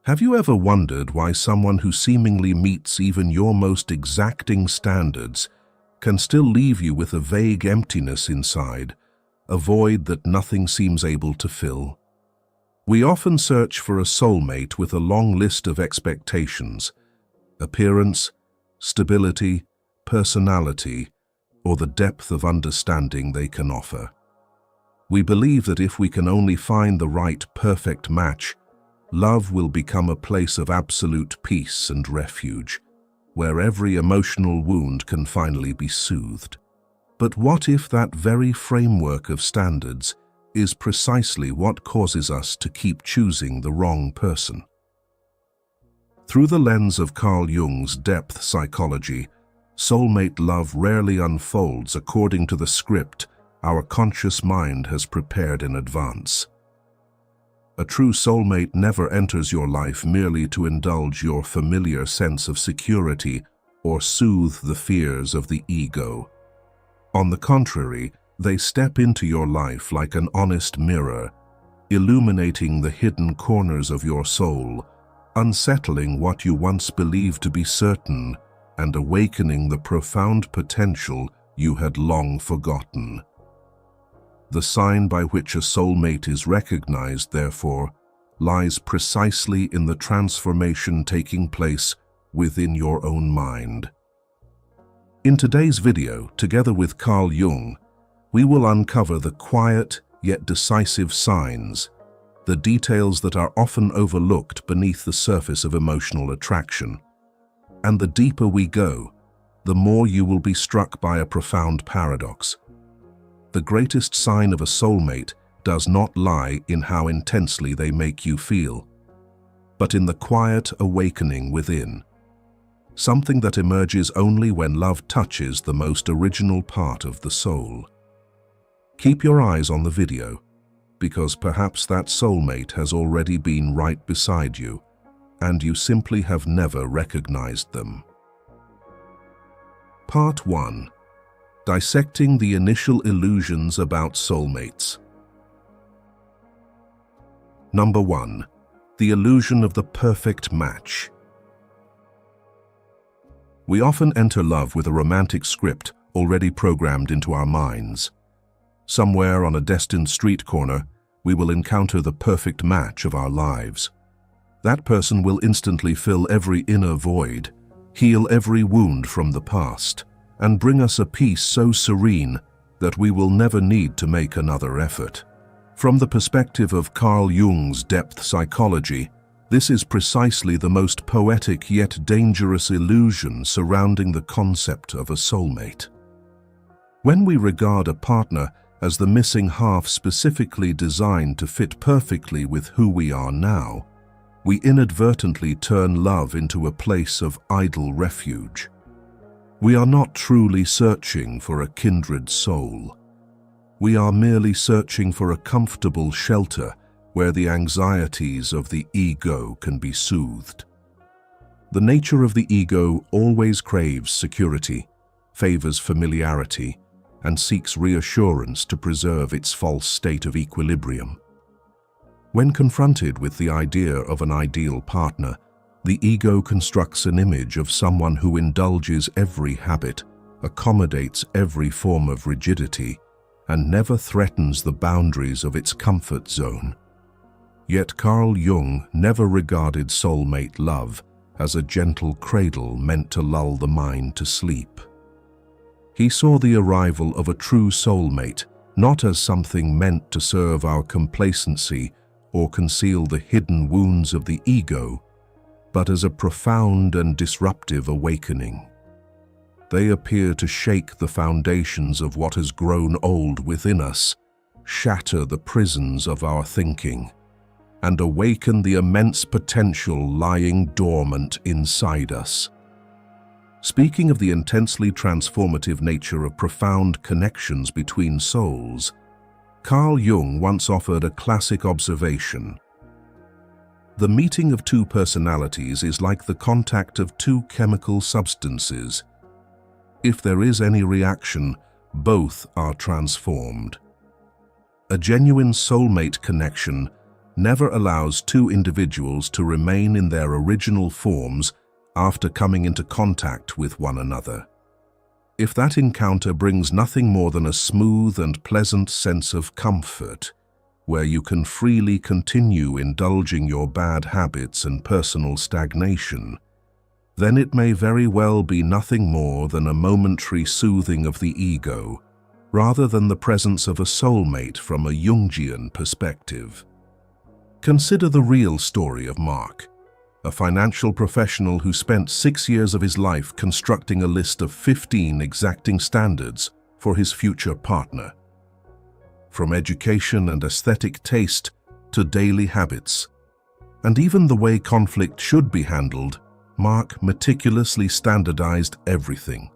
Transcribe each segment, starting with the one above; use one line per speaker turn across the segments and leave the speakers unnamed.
Have you ever wondered why someone who seemingly meets even your most exacting standards can still leave you with a vague emptiness inside, a void that nothing seems able to fill? We often search for a soulmate with a long list of expectations: appearance, stability, personality, or the depth of understanding they can offer. We believe that if we can only find the right, perfect match, love will become a place of absolute peace and refuge, where every emotional wound can finally be soothed. But what if that very framework of standards is precisely what causes us to keep choosing the wrong person? Through the lens of Carl Jung's depth psychology, soulmate love rarely unfolds according to the script our conscious mind has prepared in advance. A true soulmate never enters your life merely to indulge your familiar sense of security or soothe the fears of the ego. On the contrary, they step into your life like an honest mirror, illuminating the hidden corners of your soul, unsettling what you once believed to be certain, and awakening the profound potential you had long forgotten. The sign by which a soulmate is recognized, therefore, lies precisely in the transformation taking place within your own mind. In today's video, together with Carl Jung, we will uncover the quiet yet decisive signs, the details that are often overlooked beneath the surface of emotional attraction. And the deeper we go, the more you will be struck by a profound paradox. The greatest sign of a soulmate does not lie in how intensely they make you feel, but in the quiet awakening within, something that emerges only when love touches the most original part of the soul. Keep your eyes on the video, because perhaps that soulmate has already been right beside you, and you simply have never recognized them. Part 1. Dissecting the initial illusions about soulmates. Number 1. The illusion of the perfect match. We often enter love with a romantic script already programmed into our minds. Somewhere on a destined street corner, we will encounter the perfect match of our lives. That person will instantly fill every inner void, heal every wound from the past, and bring us a peace so serene that we will never need to make another effort. From the perspective of Carl Jung's depth psychology, this is precisely the most poetic yet dangerous illusion surrounding the concept of a soulmate. When we regard a partner as the missing half specifically designed to fit perfectly with who we are now, we inadvertently turn love into a place of idle refuge. We are not truly searching for a kindred soul. We are merely searching for a comfortable shelter where the anxieties of the ego can be soothed. The nature of the ego always craves security, favors familiarity, and seeks reassurance to preserve its false state of equilibrium. When confronted with the idea of an ideal partner, the ego constructs an image of someone who indulges every habit, accommodates every form of rigidity, and never threatens the boundaries of its comfort zone. Yet Carl Jung never regarded soulmate love as a gentle cradle meant to lull the mind to sleep. He saw the arrival of a true soulmate not as something meant to serve our complacency or conceal the hidden wounds of the ego, but as a profound and disruptive awakening. They appear to shake the foundations of what has grown old within us, shatter the prisons of our thinking, and awaken the immense potential lying dormant inside us. Speaking of the intensely transformative nature of profound connections between souls, Carl Jung once offered a classic observation. The meeting of two personalities is like the contact of two chemical substances. If there is any reaction, both are transformed. A genuine soulmate connection never allows two individuals to remain in their original forms after coming into contact with one another. If that encounter brings nothing more than a smooth and pleasant sense of comfort, where you can freely continue indulging your bad habits and personal stagnation, then it may very well be nothing more than a momentary soothing of the ego, rather than the presence of a soulmate from a Jungian perspective. Consider the real story of Mark, a financial professional who spent 6 years of his life constructing a list of 15 exacting standards for his future partner. From education and aesthetic taste to daily habits, and even the way conflict should be handled, Mark meticulously standardized everything.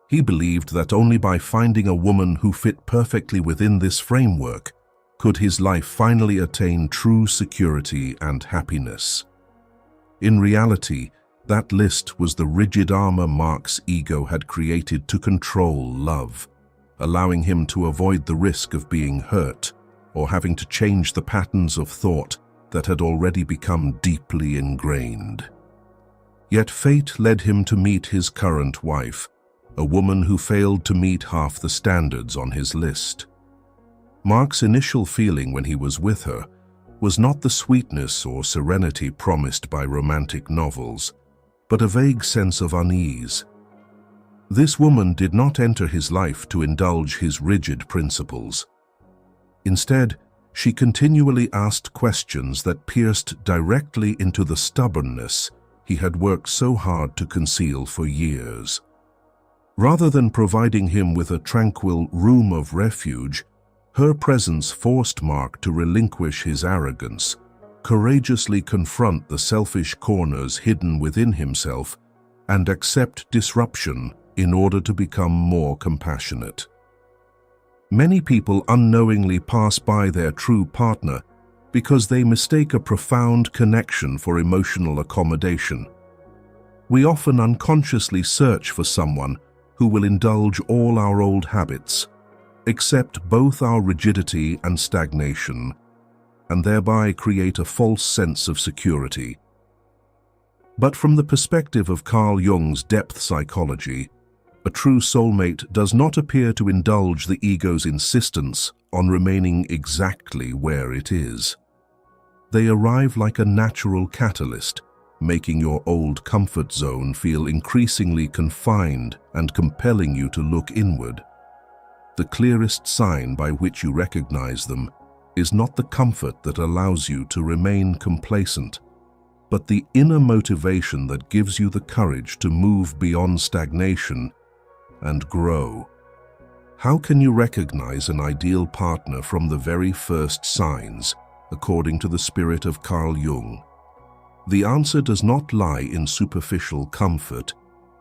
He believed that only by finding a woman who fit perfectly within this framework could his life finally attain true security and happiness. In reality, that list was the rigid armor Mark's ego had created to control love, allowing him to avoid the risk of being hurt or having to change the patterns of thought that had already become deeply ingrained. Yet fate led him to meet his current wife, a woman who failed to meet half the standards on his list. Mark's initial feeling when he was with her was not the sweetness or serenity promised by romantic novels, but a vague sense of unease. This woman did not enter his life to indulge his rigid principles. Instead, she continually asked questions that pierced directly into the stubbornness he had worked so hard to conceal for years. Rather than providing him with a tranquil room of refuge, her presence forced Mark to relinquish his arrogance, courageously confront the selfish corners hidden within himself, and accept disruption in order to become more compassionate. Many people unknowingly pass by their true partner because they mistake a profound connection for emotional accommodation. We often unconsciously search for someone who will indulge all our old habits, accept both our rigidity and stagnation, and thereby create a false sense of security. But from the perspective of Carl Jung's depth psychology, a true soulmate does not appear to indulge the ego's insistence on remaining exactly where it is. They arrive like a natural catalyst, making your old comfort zone feel increasingly confined and compelling you to look inward. The clearest sign by which you recognize them is not the comfort that allows you to remain complacent, but the inner motivation that gives you the courage to move beyond stagnation and grow. How can you recognize an ideal partner from the very first signs, according to the spirit of Carl Jung? The answer does not lie in superficial comfort,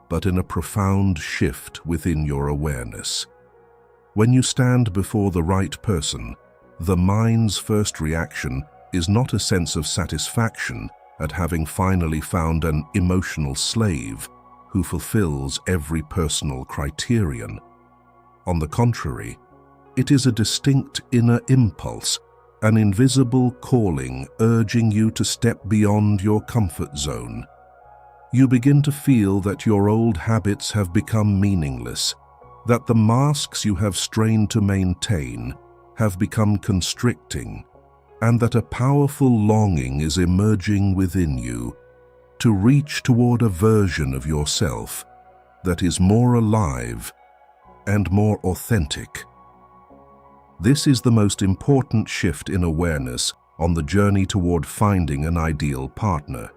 but in a profound shift within your awareness. When you stand before the right person, the mind's first reaction is not a sense of satisfaction at having finally found an emotional slave who fulfills every personal criterion. On the contrary, it is a distinct inner impulse, an invisible calling urging you to step beyond your comfort zone. You begin to feel that your old habits have become meaningless, that the masks you have strained to maintain have become constricting, and that a powerful longing is emerging within you to reach toward a version of yourself that is more alive and more authentic. This is the most important shift in awareness on the journey toward finding an ideal partner.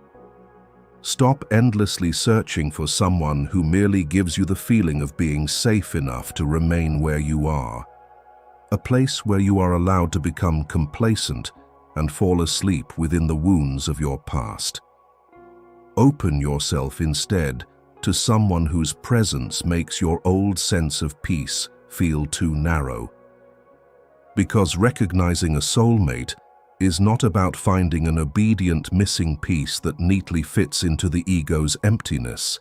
Stop endlessly searching for someone who merely gives you the feeling of being safe enough to remain where you are, a place where you are allowed to become complacent and fall asleep within the wounds of your past. Open yourself instead to someone whose presence makes your old sense of peace feel too narrow. Because recognizing a soulmate is not about finding an obedient missing piece that neatly fits into the ego's emptiness.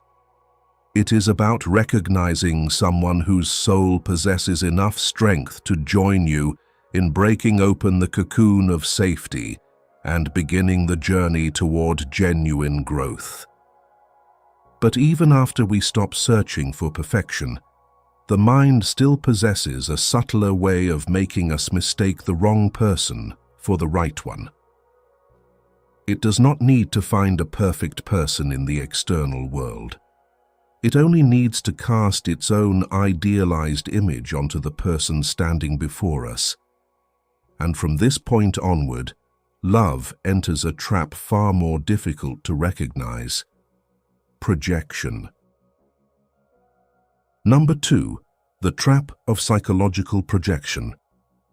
It is about recognizing someone whose soul possesses enough strength to join you in breaking open the cocoon of safety and beginning the journey toward genuine growth. But even after we stop searching for perfection, the mind still possesses a subtler way of making us mistake the wrong person for the right one. It does not need to find a perfect person in the external world. It only needs to cast its own idealized image onto the person standing before us. And from this point onward, love enters a trap far more difficult to recognize: projection. Number 2, the trap of psychological projection.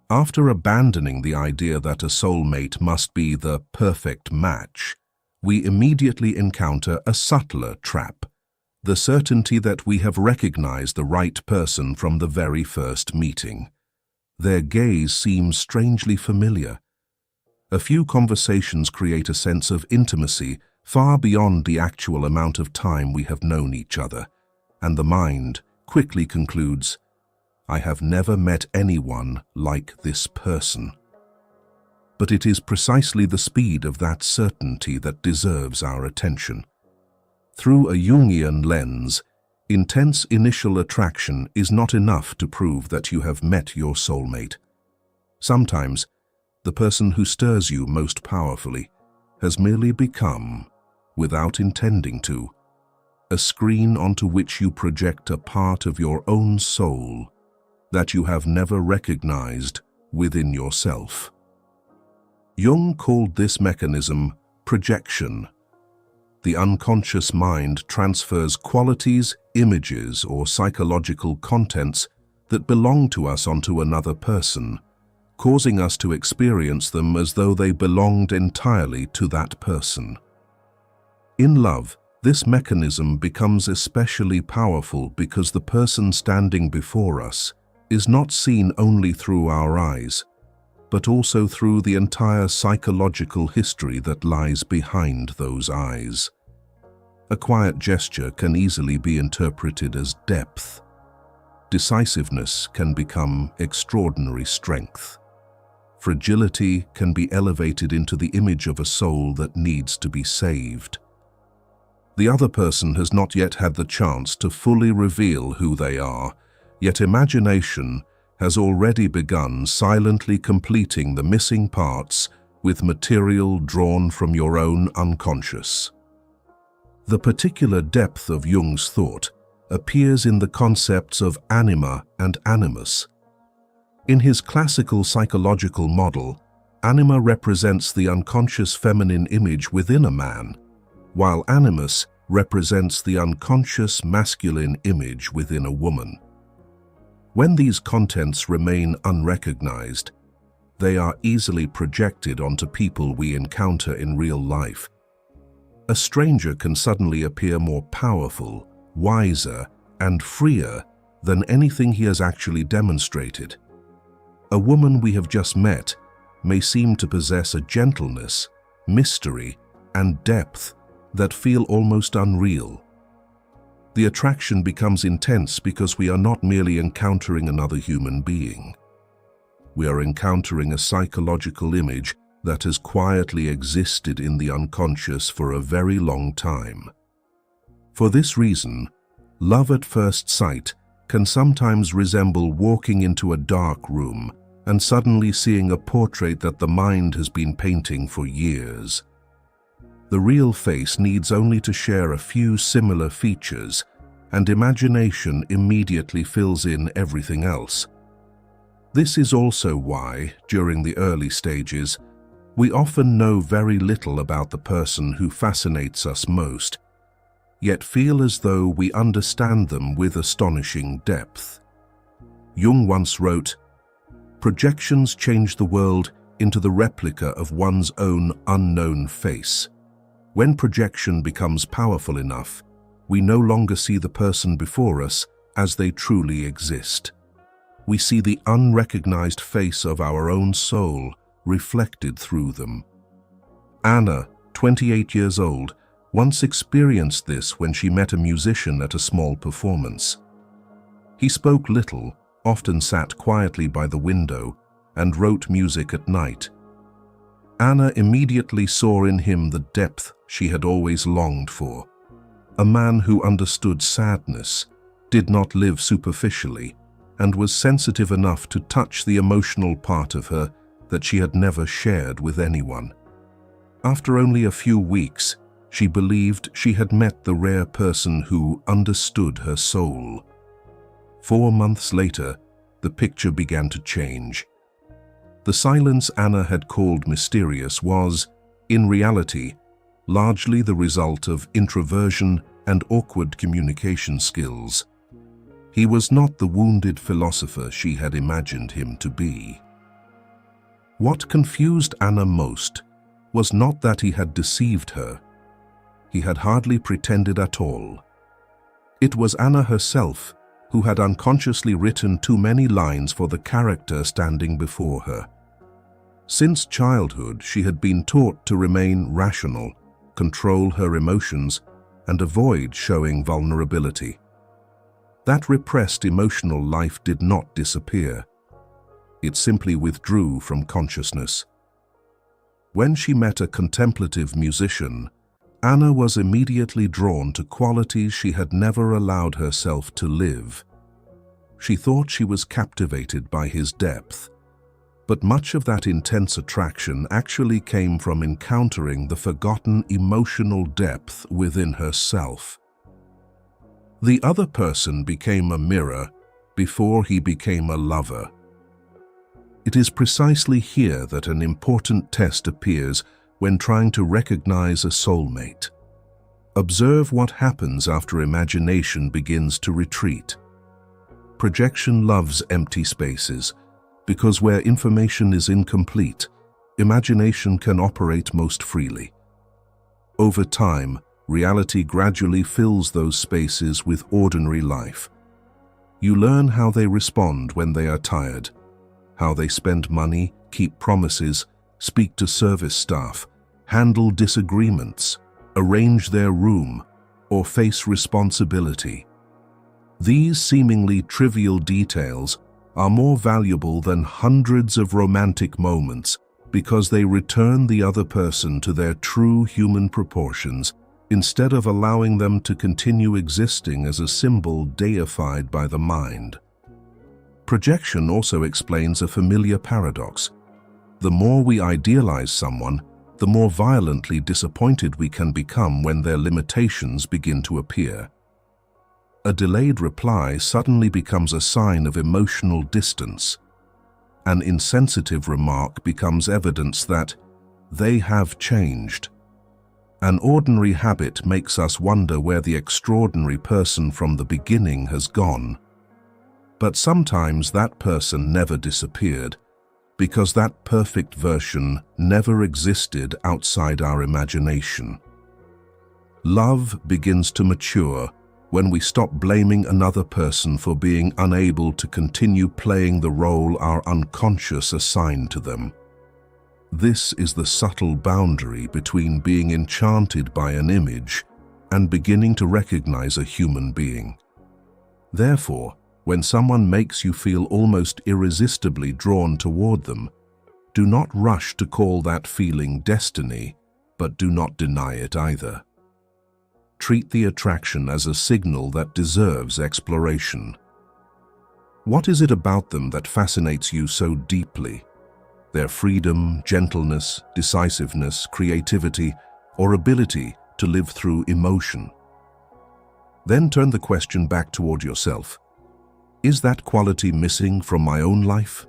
After abandoning the idea that a soulmate must be the perfect match, we immediately encounter a subtler trap: the certainty that we have recognized the right person from the very first meeting. Their gaze seems strangely familiar. A few conversations create a sense of intimacy far beyond the actual amount of time we have known each other, and the mind quickly concludes, "I have never met anyone like this person." But it is precisely the speed of that certainty that deserves our attention. Through a Jungian lens, intense initial attraction is not enough to prove that you have met your soulmate. Sometimes, the person who stirs you most powerfully has merely become, without intending to, a screen onto which you project a part of your own soul that you have never recognized within yourself. Jung called this mechanism projection. The unconscious mind transfers qualities, images, or psychological contents that belong to us onto another person, causing us to experience them as though they belonged entirely to that person. In love, this mechanism becomes especially powerful because the person standing before us is not seen only through our eyes, but also through the entire psychological history that lies behind those eyes. A quiet gesture can easily be interpreted as depth. Decisiveness can become extraordinary strength. Fragility can be elevated into the image of a soul that needs to be saved. The other person has not yet had the chance to fully reveal who they are, yet imagination has already begun silently completing the missing parts with material drawn from your own unconscious. The particular depth of Jung's thought appears in the concepts of anima and animus. In his classical psychological model, anima represents the unconscious feminine image within a man, while animus represents the unconscious masculine image within a woman. When these contents remain unrecognized, they are easily projected onto people we encounter in real life. A stranger can suddenly appear more powerful, wiser, and freer than anything he has actually demonstrated. A woman we have just met may seem to possess a gentleness, mystery, and depth that feel almost unreal. The attraction becomes intense because we are not merely encountering another human being. We are encountering a psychological image that has quietly existed in the unconscious for a very long time. For this reason, love at first sight can sometimes resemble walking into a dark room and suddenly seeing a portrait that the mind has been painting for years. The real face needs only to share a few similar features, and imagination immediately fills in everything else. This is also why, during the early stages, we often know very little about the person who fascinates us most, yet feel as though we understand them with astonishing depth. Jung once wrote, "Projections change the world into the replica of one's own unknown face. When projection becomes powerful enough, we no longer see the person before us as they truly exist. We see the unrecognized face of our own soul reflected through them." Anna, 28 years old, once experienced this when she met a musician at a small performance. He spoke little, often sat quietly by the window, and wrote music at night. Anna immediately saw in him the depth she had always longed for. A man who understood sadness, did not live superficially, and was sensitive enough to touch the emotional part of her that she had never shared with anyone. After only a few weeks, she believed she had met the rare person who understood her soul. 4 months later, the picture began to change. The silence Anna had called mysterious was, in reality, largely the result of introversion and awkward communication skills. He was not the wounded philosopher she had imagined him to be. What confused Anna most was not that he had deceived her. He had hardly pretended at all. It was Anna herself who had unconsciously written too many lines for the character standing before her. Since childhood, she had been taught to remain rational, control her emotions, and avoid showing vulnerability. That repressed emotional life did not disappear. It simply withdrew from consciousness. When she met a contemplative musician, Anna was immediately drawn to qualities she had never allowed herself to live. She thought she was captivated by his depth, but much of that intense attraction actually came from encountering the forgotten emotional depth within herself. The other person became a mirror before he became a lover. It is precisely here that an important test appears when trying to recognize a soulmate. Observe what happens after imagination begins to retreat. Projection loves empty spaces, because where information is incomplete, imagination can operate most freely. Over time, reality gradually fills those spaces with ordinary life. You learn how they respond when they are tired, how they spend money, keep promises, speak to service staff, handle disagreements, arrange their room, or face responsibility. These seemingly trivial details are more valuable than hundreds of romantic moments because they return the other person to their true human proportions instead of allowing them to continue existing as a symbol deified by the mind. Projection also explains a familiar paradox. The more we idealize someone, the more violently disappointed we can become when their limitations begin to appear. A delayed reply suddenly becomes a sign of emotional distance. An insensitive remark becomes evidence that they have changed. An ordinary habit makes us wonder where the extraordinary person from the beginning has gone. But sometimes that person never disappeared, because that perfect version never existed outside our imagination. Love begins to mature when we stop blaming another person for being unable to continue playing the role our unconscious assigned to them. This is the subtle boundary between being enchanted by an image and beginning to recognize a human being. Therefore, when someone makes you feel almost irresistibly drawn toward them, do not rush to call that feeling destiny, but do not deny it either. Treat the attraction as a signal that deserves exploration. What is it about them that fascinates you so deeply? Their freedom, gentleness, decisiveness, creativity, or ability to live through emotion? Then turn the question back toward yourself. Is that quality missing from my own life?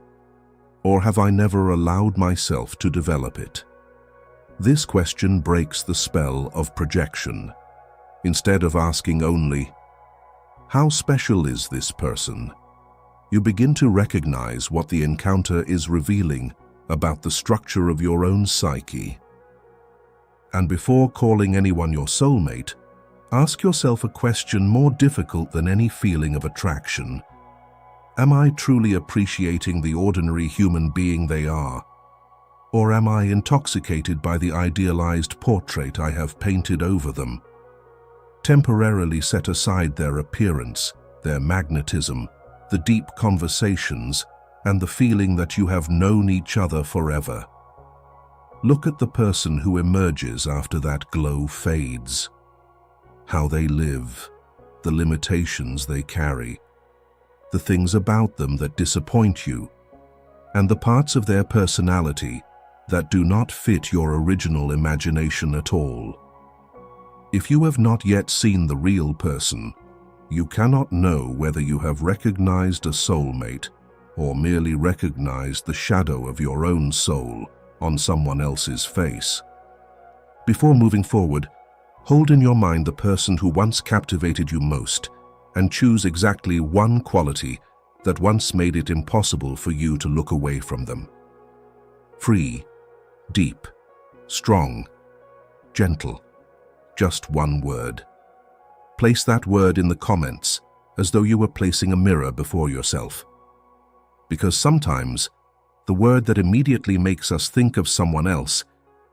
Or have I never allowed myself to develop it? This question breaks the spell of projection. Instead of asking only, "How special is this person?" you begin to recognize what the encounter is revealing about the structure of your own psyche. And before calling anyone your soulmate, ask yourself a question more difficult than any feeling of attraction. Am I truly appreciating the ordinary human being they are? Or am I intoxicated by the idealized portrait I have painted over them? Temporarily set aside their appearance, their magnetism, the deep conversations, and the feeling that you have known each other forever. Look at the person who emerges after that glow fades. How they live, the limitations they carry, the things about them that disappoint you, and the parts of their personality that do not fit your original imagination at all. If you have not yet seen the real person, you cannot know whether you have recognized a soulmate or merely recognized the shadow of your own soul on someone else's face. Before moving forward, hold in your mind the person who once captivated you most and choose exactly one quality that once made it impossible for you to look away from them. Free, deep, strong, gentle. Just one word. Place that word in the comments as though you were placing a mirror before yourself. Because sometimes, the word that immediately makes us think of someone else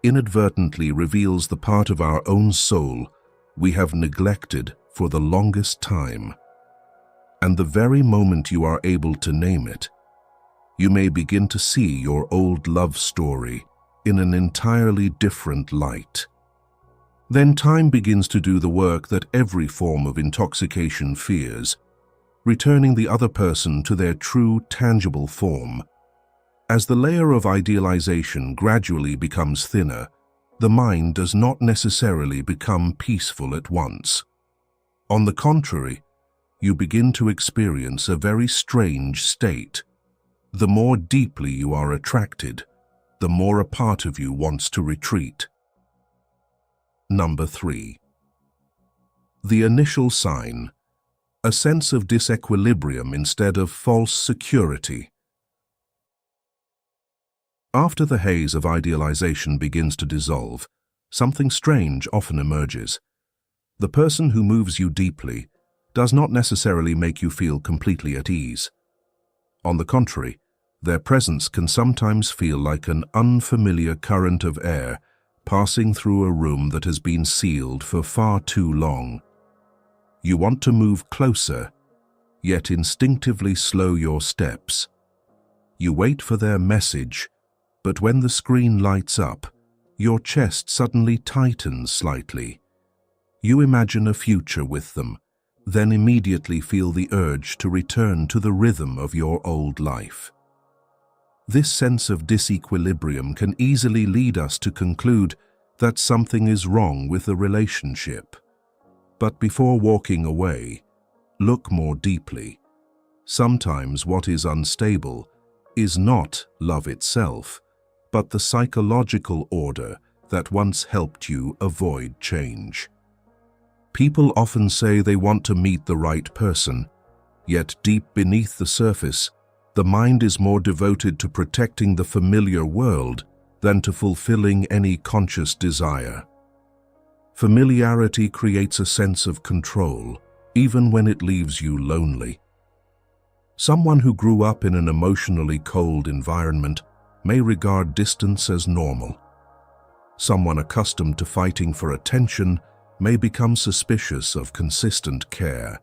inadvertently reveals the part of our own soul we have neglected for the longest time. And the very moment you are able to name it, you may begin to see your old love story in an entirely different light. Then time begins to do the work that every form of intoxication fears, returning the other person to their true, tangible form. As the layer of idealization gradually becomes thinner, the mind does not necessarily become peaceful at once. On the contrary, you begin to experience a very strange state. The more deeply you are attracted, the more a part of you wants to retreat. Number 3. The initial sign. A sense of disequilibrium instead of false security. After the haze of idealization begins to dissolve, something strange often emerges. The person who moves you deeply does not necessarily make you feel completely at ease. On the contrary, their presence can sometimes feel like an unfamiliar current of air passing through a room that has been sealed for far too long. You want to move closer, yet instinctively slow your steps. You wait for their message, but when the screen lights up, your chest suddenly tightens slightly. You imagine a future with them, then immediately feel the urge to return to the rhythm of your old life. This sense of disequilibrium can easily lead us to conclude that something is wrong with the relationship. But before walking away, look more deeply. Sometimes what is unstable is not love itself, but the psychological order that once helped you avoid change. People often say they want to meet the right person, yet deep beneath the surface, the mind is more devoted to protecting the familiar world than to fulfilling any conscious desire. Familiarity creates a sense of control, even when it leaves you lonely. Someone who grew up in an emotionally cold environment may regard distance as normal. Someone accustomed to fighting for attention may become suspicious of consistent care.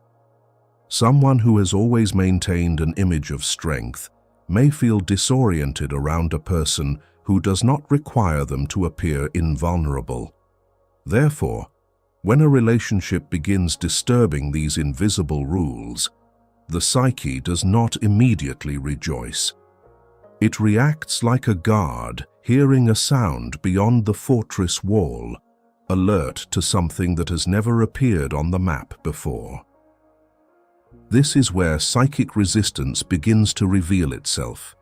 Someone who has always maintained an image of strength may feel disoriented around a person who does not require them to appear invulnerable. Therefore, when a relationship begins disturbing these invisible rules, the psyche does not immediately rejoice. It reacts like a guard hearing a sound beyond the fortress wall, alert to something that has never appeared on the map before. This is where psychic resistance begins to reveal itself.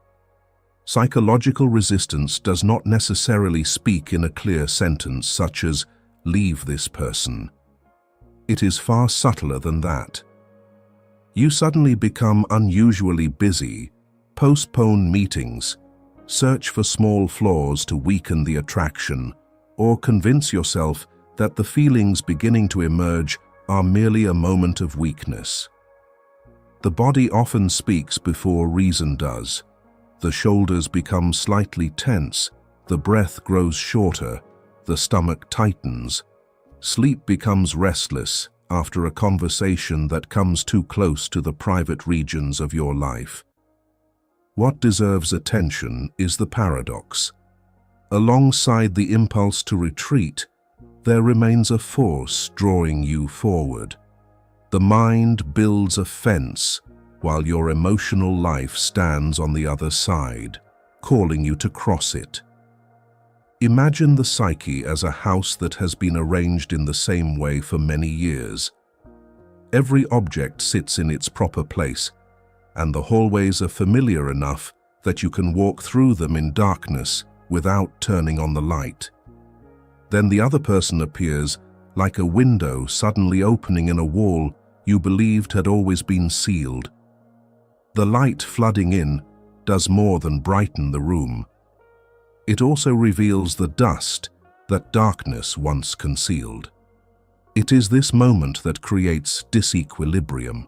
Psychological resistance does not necessarily speak in a clear sentence such as, "Leave this person." It is far subtler than that. You suddenly become unusually busy, postpone meetings, search for small flaws to weaken the attraction, or convince yourself that the feelings beginning to emerge are merely a moment of weakness. The body often speaks before reason does. The shoulders become slightly tense, the breath grows shorter, the stomach tightens. Sleep becomes restless after a conversation that comes too close to the private regions of your life. What deserves attention is the paradox. alongside the impulse to retreat, there remains a force drawing you forward. The mind builds a fence while your emotional life stands on the other side, calling you to cross it. Imagine the psyche as a house that has been arranged in the same way for many years. Every object sits in its proper place, and the hallways are familiar enough that you can walk through them in darkness without turning on the light. Then the other person appears, like a window suddenly opening in a wall you believed had always been sealed. The light flooding in does more than brighten the room. It also reveals the dust that darkness once concealed. It is this moment that creates disequilibrium.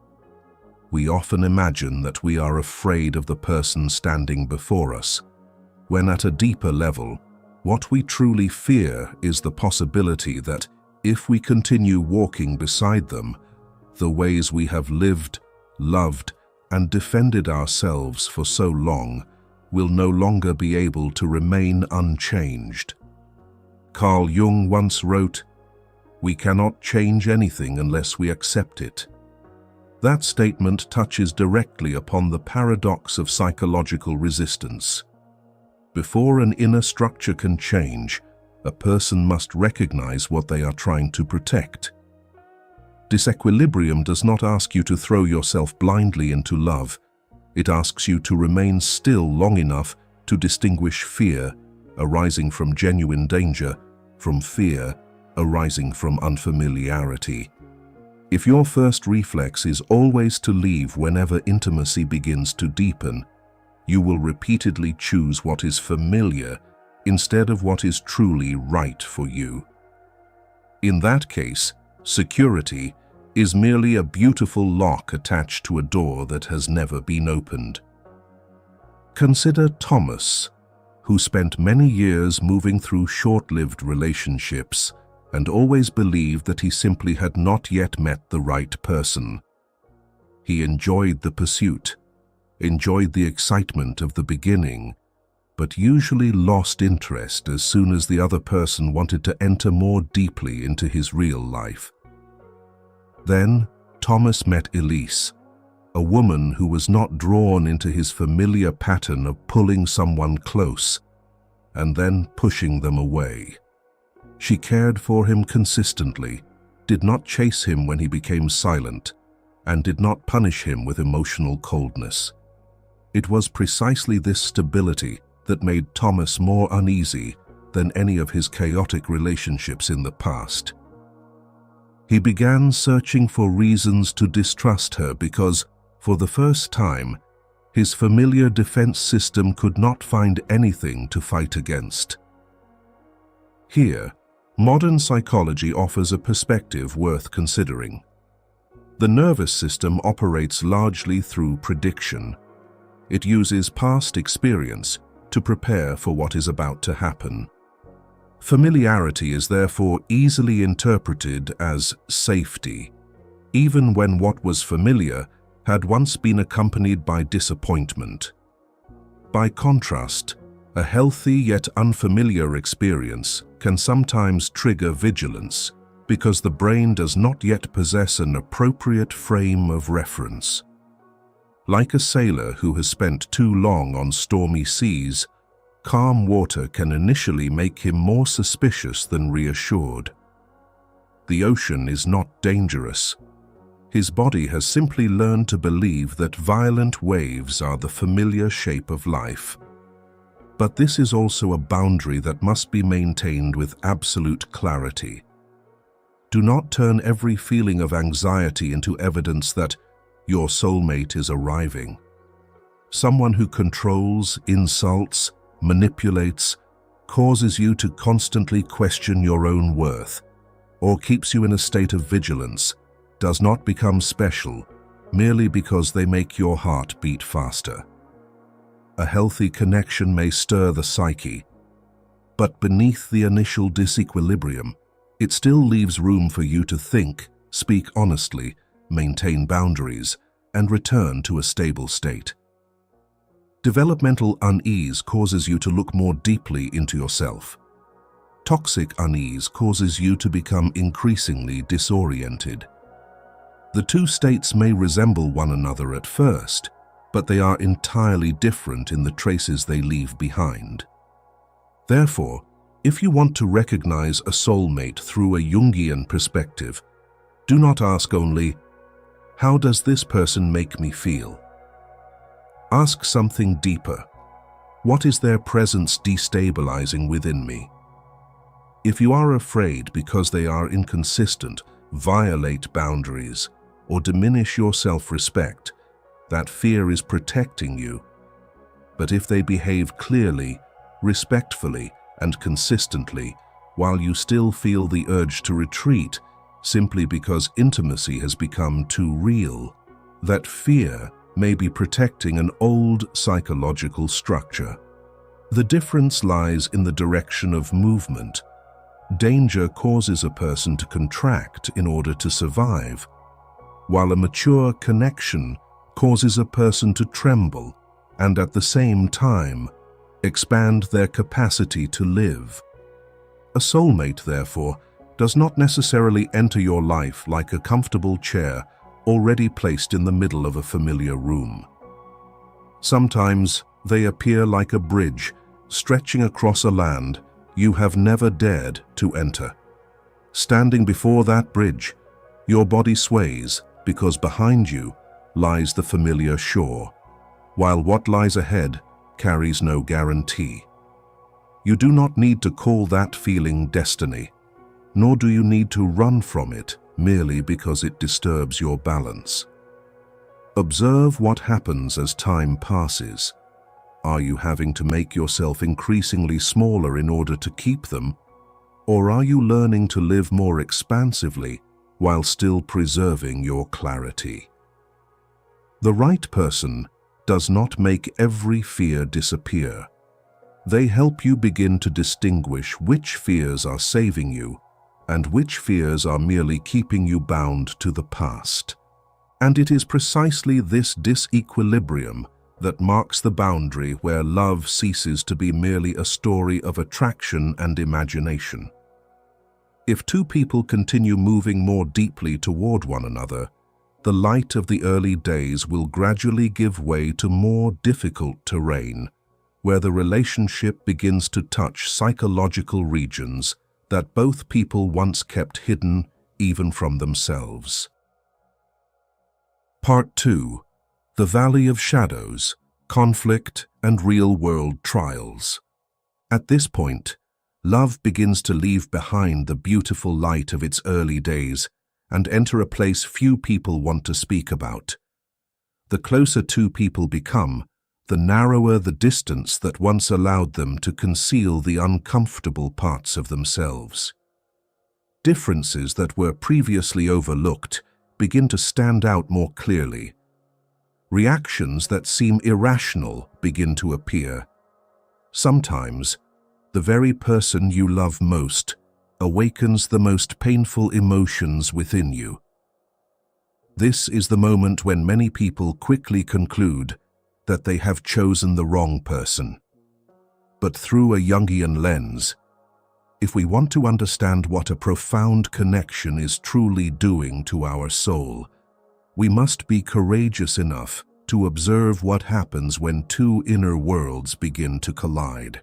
We often imagine that we are afraid of the person standing before us, when at a deeper level, what we truly fear is the possibility that if we continue walking beside them, the ways we have lived, loved, and defended ourselves for so long will no longer be able to remain unchanged. Carl Jung once wrote, "We cannot change anything unless we accept it." That statement touches directly upon the paradox of psychological resistance. Before an inner structure can change, a person must recognize what they are trying to protect. Disequilibrium does not ask you to throw yourself blindly into love. It asks you to remain still long enough to distinguish fear arising from genuine danger from fear arising from unfamiliarity. If your first reflex is always to leave whenever intimacy begins to deepen, you will repeatedly choose what is familiar instead of what is truly right for you. In that case, security is merely a beautiful lock attached to a door that has never been opened. Consider Thomas, who spent many years moving through short-lived relationships and always believed that he simply had not yet met the right person. He enjoyed the pursuit, enjoyed the excitement of the beginning, but usually lost interest as soon as the other person wanted to enter more deeply into his real life. Then Thomas met Elise, a woman who was not drawn into his familiar pattern of pulling someone close and then pushing them away. She cared for him consistently, did not chase him when he became silent, and did not punish him with emotional coldness. It was precisely this stability that made Thomas more uneasy than any of his chaotic relationships in the past. He began searching for reasons to distrust her because, for the first time, his familiar defense system could not find anything to fight against. Here, modern psychology offers a perspective worth considering. The nervous system operates largely through prediction. It uses past experience to prepare for what is about to happen. Familiarity is therefore easily interpreted as safety, even when what was familiar had once been accompanied by disappointment. By contrast, a healthy yet unfamiliar experience can sometimes trigger vigilance because the brain does not yet possess an appropriate frame of reference. Like a sailor who has spent too long on stormy seas, calm water can initially make him more suspicious than reassured. The ocean is not dangerous. His body has simply learned to believe that violent waves are the familiar shape of life. But this is also a boundary that must be maintained with absolute clarity. Do not turn every feeling of anxiety into evidence that your soulmate is arriving. Someone who controls, insults, manipulates, causes you to constantly question your own worth, or keeps you in a state of vigilance, does not become special merely because they make your heart beat faster. A healthy connection may stir the psyche, but beneath the initial disequilibrium, it still leaves room for you to think, speak honestly, maintain boundaries, and return to a stable state. Developmental unease causes you to look more deeply into yourself. Toxic unease causes you to become increasingly disoriented. The two states may resemble one another at first, but they are entirely different in the traces they leave behind. Therefore, if you want to recognize a soulmate through a Jungian perspective, do not ask only, "How does this person make me feel?" Ask something deeper. What is their presence destabilizing within me? If you are afraid because they are inconsistent, violate boundaries, or diminish your self-respect, that fear is protecting you. But if they behave clearly, respectfully, and consistently, while you still feel the urge to retreat simply because intimacy has become too real, that fear may be protecting an old psychological structure. The difference lies in the direction of movement. Danger causes a person to contract in order to survive, while a mature connection causes a person to tremble and at the same time expand their capacity to live. A soulmate, therefore, does not necessarily enter your life like a comfortable chair already placed in the middle of a familiar room. Sometimes they appear like a bridge stretching across a land you have never dared to enter. Standing before that bridge, your body sways because behind you lies the familiar shore, while what lies ahead carries no guarantee. You do not need to call that feeling destiny, nor do you need to run from it merely because it disturbs your balance. Observe what happens as time passes. Are you having to make yourself increasingly smaller in order to keep them, or are you learning to live more expansively while still preserving your clarity? The right person does not make every fear disappear. They help you begin to distinguish which fears are saving you and which fears are merely keeping you bound to the past. And it is precisely this disequilibrium that marks the boundary where love ceases to be merely a story of attraction and imagination. If two people continue moving more deeply toward one another, the light of the early days will gradually give way to more difficult terrain, where the relationship begins to touch psychological regions that both people once kept hidden even from themselves. Part 2. The Valley of Shadows, Conflict and Real-World Trials. At this point, love begins to leave behind the beautiful light of its early days and enter a place few people want to speak about. The closer two people become, the narrower the distance that once allowed them to conceal the uncomfortable parts of themselves. Differences that were previously overlooked begin to stand out more clearly. Reactions that seem irrational begin to appear. Sometimes, the very person you love most awakens the most painful emotions within you. This is the moment when many people quickly conclude that they have chosen the wrong person. But through a Jungian lens, if we want to understand what a profound connection is truly doing to our soul, we must be courageous enough to observe what happens when two inner worlds begin to collide.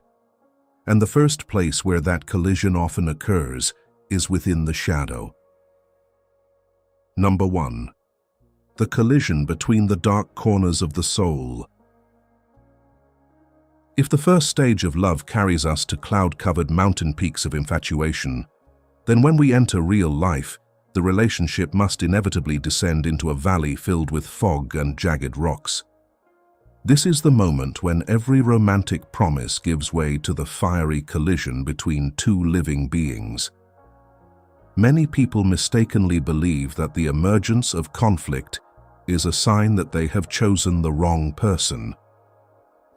And the first place where that collision often occurs is within the shadow. Number 1. The collision between the dark corners of the soul. If the first stage of love carries us to cloud-covered mountain peaks of infatuation, then when we enter real life, the relationship must inevitably descend into a valley filled with fog and jagged rocks. This is the moment when every romantic promise gives way to the fiery collision between two living beings. Many people mistakenly believe that the emergence of conflict is a sign that they have chosen the wrong person.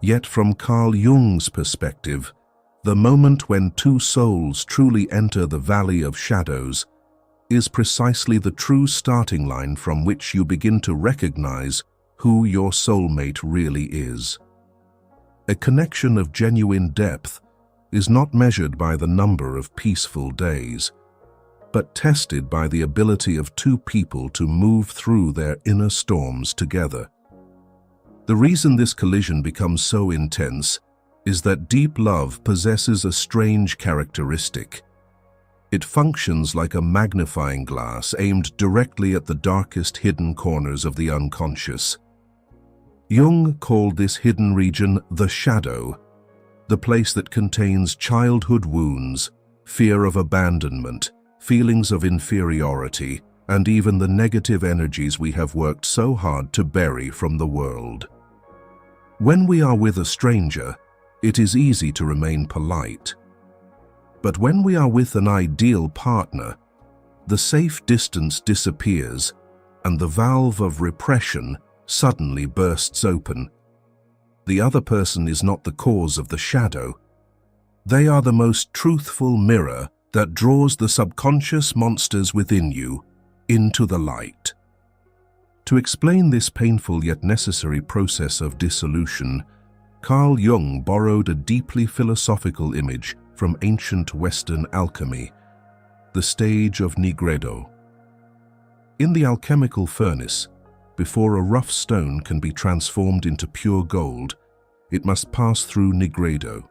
Yet from Carl Jung's perspective, the moment when two souls truly enter the valley of shadows is precisely the true starting line from which you begin to recognize who your soulmate really is. A connection of genuine depth is not measured by the number of peaceful days, but tested by the ability of two people to move through their inner storms together. The reason this collision becomes so intense is that deep love possesses a strange characteristic. It functions like a magnifying glass aimed directly at the darkest hidden corners of the unconscious. Jung called this hidden region the shadow, the place that contains childhood wounds, fear of abandonment, feelings of inferiority, and even the negative energies we have worked so hard to bury from the world. When we are with a stranger, it is easy to remain polite. But when we are with an ideal partner, the safe distance disappears and the valve of repression suddenly bursts open. The other person is not the cause of the shadow. They are the most truthful mirror that draws the subconscious monsters within you into the light. To explain this painful yet necessary process of dissolution, Carl Jung borrowed a deeply philosophical image from ancient Western alchemy, the stage of nigredo. In the alchemical furnace, before a rough stone can be transformed into pure gold, it must pass through nigredo,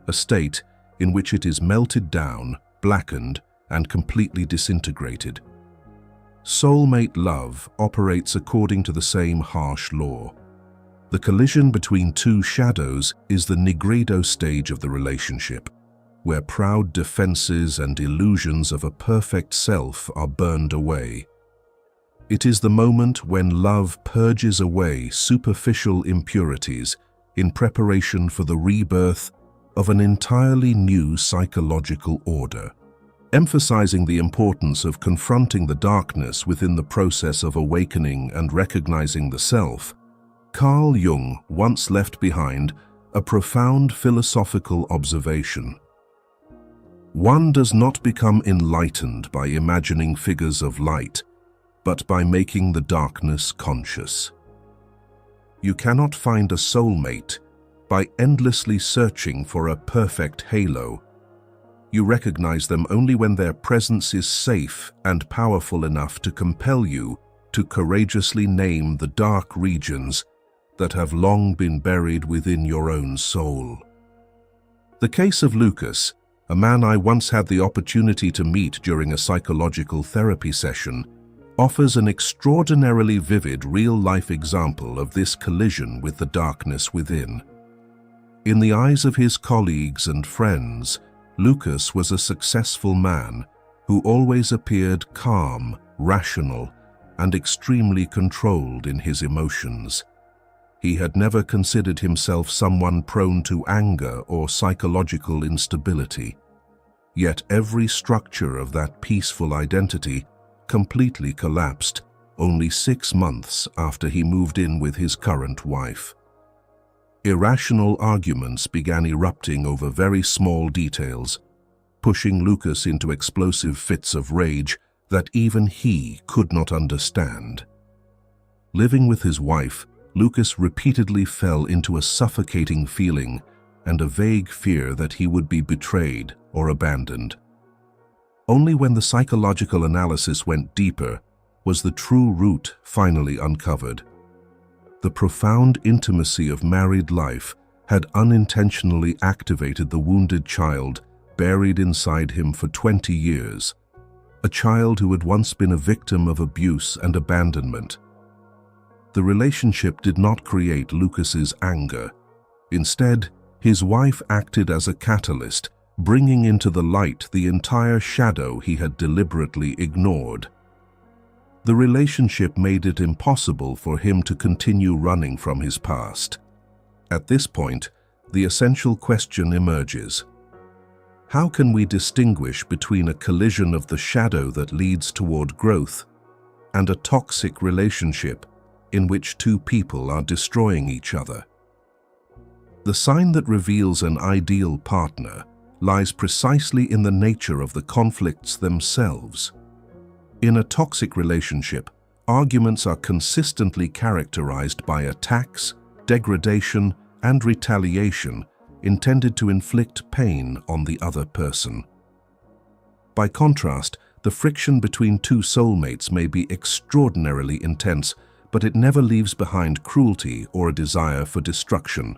a state in which it is melted down, blackened, and completely disintegrated. Soulmate love operates according to the same harsh law. The collision between two shadows is the nigredo stage of the relationship, where proud defenses and illusions of a perfect self are burned away. It is the moment when love purges away superficial impurities in preparation for the rebirth of an entirely new psychological order. Emphasizing the importance of confronting the darkness within the process of awakening and recognizing the self, Carl Jung once left behind a profound philosophical observation. One does not become enlightened by imagining figures of light, but by making the darkness conscious. You cannot find a soulmate by endlessly searching for a perfect halo. You recognize them only when their presence is safe and powerful enough to compel you to courageously name the dark regions that have long been buried within your own soul. The case of Lucas, a man I once had the opportunity to meet during a psychological therapy session, offers an extraordinarily vivid real-life example of this collision with the darkness within. In the eyes of his colleagues and friends, Lucas was a successful man who always appeared calm, rational, and extremely controlled in his emotions. He had never considered himself someone prone to anger or psychological instability. Yet every structure of that peaceful identity completely collapsed only 6 months after he moved in with his current wife. Irrational arguments began erupting over very small details, pushing Lucas into explosive fits of rage that even he could not understand. Living with his wife, Lucas repeatedly fell into a suffocating feeling and a vague fear that he would be betrayed or abandoned. Only when the psychological analysis went deeper was the true root finally uncovered. The profound intimacy of married life had unintentionally activated the wounded child buried inside him for 20 years, a child who had once been a victim of abuse and abandonment. The relationship did not create Lucas's anger. Instead, his wife acted as a catalyst, bringing into the light the entire shadow he had deliberately ignored. The relationship made it impossible for him to continue running from his past. At this point, the essential question emerges. How can we distinguish between a collision of the shadow that leads toward growth and a toxic relationship in which two people are destroying each other? The sign that reveals an ideal partner lies precisely in the nature of the conflicts themselves. In a toxic relationship, arguments are consistently characterized by attacks, degradation, and retaliation intended to inflict pain on the other person. By contrast, the friction between two soulmates may be extraordinarily intense, but it never leaves behind cruelty or a desire for destruction.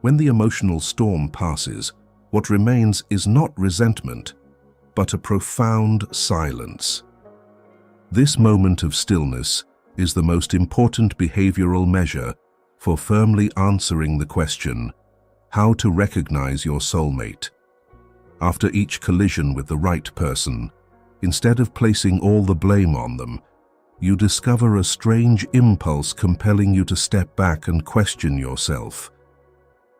When the emotional storm passes, what remains is not resentment, but a profound silence. This moment of stillness is the most important behavioral measure for firmly answering the question, how to recognize your soulmate. After each collision with the right person, instead of placing all the blame on them, you discover a strange impulse compelling you to step back and question yourself.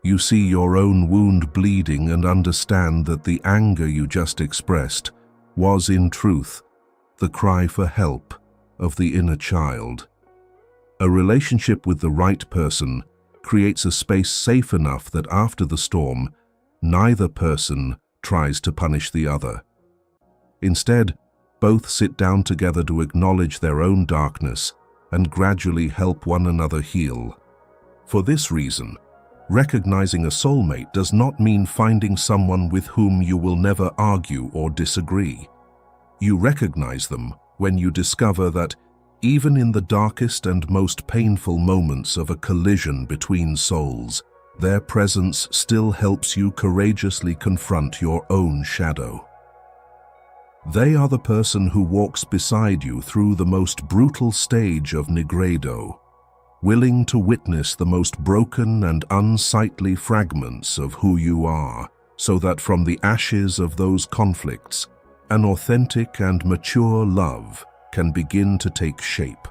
You see your own wound bleeding and understand that the anger you just expressed was, in truth, the cry for help of the inner child. A relationship with the right person creates a space safe enough that after the storm, neither person tries to punish the other. Instead, both sit down together to acknowledge their own darkness and gradually help one another heal. For this reason, recognizing a soulmate does not mean finding someone with whom you will never argue or disagree. You recognize them when you discover that even in the darkest and most painful moments of a collision between souls, their presence still helps you courageously confront your own shadow. They are the person who walks beside you through the most brutal stage of Nigredo, willing to witness the most broken and unsightly fragments of who you are, so that from the ashes of those conflicts, an authentic and mature love can begin to take shape,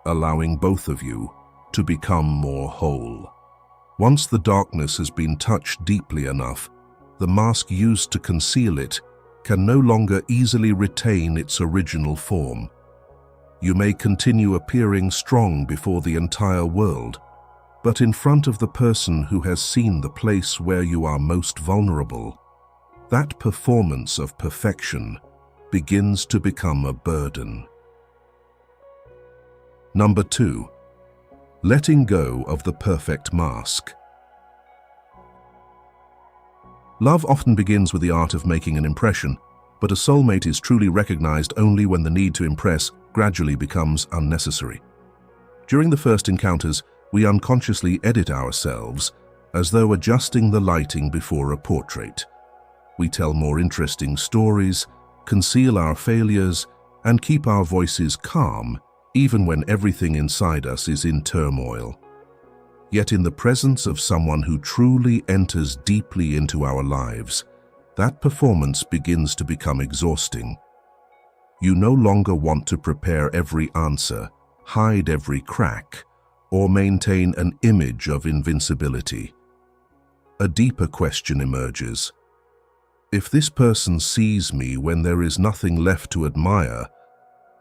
allowing both of you to become more whole. Once the darkness has been touched deeply enough, the mask used to conceal it can no longer easily retain its original form. You may continue appearing strong before the entire world, but in front of the person who has seen the place where you are most vulnerable, that performance of perfection begins to become a burden. Number 2. Letting go of the perfect mask. Love often begins with the art of making an impression, but a soulmate is truly recognized only when the need to impress gradually becomes unnecessary. During the first encounters, we unconsciously edit ourselves as though adjusting the lighting before a portrait. We tell more interesting stories, conceal our failures, and keep our voices calm even when everything inside us is in turmoil. Yet in the presence of someone who truly enters deeply into our lives, that performance begins to become exhausting. You no longer want to prepare every answer, hide every crack, or maintain an image of invincibility. A deeper question emerges. If this person sees me when there is nothing left to admire,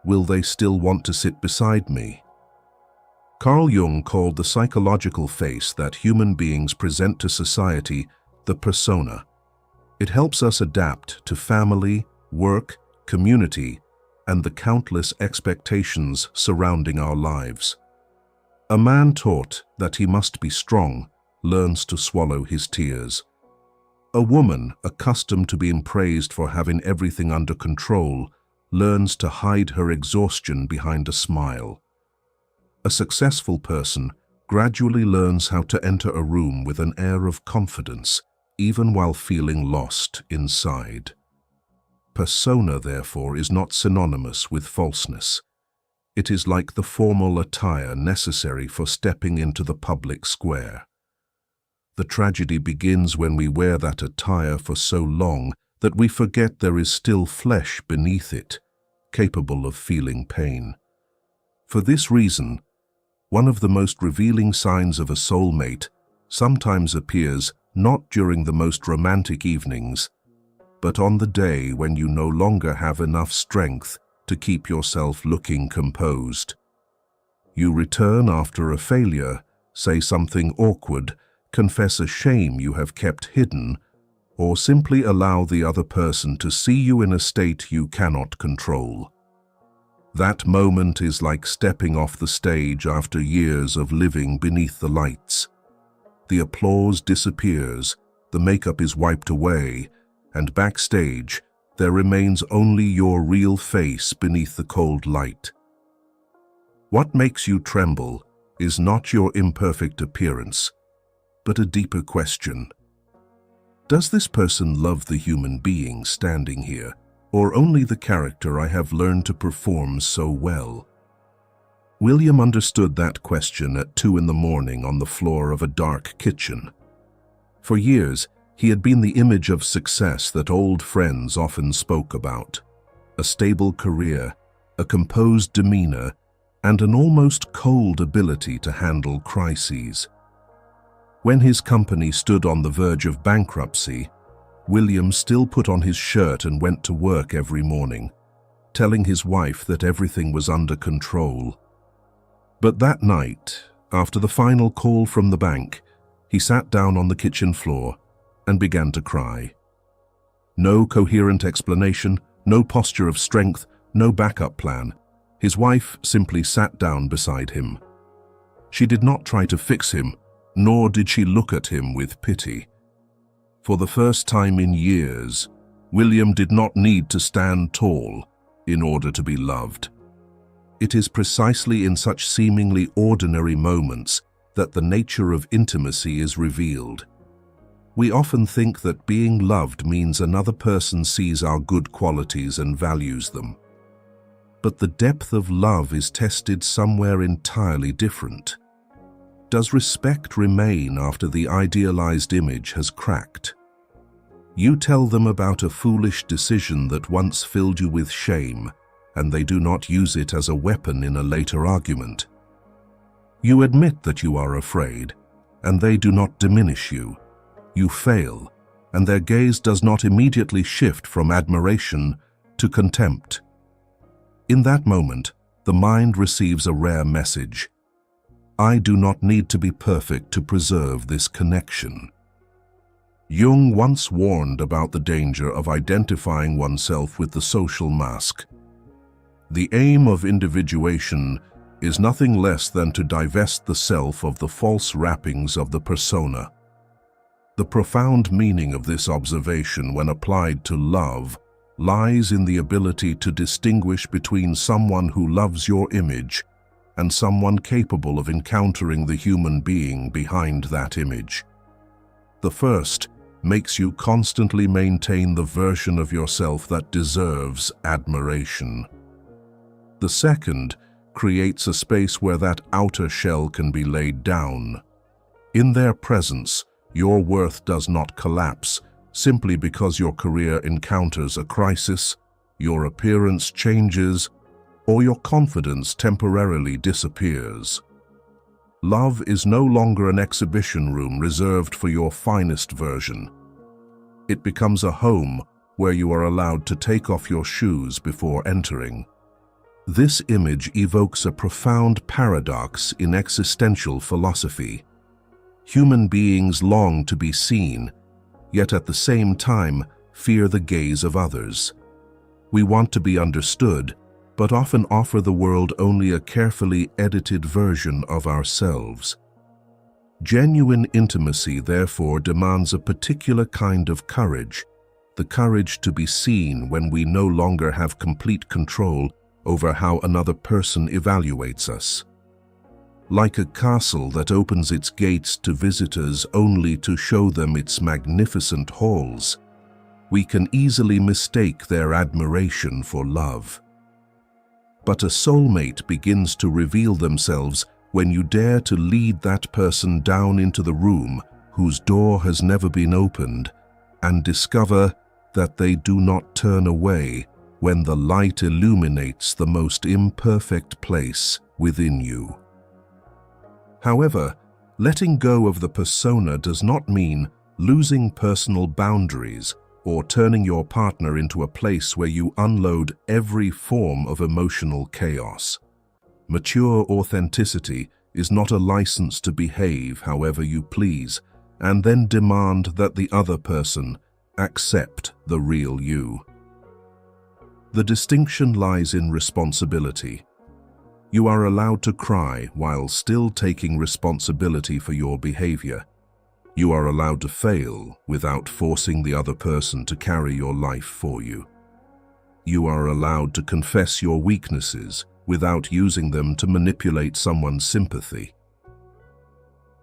will they still want to sit beside me? Carl Jung called the psychological face that human beings present to society the persona. It helps us adapt to family, work, community, and the countless expectations surrounding our lives. A man taught that he must be strong learns to swallow his tears. A woman accustomed to being praised for having everything under control learns to hide her exhaustion behind a smile. A successful person gradually learns how to enter a room with an air of confidence, even while feeling lost inside. Persona, therefore, is not synonymous with falseness. It is like the formal attire necessary for stepping into the public square. The tragedy begins when we wear that attire for so long that we forget there is still flesh beneath it, capable of feeling pain. For this reason, one of the most revealing signs of a soulmate sometimes appears not during the most romantic evenings, but on the day when you no longer have enough strength to keep yourself looking composed. You return after a failure, say something awkward, confess a shame you have kept hidden, or simply allow the other person to see you in a state you cannot control. That moment is like stepping off the stage after years of living beneath the lights. The applause disappears, the makeup is wiped away, and backstage, there remains only your real face beneath the cold light. What makes you tremble is not your imperfect appearance, but a deeper question. Does this person love the human being standing here, or only the character I have learned to perform so well? William understood that question at 2 in the morning on the floor of a dark kitchen. For years, he had been the image of success that old friends often spoke about. A stable career, a composed demeanor, and an almost cold ability to handle crises. When his company stood on the verge of bankruptcy, William still put on his shirt and went to work every morning, telling his wife that everything was under control. But that night, after the final call from the bank, he sat down on the kitchen floor and began to cry. No coherent explanation, no posture of strength, no backup plan. His wife simply sat down beside him. She did not try to fix him, nor did she look at him with pity. For the first time in years, William did not need to stand tall in order to be loved. It is precisely in such seemingly ordinary moments that the nature of intimacy is revealed. We often think that being loved means another person sees our good qualities and values them. But the depth of love is tested somewhere entirely different. Does respect remain after the idealized image has cracked? You tell them about a foolish decision that once filled you with shame, and they do not use it as a weapon in a later argument. You admit that you are afraid, and they do not diminish you. You fail, and their gaze does not immediately shift from admiration to contempt. In that moment, the mind receives a rare message. I do not need to be perfect to preserve this connection. Jung once warned about the danger of identifying oneself with the social mask. The aim of individuation is nothing less than to divest the self of the false wrappings of the persona. The profound meaning of this observation when applied to love lies in the ability to distinguish between someone who loves your image and someone capable of encountering the human being behind that image. The first makes you constantly maintain the version of yourself that deserves admiration. The second creates a space where that outer shell can be laid down. In their presence, your worth does not collapse simply because your career encounters a crisis, your appearance changes, or your confidence temporarily disappears. Love is no longer an exhibition room reserved for your finest version. It becomes a home where you are allowed to take off your shoes before entering. This image evokes a profound paradox in existential philosophy. Human beings long to be seen, yet at the same time fear the gaze of others. We want to be understood, but often offer the world only a carefully edited version of ourselves. Genuine intimacy, therefore, demands a particular kind of courage, the courage to be seen when we no longer have complete control over how another person evaluates us. Like a castle that opens its gates to visitors only to show them its magnificent halls, we can easily mistake their admiration for love. But a soulmate begins to reveal themselves when you dare to lead that person down into the room whose door has never been opened and discover that they do not turn away when the light illuminates the most imperfect place within you. However, letting go of the persona does not mean losing personal boundaries or turning your partner into a place where you unload every form of emotional chaos. Mature authenticity is not a license to behave however you please and then demand that the other person accept the real you. The distinction lies in responsibility. You are allowed to cry while still taking responsibility for your behavior. You are allowed to fail without forcing the other person to carry your life for you. You are allowed to confess your weaknesses without using them to manipulate someone's sympathy.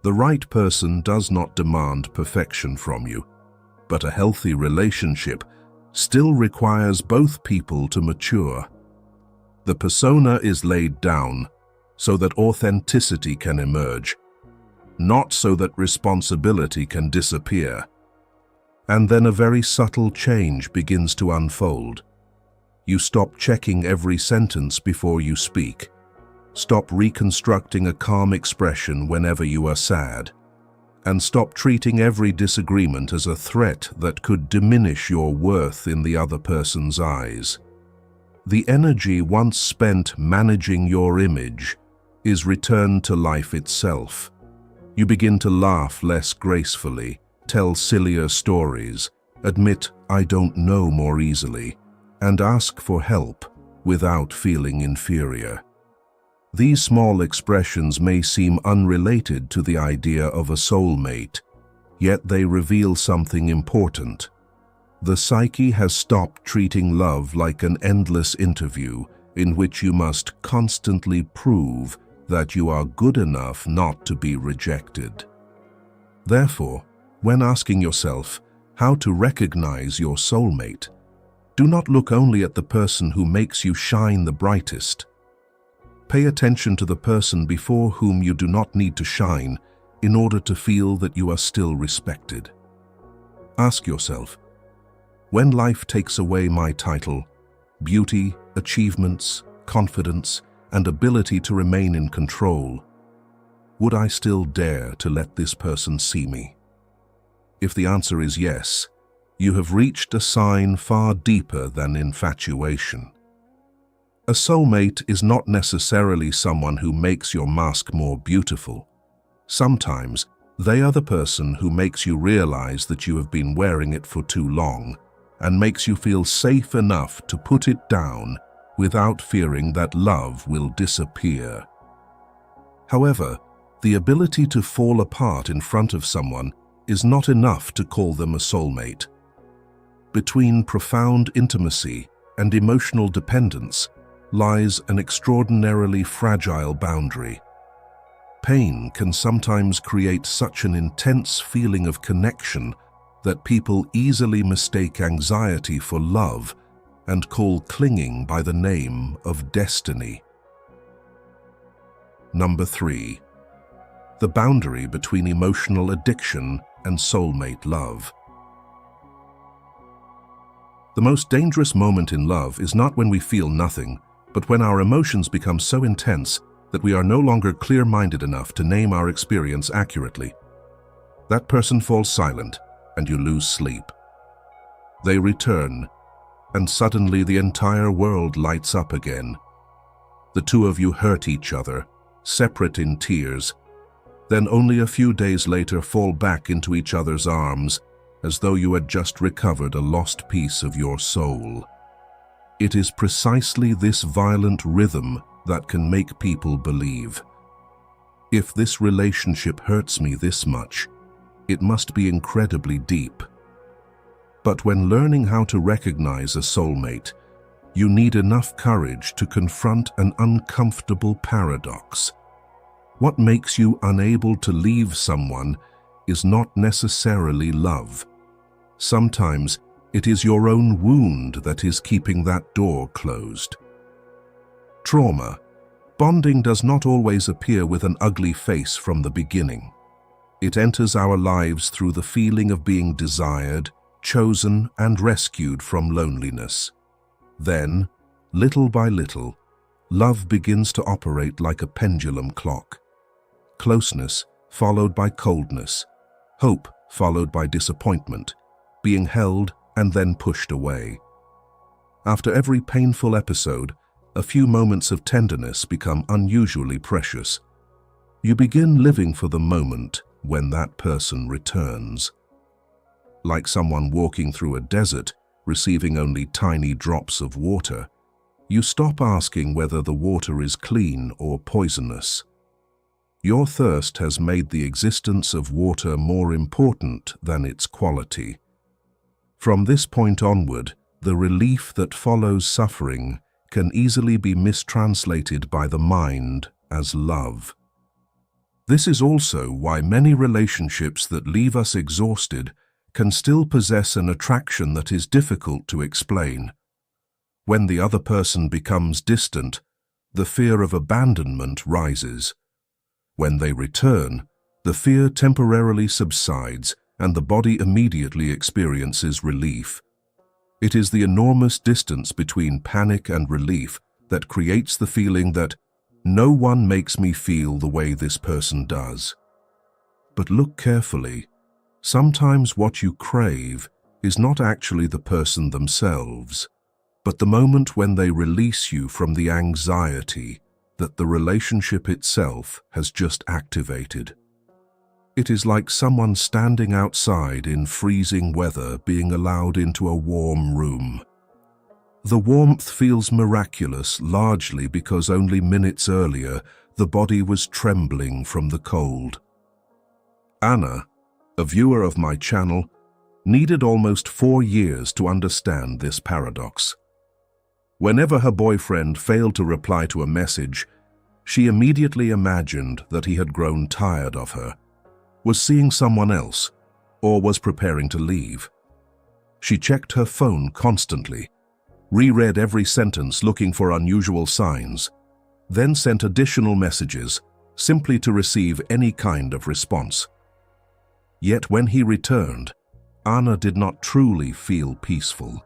The right person does not demand perfection from you, but a healthy relationship still requires both people to mature. The persona is laid down so that authenticity can emerge, not so that responsibility can disappear. And then a very subtle change begins to unfold. You stop checking every sentence before you speak. Stop reconstructing a calm expression whenever you are sad. And stop treating every disagreement as a threat that could diminish your worth in the other person's eyes. The energy once spent managing your image is returned to life itself. You begin to laugh less gracefully, tell sillier stories, admit "I don't know" more easily, and ask for help without feeling inferior. These small expressions may seem unrelated to the idea of a soulmate, yet they reveal something important. The psyche has stopped treating love like an endless interview in which you must constantly prove that you are good enough not to be rejected. Therefore, when asking yourself how to recognize your soulmate, do not look only at the person who makes you shine the brightest. Pay attention to the person before whom you do not need to shine in order to feel that you are still respected. Ask yourself, when life takes away my title, beauty, achievements, confidence, and ability to remain in control, would I still dare to let this person see me? If the answer is yes, you have reached a sign far deeper than infatuation. A soulmate is not necessarily someone who makes your mask more beautiful. Sometimes they are the person who makes you realize that you have been wearing it for too long and makes you feel safe enough to put it down without fearing that love will disappear. However, the ability to fall apart in front of someone is not enough to call them a soulmate. Between profound intimacy and emotional dependence lies an extraordinarily fragile boundary. Pain can sometimes create such an intense feeling of connection that people easily mistake anxiety for love and call clinging by the name of destiny. Number 3. The boundary between emotional addiction and soulmate love. The most dangerous moment in love is not when we feel nothing, but when our emotions become so intense that we are no longer clear-minded enough to name our experience accurately. That person falls silent, and you lose sleep. They return, and suddenly the entire world lights up again. The two of you hurt each other, separate in tears, then only a few days later fall back into each other's arms as though you had just recovered a lost piece of your soul. It is precisely this violent rhythm that can make people believe, if this relationship hurts me this much, it must be incredibly deep. But when learning how to recognize a soulmate, you need enough courage to confront an uncomfortable paradox. What makes you unable to leave someone is not necessarily love. Sometimes it is your own wound that is keeping that door closed. Trauma. Bonding does not always appear with an ugly face from the beginning. It enters our lives through the feeling of being desired, chosen, and rescued from loneliness. Then, little by little, love begins to operate like a pendulum clock. Closeness followed by coldness, hope followed by disappointment, being held and then pushed away. After every painful episode, a few moments of tenderness become unusually precious. You begin living for the moment when that person returns. Like someone walking through a desert, receiving only tiny drops of water, you stop asking whether the water is clean or poisonous. Your thirst has made the existence of water more important than its quality. From this point onward, the relief that follows suffering can easily be mistranslated by the mind as love. This is also why many relationships that leave us exhausted can still possess an attraction that is difficult to explain. When the other person becomes distant, the fear of abandonment rises. When they return, the fear temporarily subsides and the body immediately experiences relief. It is the enormous distance between panic and relief that creates the feeling that no one makes me feel the way this person does. But look carefully. Sometimes what you crave is not actually the person themselves, but the moment when they release you from the anxiety that the relationship itself has just activated. It is like someone standing outside in freezing weather being allowed into a warm room. The warmth feels miraculous largely because only minutes earlier the body was trembling from the cold. Anna, a viewer of my channel, needed almost 4 years to understand this paradox. Whenever her boyfriend failed to reply to a message, she immediately imagined that he had grown tired of her, was seeing someone else, or was preparing to leave. She checked her phone constantly, reread every sentence looking for unusual signs, then sent additional messages simply to receive any kind of response. Yet when he returned, Anna did not truly feel peaceful.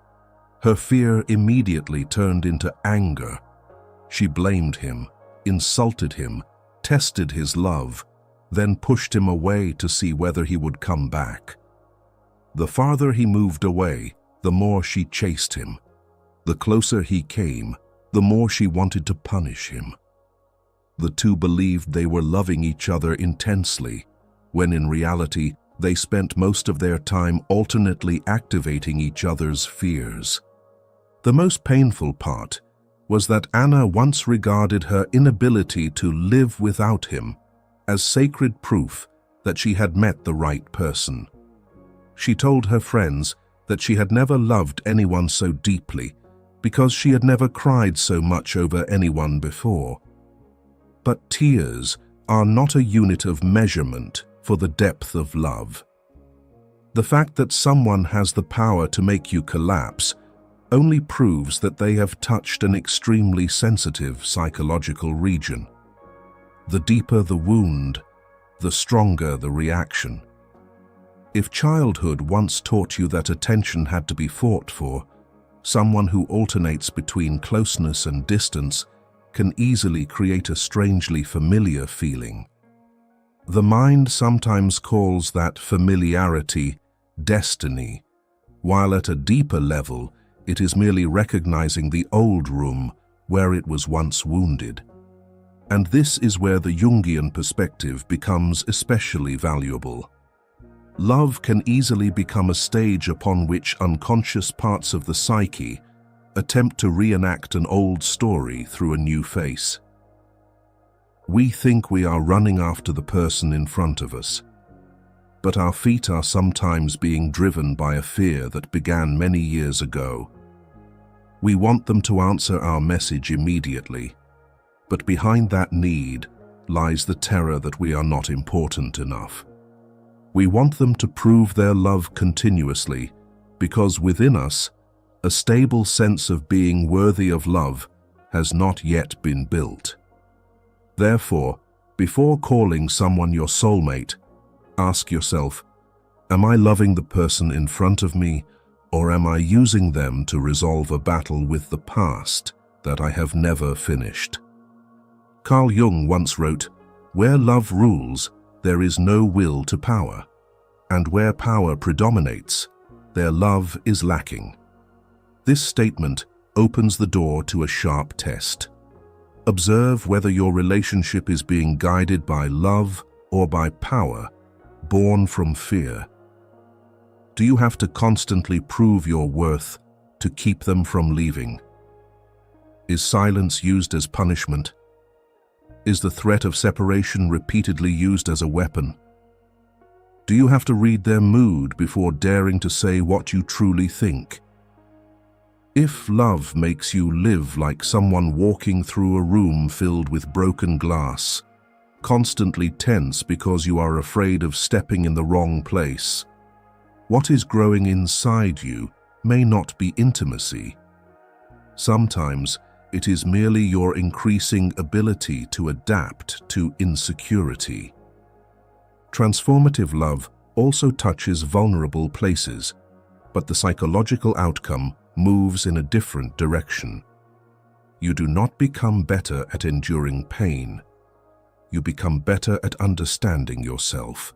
Her fear immediately turned into anger. She blamed him, insulted him, tested his love, then pushed him away to see whether he would come back. The farther he moved away, the more she chased him. The closer he came, the more she wanted to punish him. The two believed they were loving each other intensely, when in reality they spent most of their time alternately activating each other's fears. The most painful part was that Anna once regarded her inability to live without him as sacred proof that she had met the right person. She told her friends that she had never loved anyone so deeply because she had never cried so much over anyone before. But tears are not a unit of measurement for the depth of love. The fact that someone has the power to make you collapse only proves that they have touched an extremely sensitive psychological region. The deeper the wound, the stronger the reaction. If childhood once taught you that attention had to be fought for, someone who alternates between closeness and distance can easily create a strangely familiar feeling. The mind sometimes calls that familiarity destiny, while at a deeper level it is merely recognizing the old room where it was once wounded. And this is where the Jungian perspective becomes especially valuable. Love can easily become a stage upon which unconscious parts of the psyche attempt to reenact an old story through a new face. We think we are running after the person in front of us, but our feet are sometimes being driven by a fear that began many years ago. We want them to answer our message immediately, but behind that need lies the terror that we are not important enough. We want them to prove their love continuously because within us, a stable sense of being worthy of love has not yet been built. Therefore, before calling someone your soulmate, ask yourself, am I loving the person in front of me, or am I using them to resolve a battle with the past that I have never finished? Carl Jung once wrote, "Where love rules, there is no will to power, and where power predominates, their love is lacking." This statement opens the door to a sharp test. Observe whether your relationship is being guided by love or by power, born from fear. Do you have to constantly prove your worth to keep them from leaving? Is silence used as punishment? Is the threat of separation repeatedly used as a weapon? Do you have to read their mood before daring to say what you truly think? If love makes you live like someone walking through a room filled with broken glass, constantly tense because you are afraid of stepping in the wrong place, what is growing inside you may not be intimacy. Sometimes it is merely your increasing ability to adapt to insecurity. Transformative love also touches vulnerable places, but the psychological outcome moves in a different direction. You do not become better at enduring pain. You become better at understanding yourself.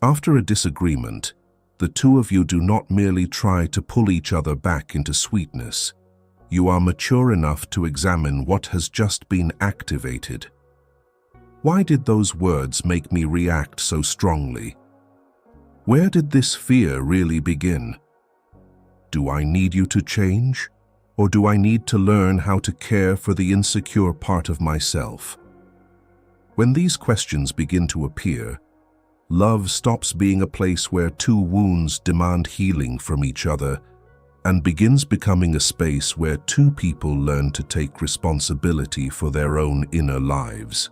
After a disagreement, the two of you do not merely try to pull each other back into sweetness. You are mature enough to examine what has just been activated. Why did those words make me react so strongly? Where did this fear really begin? Do I need you to change, or do I need to learn how to care for the insecure part of myself? When these questions begin to appear, love stops being a place where two wounds demand healing from each other and begins becoming a space where two people learn to take responsibility for their own inner lives.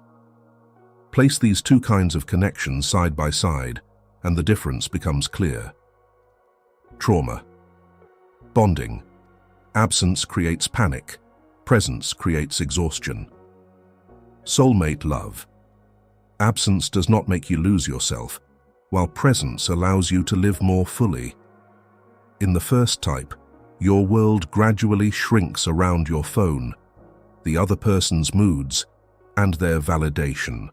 Place these two kinds of connections side by side, and the difference becomes clear. Trauma. Bonding. Absence creates panic. Presence creates exhaustion. Soulmate love. Absence does not make you lose yourself, while presence allows you to live more fully. In the first type, your world gradually shrinks around your phone, the other person's moods, and their validation.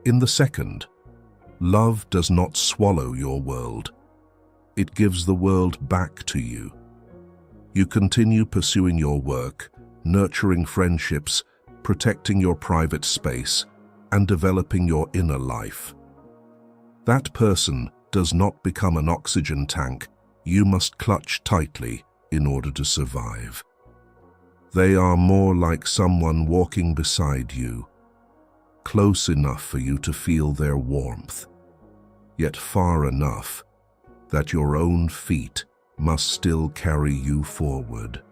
In the second, love does not swallow your world. It gives the world back to you. You continue pursuing your work, nurturing friendships, protecting your private space, and developing your inner life. That person does not become an oxygen tank you must clutch tightly in order to survive. They are more like someone walking beside you, close enough for you to feel their warmth, yet far enough that your own feet must still carry you forward.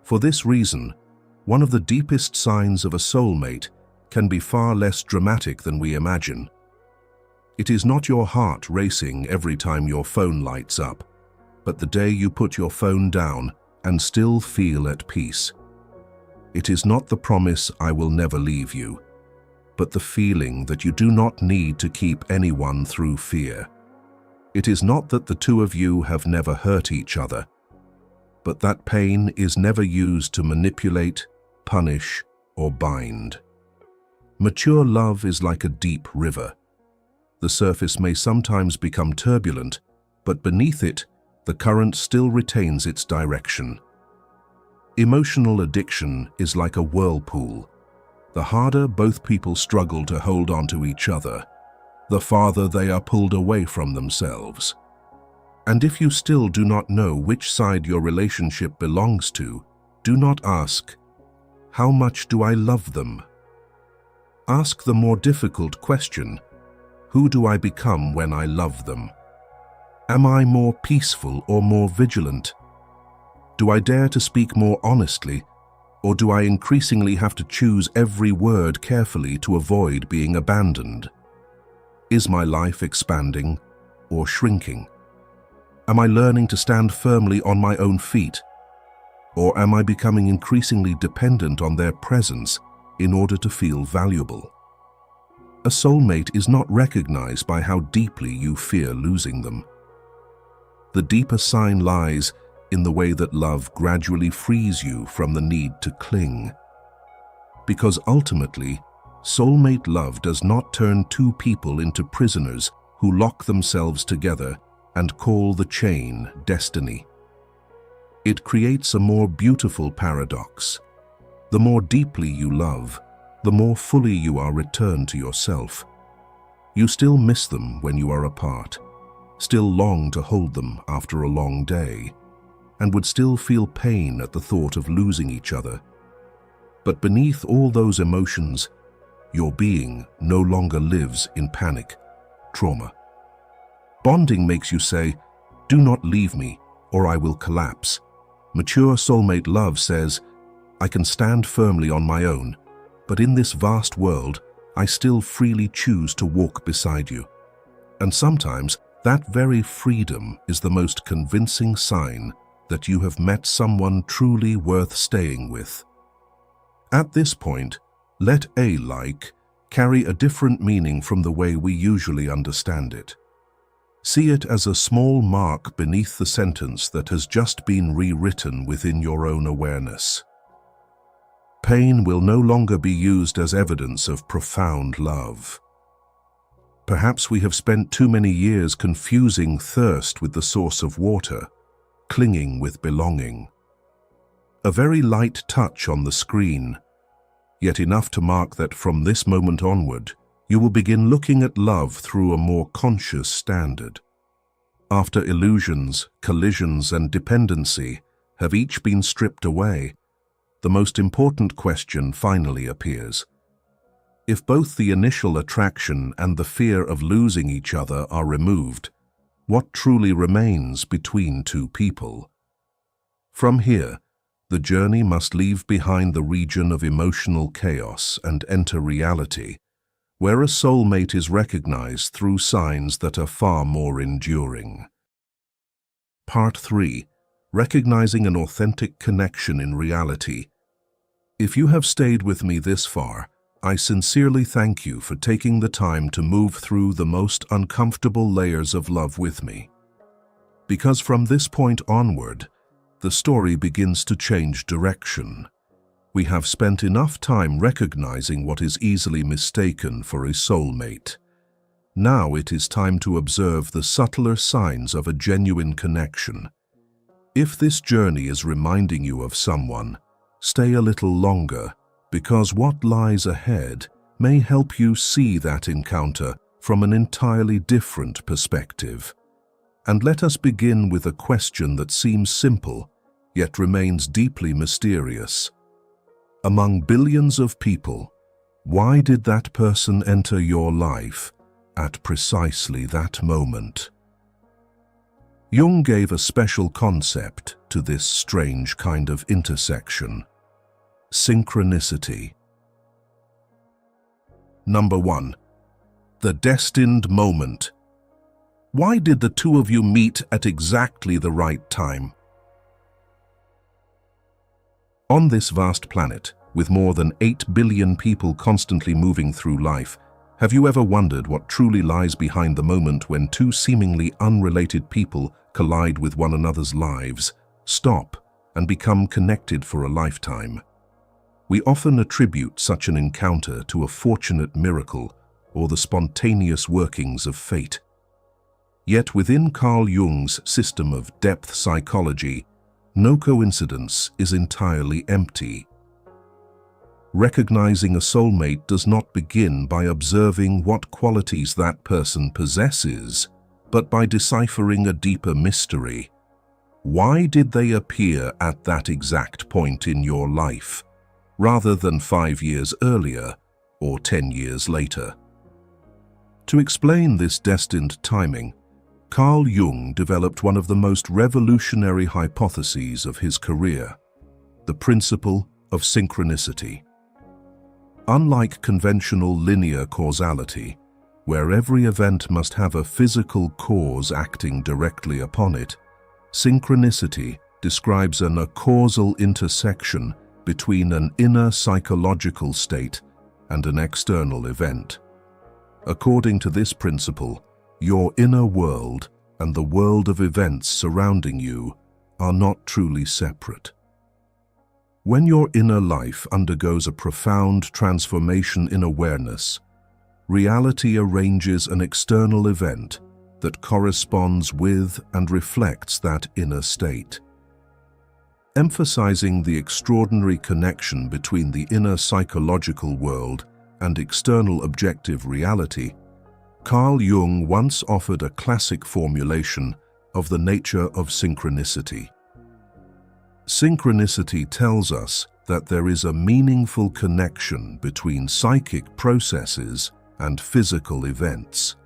For this reason, one of the deepest signs of a soulmate can be far less dramatic than we imagine. It is not your heart racing every time your phone lights up, but the day you put your phone down and still feel at peace. It is not the promise "I will never leave you," but the feeling that you do not need to keep anyone through fear. It is not that the two of you have never hurt each other, but that pain is never used to manipulate, punish, or bind. Mature love is like a deep river. The surface may sometimes become turbulent, but beneath it, the current still retains its direction. Emotional addiction is like a whirlpool. The harder both people struggle to hold on to each other, the farther they are pulled away from themselves. And if you still do not know which side your relationship belongs to, do not ask, "How much do I love them?" Ask the more difficult question, "Who do I become when I love them?" Am I more peaceful or more vigilant? Do I dare to speak more honestly, or do I increasingly have to choose every word carefully to avoid being abandoned? Is my life expanding or shrinking? Am I learning to stand firmly on my own feet, or am I becoming increasingly dependent on their presence in order to feel valuable? A soulmate is not recognized by how deeply you fear losing them. The deeper sign lies in the way that love gradually frees you from the need to cling. Because ultimately, soulmate love does not turn two people into prisoners who lock themselves together and call the chain destiny. It creates a more beautiful paradox. The more deeply you love, the more fully you are returned to yourself. You still miss them when you are apart, still long to hold them after a long day, and would still feel pain at the thought of losing each other. But beneath all those emotions, your being no longer lives in panic, trauma. Bonding makes you say, "Do not leave me, or I will collapse." Mature soulmate love says, "I can stand firmly on my own, but in this vast world, I still freely choose to walk beside you." And sometimes, that very freedom is the most convincing sign that you have met someone truly worth staying with. At this point, let a like carry a different meaning from the way we usually understand it. See it as a small mark beneath the sentence that has just been rewritten within your own awareness. Pain will no longer be used as evidence of profound love. Perhaps we have spent too many years confusing thirst with the source of water, clinging with belonging. A very light touch on the screen, yet enough to mark that from this moment onward, you will begin looking at love through a more conscious standard. After illusions, collisions, and dependency have each been stripped away, the most important question finally appears. If both the initial attraction and the fear of losing each other are removed, what truly remains between two people? From here, the journey must leave behind the region of emotional chaos and enter reality, where a soulmate is recognized through signs that are far more enduring. Part 3. Recognizing an authentic connection in reality. If you have stayed with me this far, I sincerely thank you for taking the time to move through the most uncomfortable layers of love with me. Because from this point onward, the story begins to change direction. We have spent enough time recognizing what is easily mistaken for a soulmate. Now it is time to observe the subtler signs of a genuine connection. If this journey is reminding you of someone, stay a little longer, because what lies ahead may help you see that encounter from an entirely different perspective. And let us begin with a question that seems simple, yet remains deeply mysterious. Among billions of people, why did that person enter your life at precisely that moment? Jung gave a special concept to this strange kind of intersection: synchronicity. Number 1. The destined moment. Why did the two of you meet at exactly the right time? On this vast planet, with more than 8 billion people constantly moving through life, have you ever wondered what truly lies behind the moment when two seemingly unrelated people collide with one another's lives, stop, and become connected for a lifetime? We often attribute such an encounter to a fortunate miracle or the spontaneous workings of fate. Yet within Carl Jung's system of depth psychology, no coincidence is entirely empty. Recognizing a soulmate does not begin by observing what qualities that person possesses, but by deciphering a deeper mystery. Why did they appear at that exact point in your life, rather than 5 years earlier or 10 years later? To explain this destined timing, Carl Jung developed one of the most revolutionary hypotheses of his career: the principle of synchronicity. Unlike conventional linear causality, where every event must have a physical cause acting directly upon it, synchronicity describes a causal intersection between an inner psychological state and an external event. According to this principle, your inner world and the world of events surrounding you are not truly separate. When your inner life undergoes a profound transformation in awareness, reality arranges an external event that corresponds with and reflects that inner state. Emphasizing the extraordinary connection between the inner psychological world and external objective reality, Carl Jung once offered a classic formulation of the nature of synchronicity. Synchronicity tells us that there is a meaningful connection between psychic processes and physical events.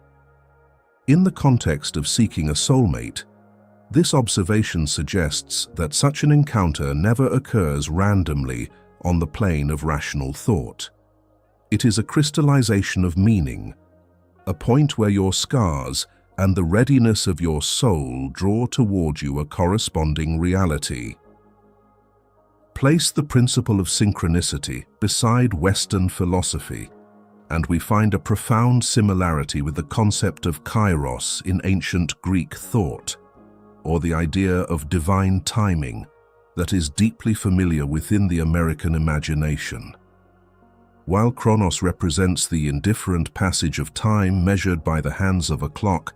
In the context of seeking a soulmate, this observation suggests that such an encounter never occurs randomly on the plane of rational thought. It is a crystallization of meaning, a point where your scars and the readiness of your soul draw toward you a corresponding reality. Place the principle of synchronicity beside Western philosophy, and we find a profound similarity with the concept of kairos in ancient Greek thought, or the idea of divine timing that is deeply familiar within the American imagination. While Chronos represents the indifferent passage of time measured by the hands of a clock,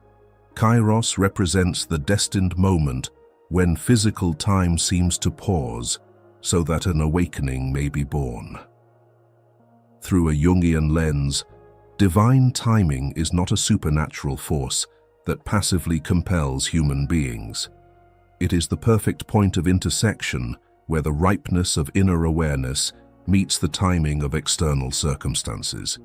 Kairos represents the destined moment when physical time seems to pause so that an awakening may be born. Through a Jungian lens, divine timing is not a supernatural force that passively compels human beings. It is the perfect point of intersection where the ripeness of inner awareness meets the timing of external circumstances.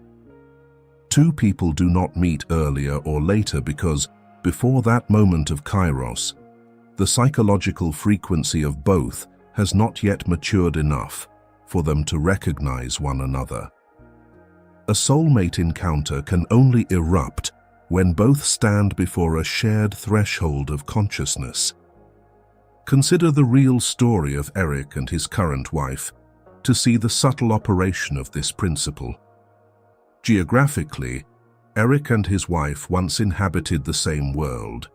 Two people do not meet earlier or later because, before that moment of kairos, the psychological frequency of both has not yet matured enough for them to recognize one another. A soulmate encounter can only erupt when both stand before a shared threshold of consciousness. Consider the real story of Eric and his current wife to see the subtle operation of this principle. Geographically, Eric and his wife once inhabited the same world.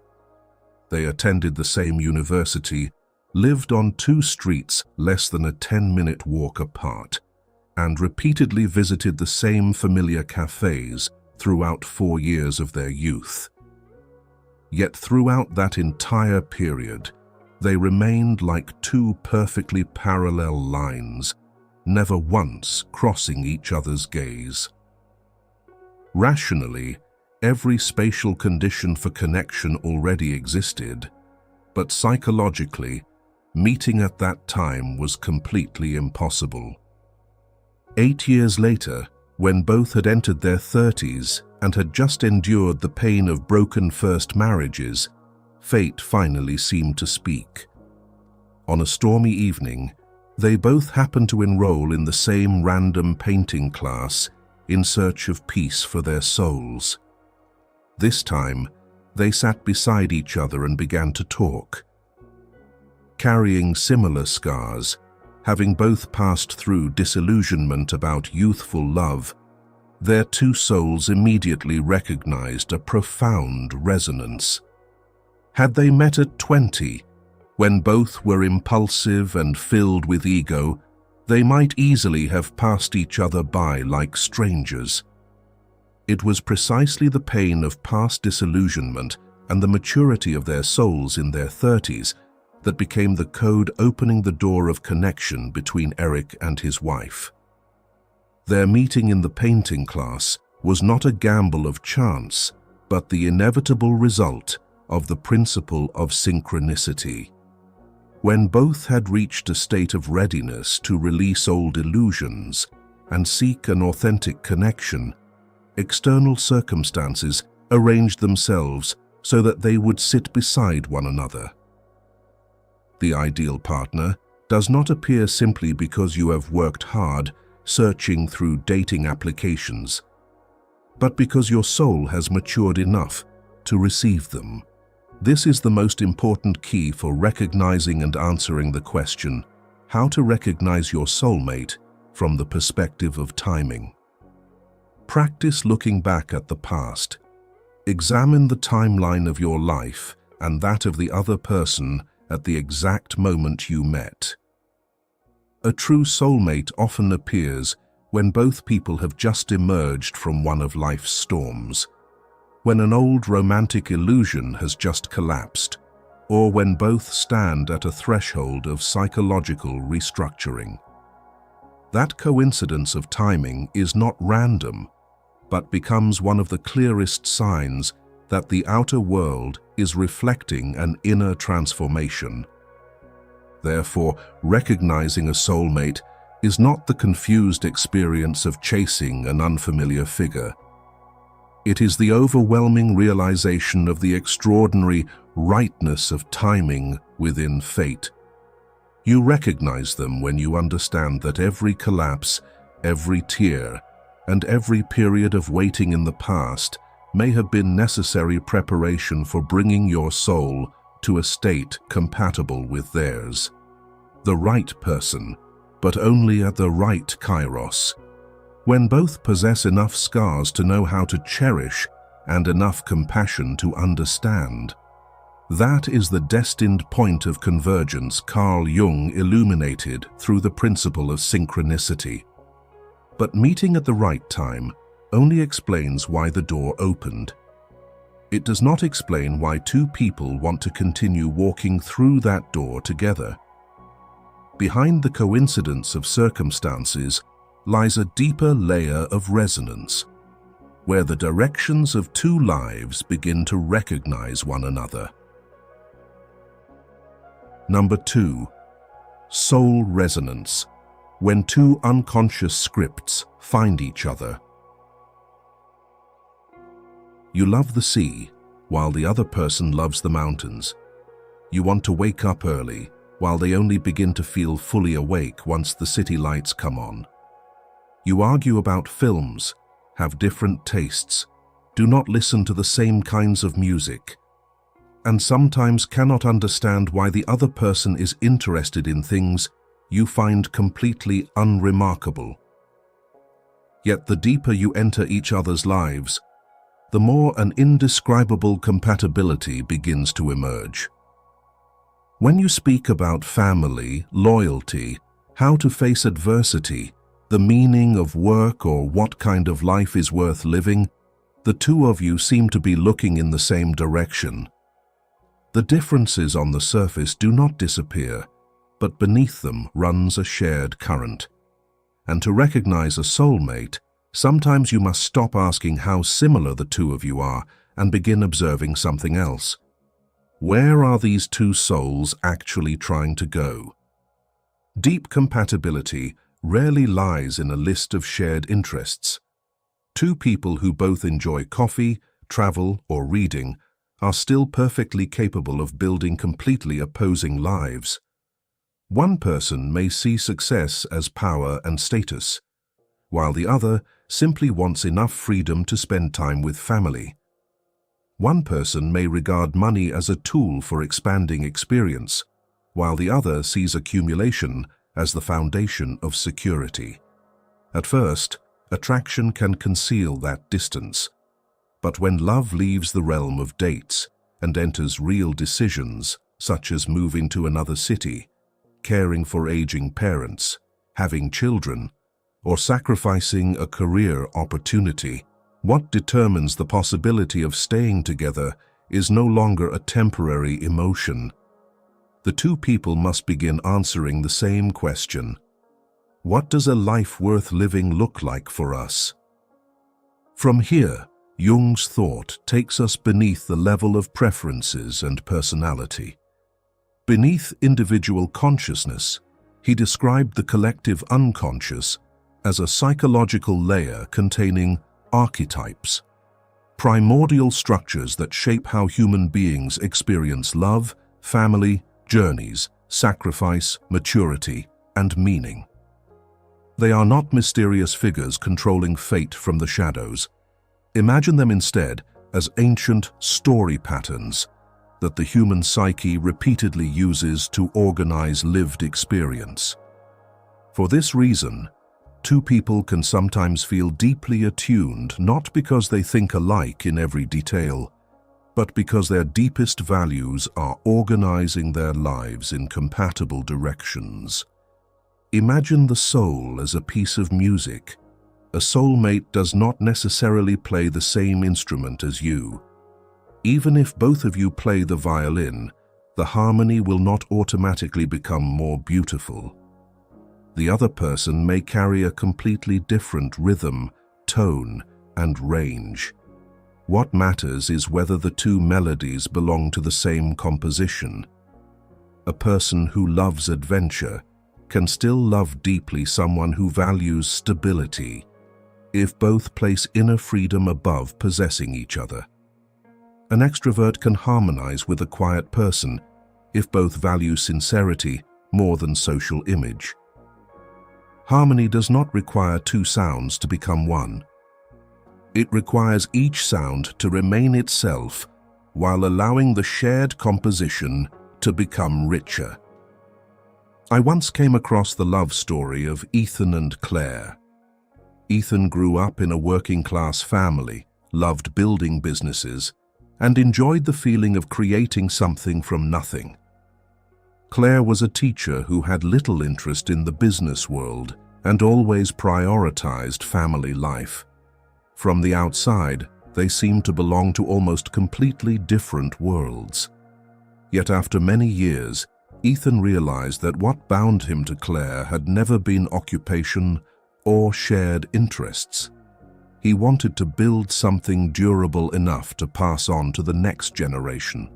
They attended the same university, lived on 2 streets less than a 10-minute walk apart, and repeatedly visited the same familiar cafes throughout 4 years of their youth. Yet throughout that entire period, they remained like 2 perfectly parallel lines, never once crossing each other's gaze. Rationally, every spatial condition for connection already existed, but psychologically, meeting at that time was completely impossible. 8 years later, when both had entered their 30s and had just endured the pain of broken first marriages, fate finally seemed to speak. On a stormy evening, they both happened to enroll in the same random painting class in search of peace for their souls. This time, they sat beside each other and began to talk. Carrying similar scars, having both passed through disillusionment about youthful love, their 2 souls immediately recognized a profound resonance. Had they met at 20, when both were impulsive and filled with ego, they might easily have passed each other by like strangers. It was precisely the pain of past disillusionment and the maturity of their souls in their 30s that became the code opening the door of connection between Eric and his wife. Their meeting in the painting class was not a gamble of chance, but the inevitable result of the principle of synchronicity. When both had reached a state of readiness to release old illusions and seek an authentic connection, external circumstances arranged themselves so that they would sit beside one another. The ideal partner does not appear simply because you have worked hard searching through dating applications, but because your soul has matured enough to receive them. This is the most important key for recognizing and answering the question, how to recognize your soulmate from the perspective of timing. Practice looking back at the past. Examine the timeline of your life and that of the other person at the exact moment you met. A true soulmate often appears when both people have just emerged from one of life's storms, when an old romantic illusion has just collapsed, or when both stand at a threshold of psychological restructuring. That coincidence of timing is not random, but becomes one of the clearest signs that the outer world is reflecting an inner transformation. Therefore, recognizing a soulmate is not the confused experience of chasing an unfamiliar figure. It is the overwhelming realization of the extraordinary rightness of timing within fate. You recognize them when you understand that every collapse, every tear, and every period of waiting in the past may have been necessary preparation for bringing your soul to a state compatible with theirs. The right person, but only at the right kairos, when both possess enough scars to know how to cherish and enough compassion to understand. That is the destined point of convergence Carl Jung illuminated through the principle of synchronicity. But meeting at the right time only explains why the door opened. It does not explain why two people want to continue walking through that door together. Behind the coincidence of circumstances lies a deeper layer of resonance, where the directions of two lives begin to recognize one another. Number 2. Soul resonance, when two unconscious scripts find each other. You love the sea, while the other person loves the mountains. You want to wake up early, while they only begin to feel fully awake once the city lights come on. You argue about films, have different tastes, do not listen to the same kinds of music, and sometimes cannot understand why the other person is interested in things you find completely unremarkable. Yet the deeper you enter each other's lives, the more an indescribable compatibility begins to emerge. When you speak about family, loyalty, how to face adversity, the meaning of work or what kind of life is worth living, the two of you seem to be looking in the same direction. The differences on the surface do not disappear, but beneath them runs a shared current. And to recognize a soulmate, sometimes you must stop asking how similar the two of you are and begin observing something else. Where are these two souls actually trying to go? Deep compatibility rarely lies in a list of shared interests. Two people who both enjoy coffee, travel, or reading are still perfectly capable of building completely opposing lives. One person may see success as power and status, while the other simply wants enough freedom to spend time with family. One person may regard money as a tool for expanding experience, while the other sees accumulation as the foundation of security. At first, attraction can conceal that distance, but when love leaves the realm of dates and enters real decisions, such as moving to another city, caring for aging parents, having children, or sacrificing a career opportunity, what determines the possibility of staying together is no longer a temporary emotion. The two people must begin answering the same question: what does a life worth living look like for us? From here, Jung's thought takes us beneath the level of preferences and personality. Beneath individual consciousness, he described the collective unconscious as a psychological layer containing archetypes, primordial structures that shape how human beings experience love, family, journeys, sacrifice, maturity, and meaning. They are not mysterious figures controlling fate from the shadows. Imagine them instead as ancient story patterns that the human psyche repeatedly uses to organize lived experience. For this reason, two people can sometimes feel deeply attuned, not because they think alike in every detail, but because their deepest values are organizing their lives in compatible directions. Imagine the soul as a piece of music. A soulmate does not necessarily play the same instrument as you. Even if both of you play the violin, the harmony will not automatically become more beautiful. The other person may carry a completely different rhythm, tone, and range. What matters is whether the two melodies belong to the same composition. A person who loves adventure can still love deeply someone who values stability, if both place inner freedom above possessing each other. An extrovert can harmonize with a quiet person if both value sincerity more than social image. Harmony does not require two sounds to become one. It requires each sound to remain itself while allowing the shared composition to become richer. I once came across the love story of Ethan and Claire. Ethan grew up in a working-class family, loved building businesses, and enjoyed the feeling of creating something from nothing. Claire was a teacher who had little interest in the business world and always prioritized family life. From the outside, they seemed to belong to almost completely different worlds. Yet after many years, Ethan realized that what bound him to Claire had never been occupation or shared interests. He wanted to build something durable enough to pass on to the next generation.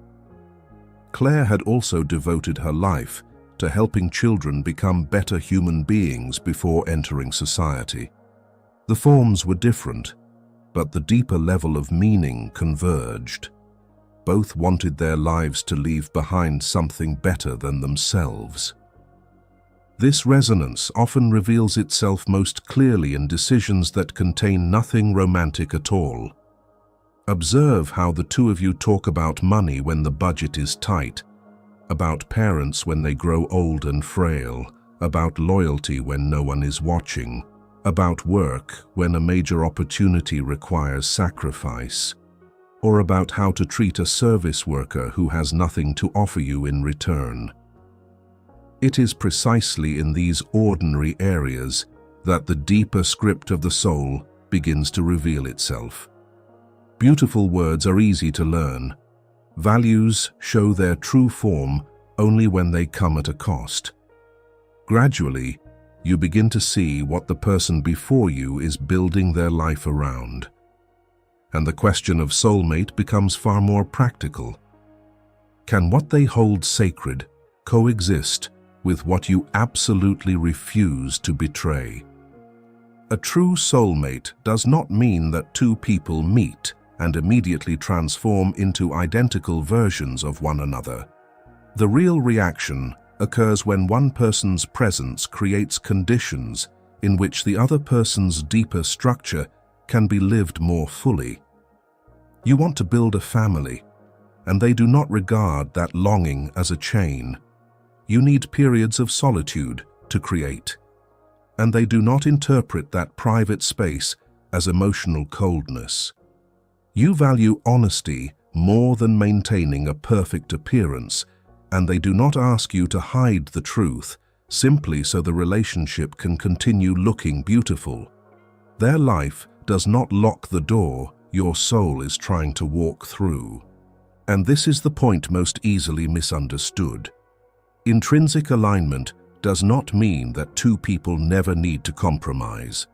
Claire had also devoted her life to helping children become better human beings before entering society. The forms were different, but the deeper level of meaning converged. Both wanted their lives to leave behind something better than themselves. This resonance often reveals itself most clearly in decisions that contain nothing romantic at all. Observe how the two of you talk about money when the budget is tight, about parents when they grow old and frail, about loyalty when no one is watching, about work when a major opportunity requires sacrifice, or about how to treat a service worker who has nothing to offer you in return. It is precisely in these ordinary areas that the deeper script of the soul begins to reveal itself. Beautiful words are easy to learn. Values show their true form only when they come at a cost. Gradually, you begin to see what the person before you is building their life around. And the question of soulmate becomes far more practical. Can what they hold sacred coexist with what you absolutely refuse to betray? A true soulmate does not mean that two people meet and immediately transform into identical versions of one another. The real reaction occurs when one person's presence creates conditions in which the other person's deeper structure can be lived more fully. You want to build a family, and they do not regard that longing as a chain. You need periods of solitude to create, and they do not interpret that private space as emotional coldness. You value honesty more than maintaining a perfect appearance, and they do not ask you to hide the truth simply so the relationship can continue looking beautiful. Their life does not lock the door your soul is trying to walk through. And this is the point most easily misunderstood. Intrinsic alignment does not mean that two people never need to compromise.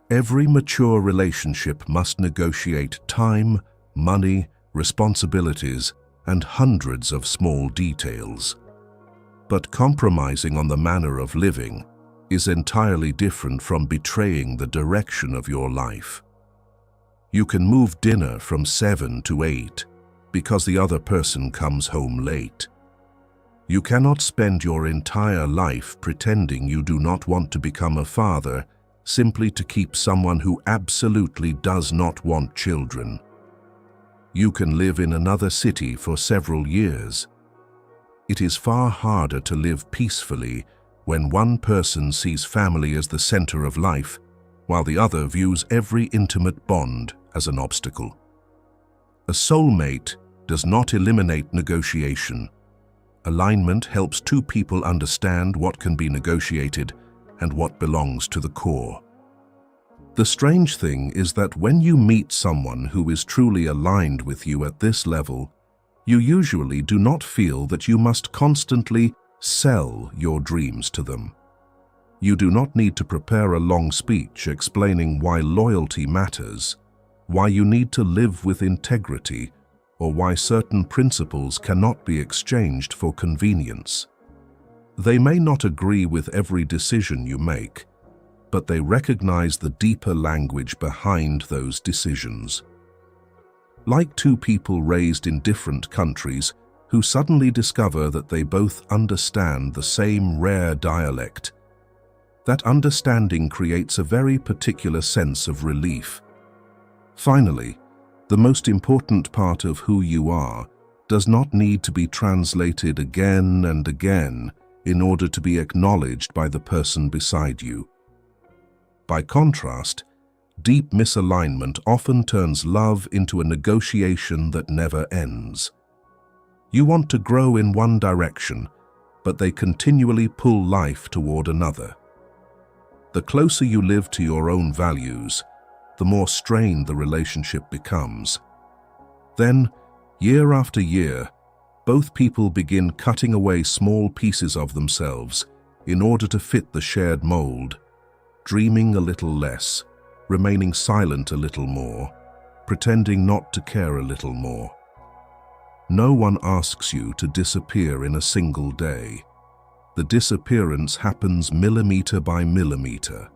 Every mature relationship must negotiate time, money, responsibilities, and hundreds of small details. But compromising on the manner of living is entirely different from betraying the direction of your life. You can move dinner from 7 to 8 because the other person comes home late. You cannot spend your entire life pretending you do not want to become a father simply to keep someone who absolutely does not want children. You can live in another city for several years. It is far harder to live peacefully when one person sees family as the center of life, while the other views every intimate bond as an obstacle. A soulmate does not eliminate negotiation. Alignment helps two people understand what can be negotiated and what belongs to the core. The strange thing is that when you meet someone who is truly aligned with you at this level, you usually do not feel that you must constantly sell your dreams to them. You do not need to prepare a long speech explaining why loyalty matters, why you need to live with integrity, or why certain principles cannot be exchanged for convenience. They may not agree with every decision you make, but they recognize the deeper language behind those decisions. Like two people raised in different countries who suddenly discover that they both understand the same rare dialect, that understanding creates a very particular sense of relief. Finally, the most important part of who you are does not need to be translated again and again in order to be acknowledged by the person beside you. By contrast, deep misalignment often turns love into a negotiation that never ends. You want to grow in one direction, but they continually pull life toward another. The closer you live to your own values, the more strained the relationship becomes. Then, year after year, both people begin cutting away small pieces of themselves in order to fit the shared mold, dreaming a little less, remaining silent a little more, pretending not to care a little more. No one asks you to disappear in a single day. The disappearance happens millimeter by millimeter,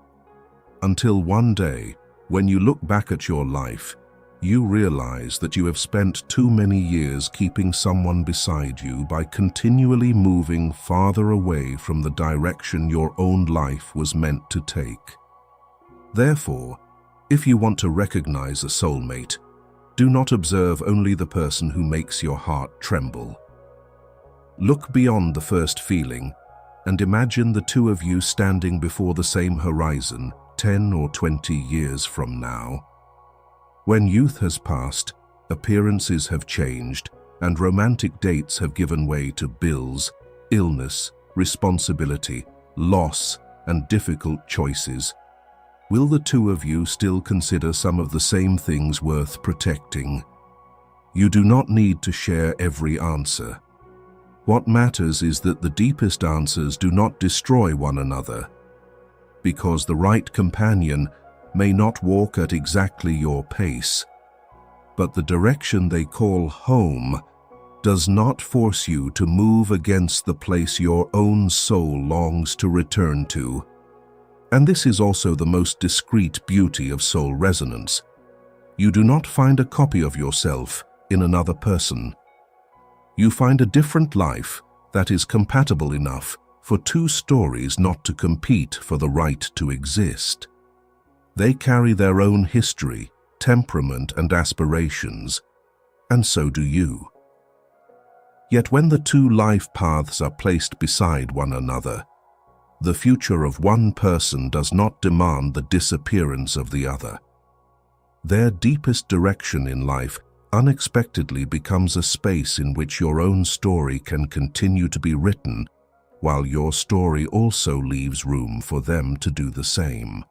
until one day, when you look back at your life, you realize that you have spent too many years keeping someone beside you by continually moving farther away from the direction your own life was meant to take. Therefore, if you want to recognize a soulmate, do not observe only the person who makes your heart tremble. Look beyond the first feeling and imagine the two of you standing before the same horizon 10 or 20 years from now. When youth has passed, appearances have changed, and romantic dates have given way to bills, illness, responsibility, loss, and difficult choices. Will the two of you still consider some of the same things worth protecting? You do not need to share every answer. What matters is that the deepest answers do not destroy one another, because the right companion may not walk at exactly your pace, but the direction they call home does not force you to move against the place your own soul longs to return to. And this is also the most discreet beauty of soul resonance. You do not find a copy of yourself in another person. You find a different life that is compatible enough for two stories not to compete for the right to exist. They carry their own history, temperament, and aspirations, and so do you. Yet when the two life paths are placed beside one another, the future of one person does not demand the disappearance of the other. Their deepest direction in life unexpectedly becomes a space in which your own story can continue to be written, while your story also leaves room for them to do the same.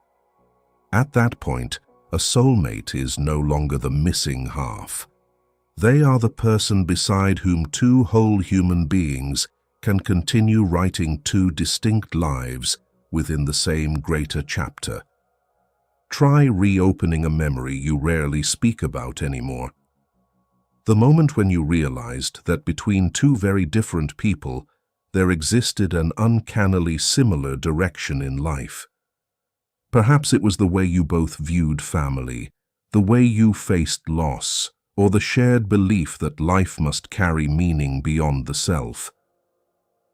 At that point, a soulmate is no longer the missing half. They are the person beside whom two whole human beings can continue writing two distinct lives within the same greater chapter. Try reopening a memory you rarely speak about anymore. The moment when you realized that between two very different people, there existed an uncannily similar direction in life. Perhaps it was the way you both viewed family, the way you faced loss, or the shared belief that life must carry meaning beyond the self.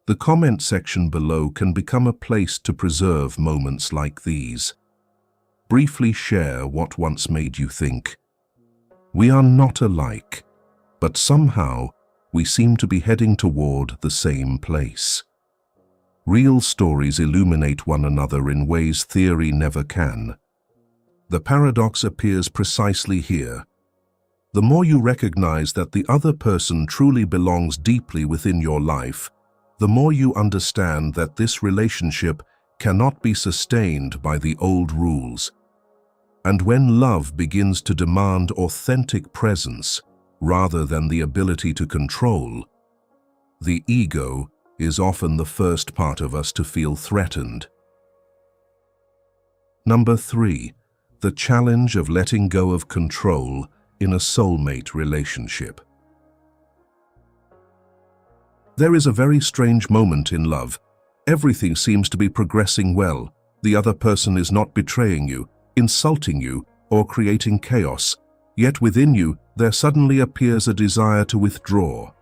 The comment section below can become a place to preserve moments like these. Briefly share what once made you think, "We are not alike, but somehow we seem to be heading toward the same place." Real stories illuminate one another in ways theory never can. The paradox appears precisely here. The more you recognize that the other person truly belongs deeply within your life, the more you understand that this relationship cannot be sustained by the old rules. And when love begins to demand authentic presence rather than the ability to control, the ego is often the first part of us to feel threatened. Number 3, the challenge of letting go of control in a soulmate relationship. There is a very strange moment in love Everything seems to be progressing well. The other person is not betraying you, insulting you, or creating chaos. Yet within you, there suddenly appears a desire to withdraw.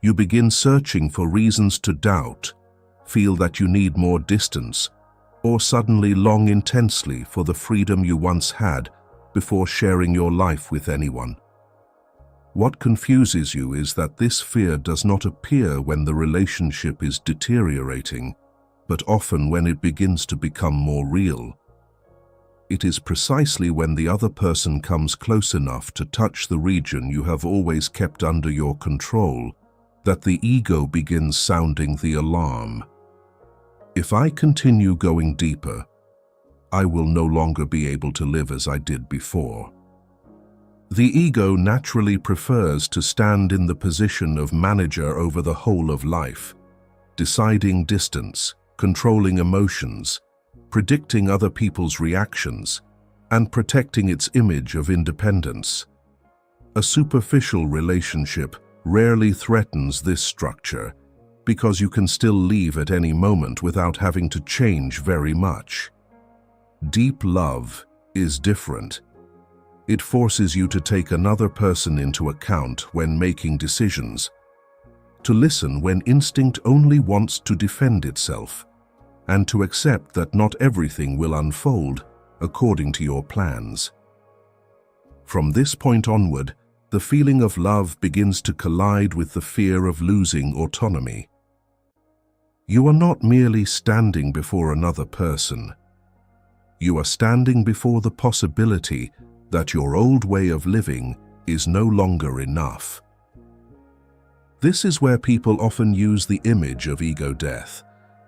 You begin searching for reasons to doubt, feel that you need more distance, or suddenly long intensely for the freedom you once had before sharing your life with anyone. What confuses you is that this fear does not appear when the relationship is deteriorating, but often when it begins to become more real. It is precisely when the other person comes close enough to touch the region you have always kept under your control that the ego begins sounding the alarm. If I continue going deeper, I will no longer be able to live as I did before. The ego naturally prefers to stand in the position of manager over the whole of life, deciding distance, controlling emotions, predicting other people's reactions, and protecting its image of independence. A superficial relationship rarely threatens this structure because you can still leave at any moment without having to change very much. Deep love is different. It forces you to take another person into account when making decisions, to listen when instinct only wants to defend itself, and to accept that not everything will unfold according to your plans. From this point onward, the feeling of love begins to collide with the fear of losing autonomy. You are not merely standing before another person. You are standing before the possibility that your old way of living is no longer enough. This is where people often use the image of ego death,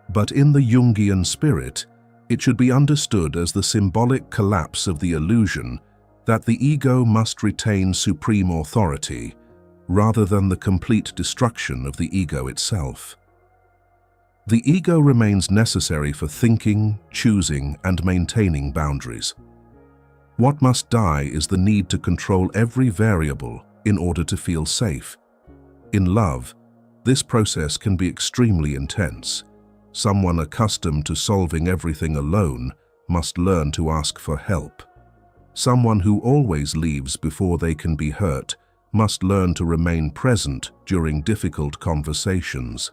but in the Jungian spirit, it should be understood as the symbolic collapse of the illusion that the ego must retain supreme authority, rather than the complete destruction of the ego itself. The ego remains necessary for thinking, choosing, and maintaining boundaries. What must die is the need to control every variable in order to feel safe. In love, this process can be extremely intense. Someone accustomed to solving everything alone must learn to ask for help. Someone who always leaves before they can be hurt must learn to remain present during difficult conversations.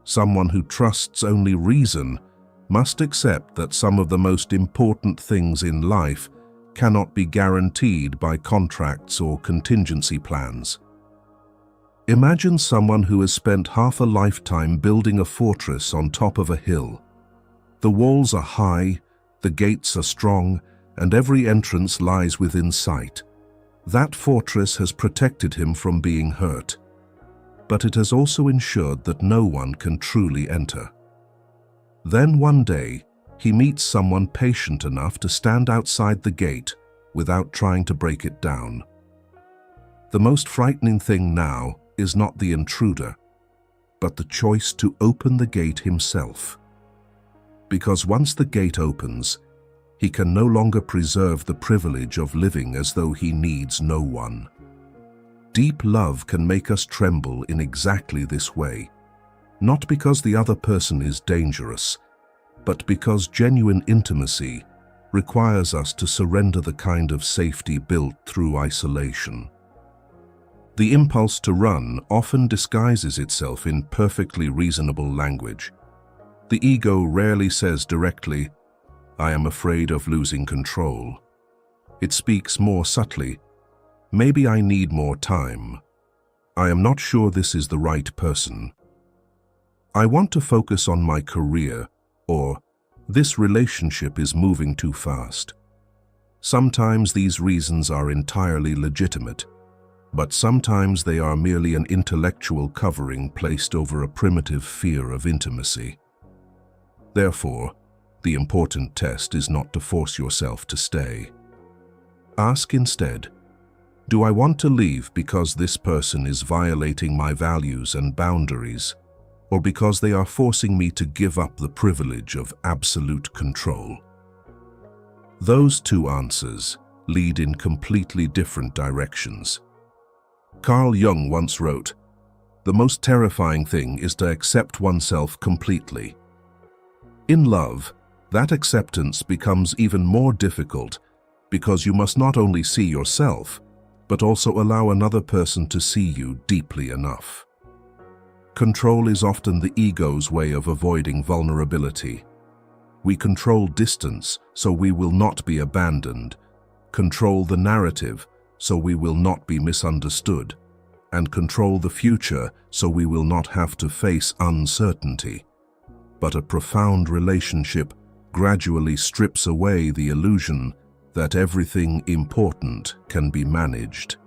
Someone who trusts only reason must accept that some of the most important things in life cannot be guaranteed by contracts or contingency plans. Imagine someone who has spent half a lifetime building a fortress on top of a hill. The walls are high, the gates are strong, and every entrance lies within sight. That fortress has protected him from being hurt, but it has also ensured that no one can truly enter. Then one day, he meets someone patient enough to stand outside the gate without trying to break it down. The most frightening thing now is not the intruder, but the choice to open the gate himself. Because once the gate opens, he can no longer preserve the privilege of living as though he needs no one. Deep love can make us tremble in exactly this way, not because the other person is dangerous, but because genuine intimacy requires us to surrender the kind of safety built through isolation. The impulse to run often disguises itself in perfectly reasonable language. The ego rarely says directly, "I am afraid of losing control." It speaks more subtly, "Maybe I need more time. I am not sure this is the right person. I want to focus on my career," or "This relationship is moving too fast." Sometimes these reasons are entirely legitimate, but sometimes they are merely an intellectual covering placed over a primitive fear of intimacy. Therefore, the important test is not to force yourself to stay. Ask instead, do I want to leave because this person is violating my values and boundaries, or because they are forcing me to give up the privilege of absolute control? Those two answers lead in completely different directions. Carl Jung once wrote, the most terrifying thing is to accept oneself completely. In love, that acceptance becomes even more difficult because you must not only see yourself, but also allow another person to see you deeply enough. Control is often the ego's way of avoiding vulnerability. We control distance so we will not be abandoned, control the narrative so we will not be misunderstood, and control the future so we will not have to face uncertainty. But a profound relationship gradually strips away the illusion that everything important can be managed.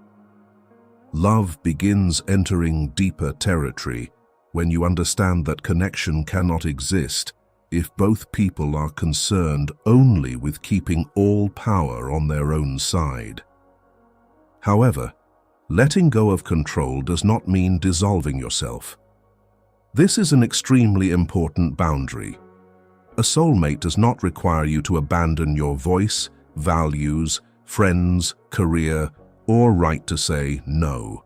Love begins entering deeper territory when you understand that connection cannot exist if both people are concerned only with keeping all power on their own side. However, letting go of control does not mean dissolving yourself. This is an extremely important boundary. A soulmate does not require you to abandon your voice, values, friends, career, or right to say no.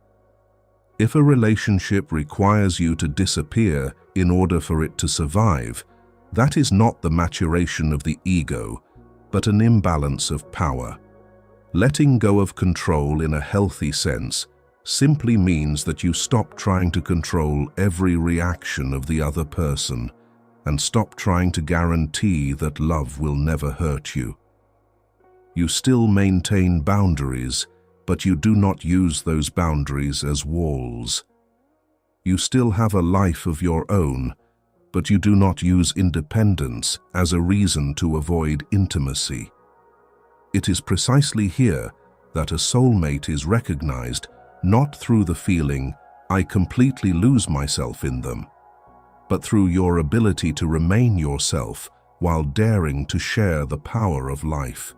If a relationship requires you to disappear in order for it to survive, that is not the maturation of the ego, but an imbalance of power. Letting go of control in a healthy sense simply means that you stop trying to control every reaction of the other person and stop trying to guarantee that love will never hurt you. You still maintain boundaries, but you do not use those boundaries as walls. You still have a life of your own, but you do not use independence as a reason to avoid intimacy. It is precisely here that a soulmate is recognized not through the feeling, "I completely lose myself in them," but through your ability to remain yourself while daring to share the power of life.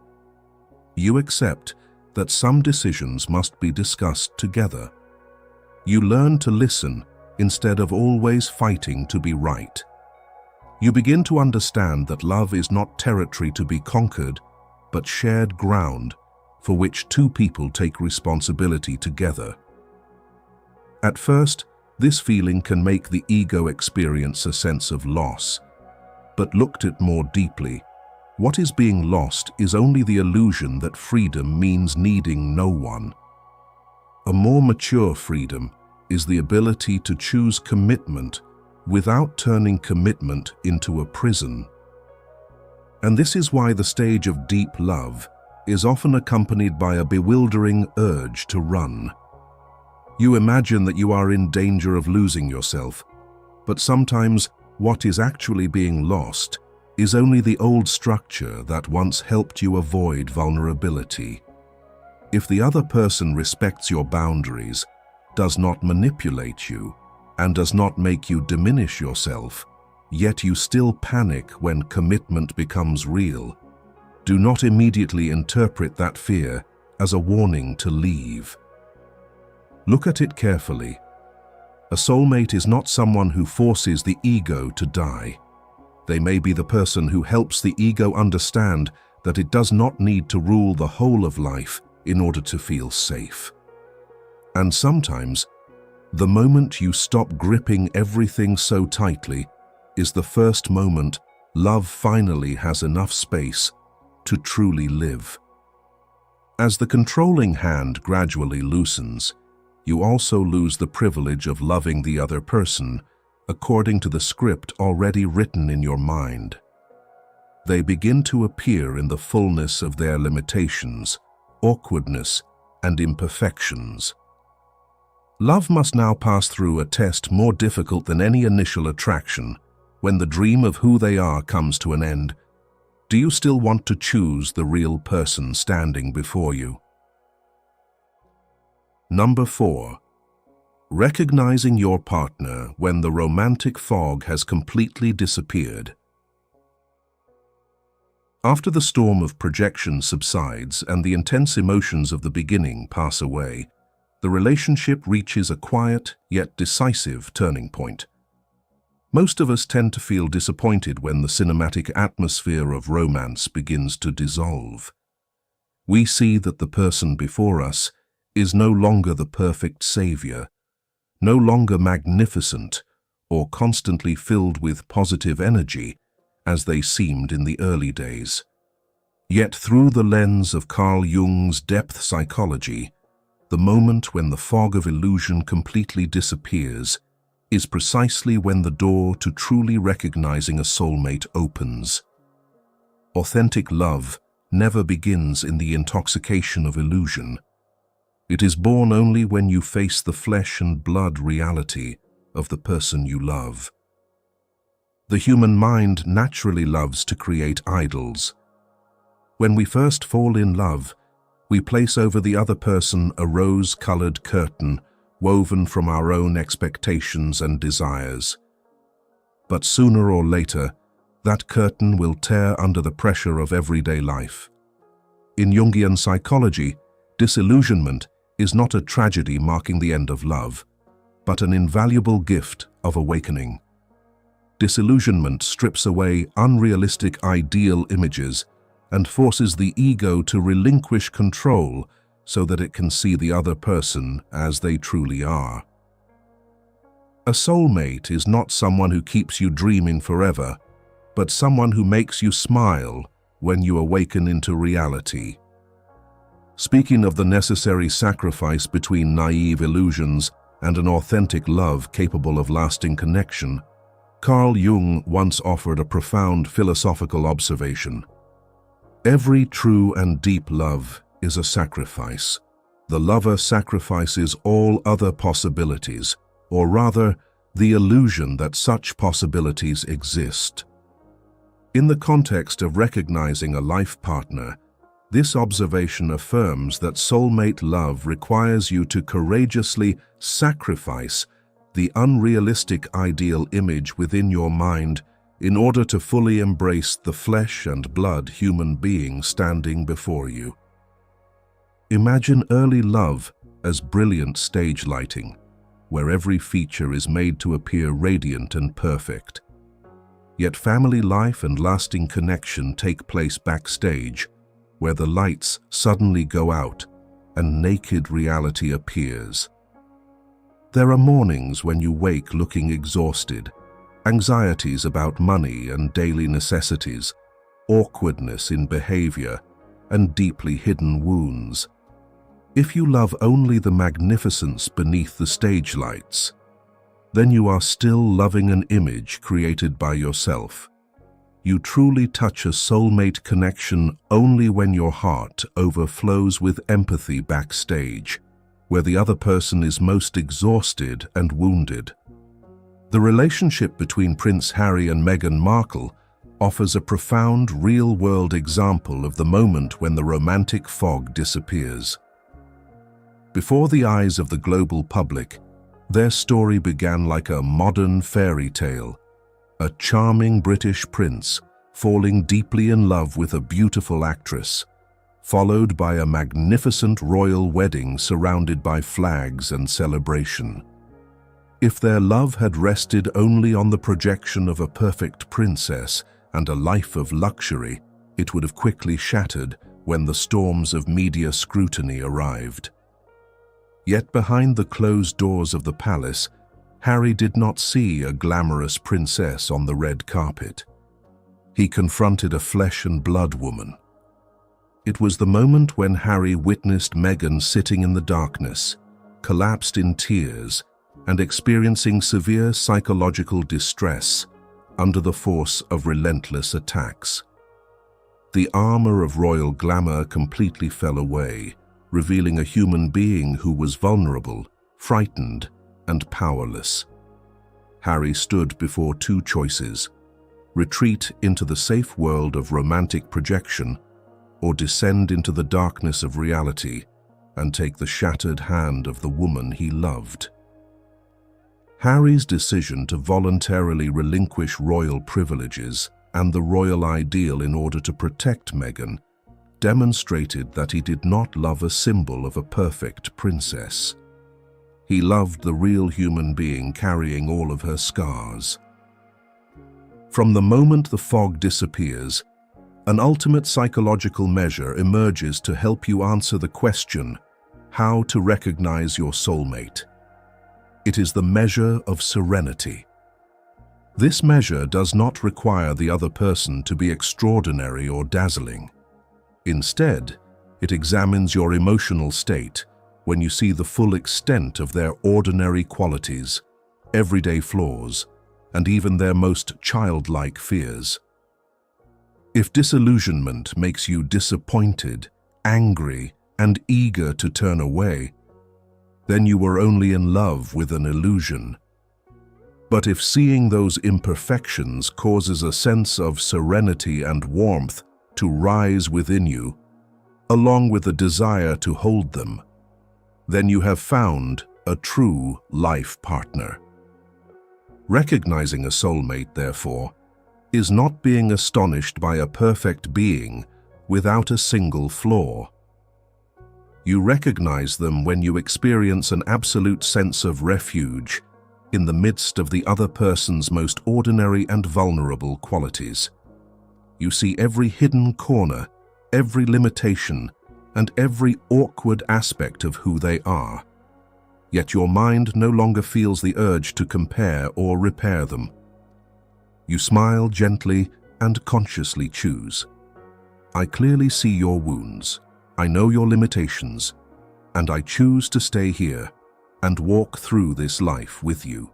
You accept that some decisions must be discussed together. You learn to listen instead of always fighting to be right. You begin to understand that love is not territory to be conquered, but shared ground for which two people take responsibility together. At first, this feeling can make the ego experience a sense of loss, but looked at more deeply, what is being lost is only the illusion that freedom means needing no one. A more mature freedom is the ability to choose commitment without turning commitment into a prison. And this is why the stage of deep love is often accompanied by a bewildering urge to run. You imagine that you are in danger of losing yourself, but sometimes what is actually being lost is only the old structure that once helped you avoid vulnerability. If the other person respects your boundaries, does not manipulate you, and does not make you diminish yourself, yet you still panic when commitment becomes real, do not immediately interpret that fear as a warning to leave. Look at it carefully. A soulmate is not someone who forces the ego to die. They may be the person who helps the ego understand that it does not need to rule the whole of life in order to feel safe. And sometimes, the moment you stop gripping everything so tightly is the first moment love finally has enough space to truly live. As the controlling hand gradually loosens, you also lose the privilege of loving the other person according to the script already written in your mind. They begin to appear in the fullness of their limitations, awkwardness, and imperfections. Love must now pass through a test more difficult than any initial attraction. When the dream of who they are comes to an end, do you still want to choose the real person standing before you? Number 4. Recognizing your partner when the romantic fog has completely disappeared. After the storm of projection subsides and the intense emotions of the beginning pass away, the relationship reaches a quiet yet decisive turning point. Most of us tend to feel disappointed when the cinematic atmosphere of romance begins to dissolve. We see that the person before us is no longer the perfect savior, no longer magnificent or constantly filled with positive energy as they seemed in the early days. Yet through the lens of Carl Jung's depth psychology, the moment when the fog of illusion completely disappears is precisely when the door to truly recognizing a soulmate opens. Authentic love never begins in the intoxication of illusion. It is born only when you face the flesh and blood reality of the person you love. The human mind naturally loves to create idols. When we first fall in love, we place over the other person a rose-colored curtain woven from our own expectations and desires. But sooner or later, that curtain will tear under the pressure of everyday life. In Jungian psychology, disillusionment is not a tragedy marking the end of love, but an invaluable gift of awakening. Disillusionment strips away unrealistic ideal images and forces the ego to relinquish control so that it can see the other person as they truly are. A soulmate is not someone who keeps you dreaming forever, but someone who makes you smile when you awaken into reality. Speaking of the necessary sacrifice between naive illusions and an authentic love capable of lasting connection, Carl Jung once offered a profound philosophical observation. Every true and deep love is a sacrifice. The lover sacrifices all other possibilities, or rather, the illusion that such possibilities exist. In the context of recognizing a life partner, this observation affirms that soulmate love requires you to courageously sacrifice the unrealistic ideal image within your mind in order to fully embrace the flesh and blood human being standing before you. Imagine early love as brilliant stage lighting, where every feature is made to appear radiant and perfect. Yet family life and lasting connection take place backstage, where the lights suddenly go out and naked reality appears. There are mornings when you wake looking exhausted, anxieties about money and daily necessities, awkwardness in behavior, and deeply hidden wounds. If you love only the magnificence beneath the stage lights, then you are still loving an image created by yourself. You truly touch a soulmate connection only when your heart overflows with empathy backstage, where the other person is most exhausted and wounded. The relationship between Prince Harry and Meghan Markle offers a profound real-world example of the moment when the romantic fog disappears. Before the eyes of the global public, their story began like a modern fairy tale, a charming British prince falling deeply in love with a beautiful actress, followed by a magnificent royal wedding surrounded by flags and celebration. If their love had rested only on the projection of a perfect princess and a life of luxury, it would have quickly shattered when the storms of media scrutiny arrived. Yet behind the closed doors of the palace, Harry did not see a glamorous princess on the red carpet. He confronted a flesh and blood woman. It was the moment when Harry witnessed Meghan sitting in the darkness, collapsed in tears, and experiencing severe psychological distress under the force of relentless attacks. The armor of royal glamour completely fell away, revealing a human being who was vulnerable, frightened, and powerless. Harry stood before two choices: retreat into the safe world of romantic projection, or descend into the darkness of reality and take the shattered hand of the woman he loved. Harry's decision to voluntarily relinquish royal privileges and the royal ideal in order to protect Meghan demonstrated that he did not love a symbol of a perfect princess. He loved the real human being carrying all of her scars. From the moment the fog disappears, an ultimate psychological measure emerges to help you answer the question, how to recognize your soulmate. It is the measure of serenity. This measure does not require the other person to be extraordinary or dazzling. Instead, it examines your emotional state when you see the full extent of their ordinary qualities, everyday flaws, and even their most childlike fears. If disillusionment makes you disappointed, angry, and eager to turn away, then you were only in love with an illusion. But if seeing those imperfections causes a sense of serenity and warmth to rise within you, along with the desire to hold them, then you have found a true life partner. Recognizing a soulmate, therefore, is not being astonished by a perfect being without a single flaw. You recognize them when you experience an absolute sense of refuge in the midst of the other person's most ordinary and vulnerable qualities. You see every hidden corner, every limitation, and every awkward aspect of who they are. Yet your mind no longer feels the urge to compare or repair them. You smile gently and consciously choose. I clearly see your wounds, I know your limitations, and I choose to stay here and walk through this life with you.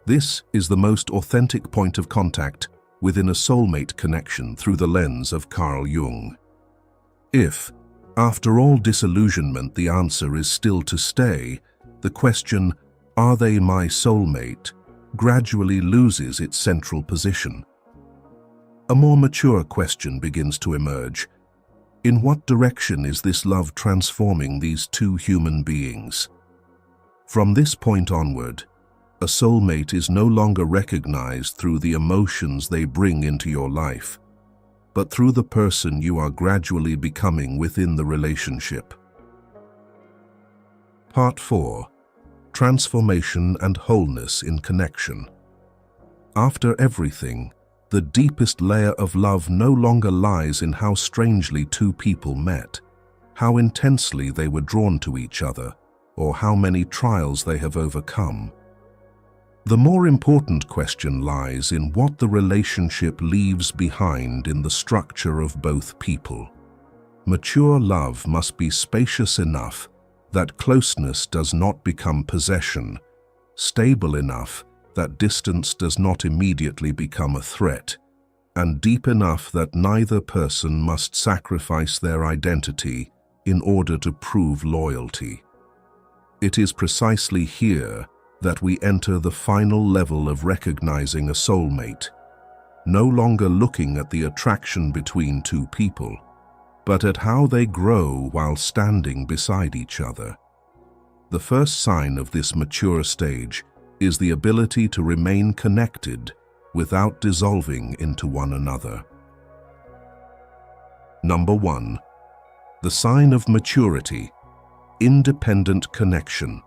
This is the most authentic point of contact within a soulmate connection through the lens of Carl Jung. If, after all disillusionment, the answer is still to stay, the question, "Are they my soulmate?" gradually loses its central position. A more mature question begins to emerge. In what direction is this love transforming these two human beings? From this point onward, a soulmate is no longer recognized through the emotions they bring into your life, but through the person you are gradually becoming within the relationship. Part 4. Transformation and wholeness in connection. After everything, the deepest layer of love no longer lies in how strangely two people met, how intensely they were drawn to each other, or how many trials they have overcome. The more important question lies in what the relationship leaves behind in the structure of both people. Mature love must be spacious enough that closeness does not become possession, stable enough that distance does not immediately become a threat, and deep enough that neither person must sacrifice their identity in order to prove loyalty. It is precisely here that we enter the final level of recognizing a soulmate, no longer looking at the attraction between two people, but at how they grow while standing beside each other. The first sign of this mature stage is the ability to remain connected without dissolving into one another. Number 1. The sign of maturity: independent connection.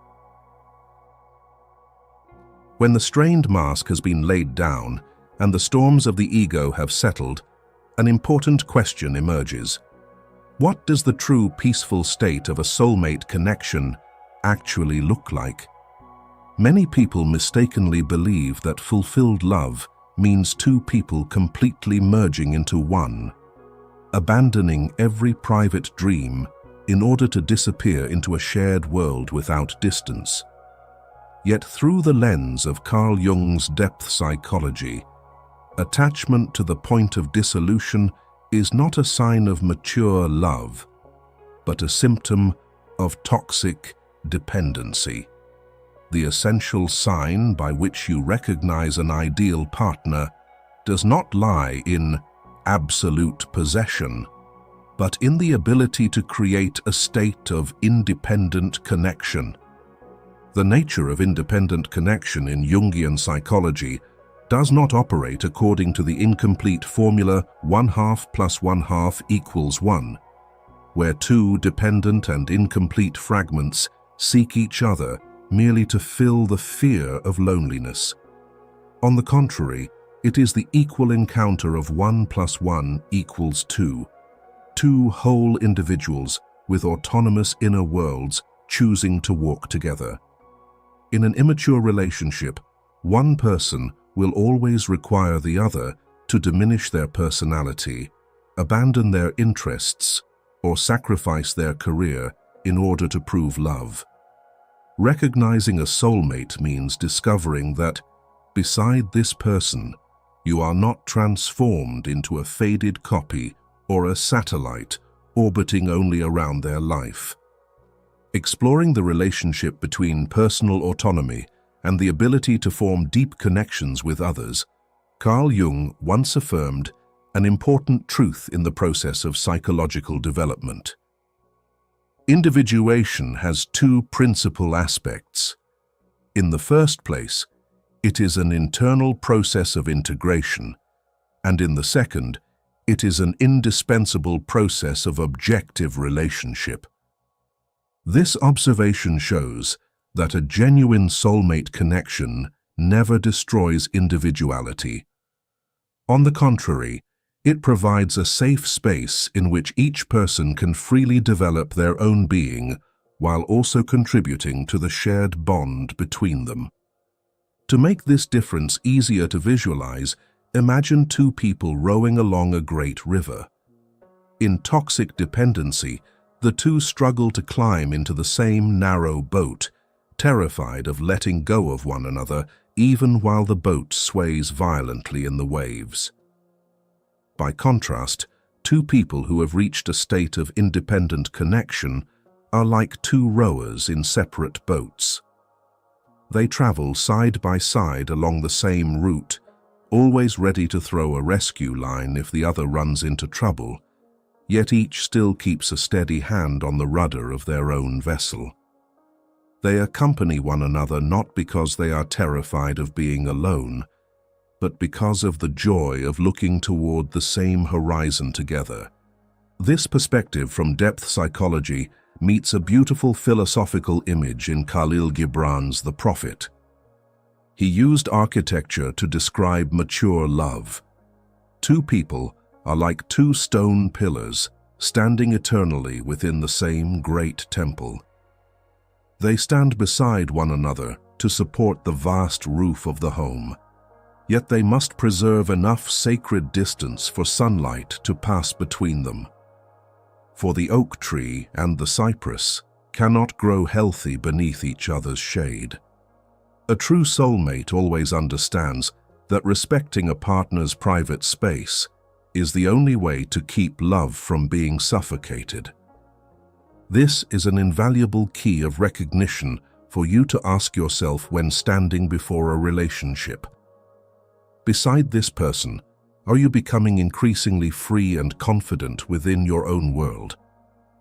When the strained mask has been laid down and the storms of the ego have settled, an important question emerges. What does the true peaceful state of a soulmate connection actually look like? Many people mistakenly believe that fulfilled love means two people completely merging into one, abandoning every private dream in order to disappear into a shared world without distance. Yet through the lens of Carl Jung's depth psychology, attachment to the point of dissolution is not a sign of mature love, but a symptom of toxic dependency. The essential sign by which you recognize an ideal partner does not lie in absolute possession, but in the ability to create a state of independent connection. The nature of independent connection in Jungian psychology does not operate according to the incomplete formula 1/2 + 1/2 = 1, where two dependent and incomplete fragments seek each other merely to fill the fear of loneliness. On the contrary, it is the equal encounter of 1 + 1 = 2, two whole individuals with autonomous inner worlds choosing to walk together. In an immature relationship, one person will always require the other to diminish their personality, abandon their interests, or sacrifice their career in order to prove love. Recognizing a soulmate means discovering that, beside this person, you are not transformed into a faded copy or a satellite orbiting only around their life. Exploring the relationship between personal autonomy and the ability to form deep connections with others, Carl Jung once affirmed an important truth in the process of psychological development. Individuation has two principal aspects. In the first place, it is an internal process of integration, and in the second, it is an indispensable process of objective relationship. This observation shows that a genuine soulmate connection never destroys individuality. On the contrary, it provides a safe space in which each person can freely develop their own being while also contributing to the shared bond between them. To make this difference easier to visualize, imagine two people rowing along a great river. In toxic dependency, the two struggle to climb into the same narrow boat, terrified of letting go of one another even while the boat sways violently in the waves. By contrast, two people who have reached a state of independent connection are like two rowers in separate boats. They travel side by side along the same route, always ready to throw a rescue line if the other runs into trouble, yet each still keeps a steady hand on the rudder of their own vessel. They accompany one another not because they are terrified of being alone, but because of the joy of looking toward the same horizon together. This perspective from depth psychology meets a beautiful philosophical image in Khalil Gibran's The Prophet. He used architecture to describe mature love. Two people are like two stone pillars standing eternally within the same great temple. They stand beside one another to support the vast roof of the home. Yet they must preserve enough sacred distance for sunlight to pass between them. For the oak tree and the cypress cannot grow healthy beneath each other's shade. A true soulmate always understands that respecting a partner's private space is the only way to keep love from being suffocated. This is an invaluable key of recognition for you to ask yourself when standing before a relationship. Beside this person, are you becoming increasingly free and confident within your own world?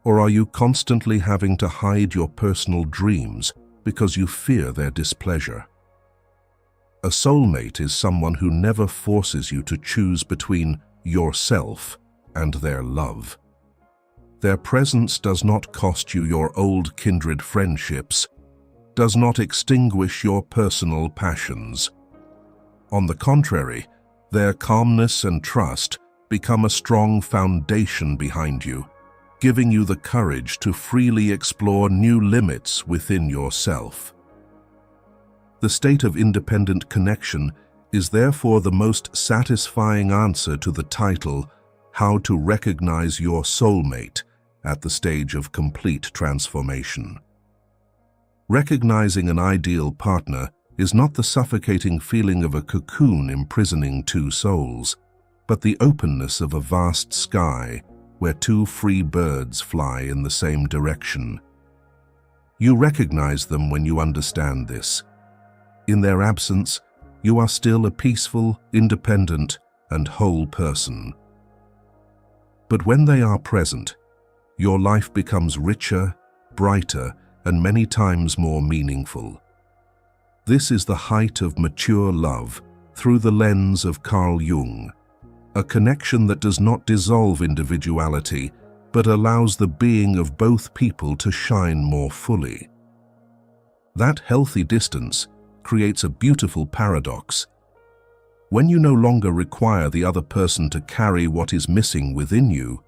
Or are you constantly having to hide your personal dreams because you fear their displeasure? A soulmate is someone who never forces you to choose between yourself and their love. Their presence does not cost you your old kindred friendships, does not extinguish your personal passions. On the contrary, their calmness and trust become a strong foundation behind you, giving you the courage to freely explore new limits within yourself. The state of independent connection is therefore the most satisfying answer to the title, How to Recognize Your Soulmate at the Stage of Complete Transformation. Recognizing an ideal partner is not the suffocating feeling of a cocoon imprisoning two souls, but the openness of a vast sky where two free birds fly in the same direction. You recognize them when you understand this. In their absence, you are still a peaceful, independent, and whole person. But when they are present, your life becomes richer, brighter, and many times more meaningful. This is the height of mature love through the lens of Carl Jung, a connection that does not dissolve individuality, but allows the being of both people to shine more fully. That healthy distance creates a beautiful paradox. When you no longer require the other person to carry what is missing within you,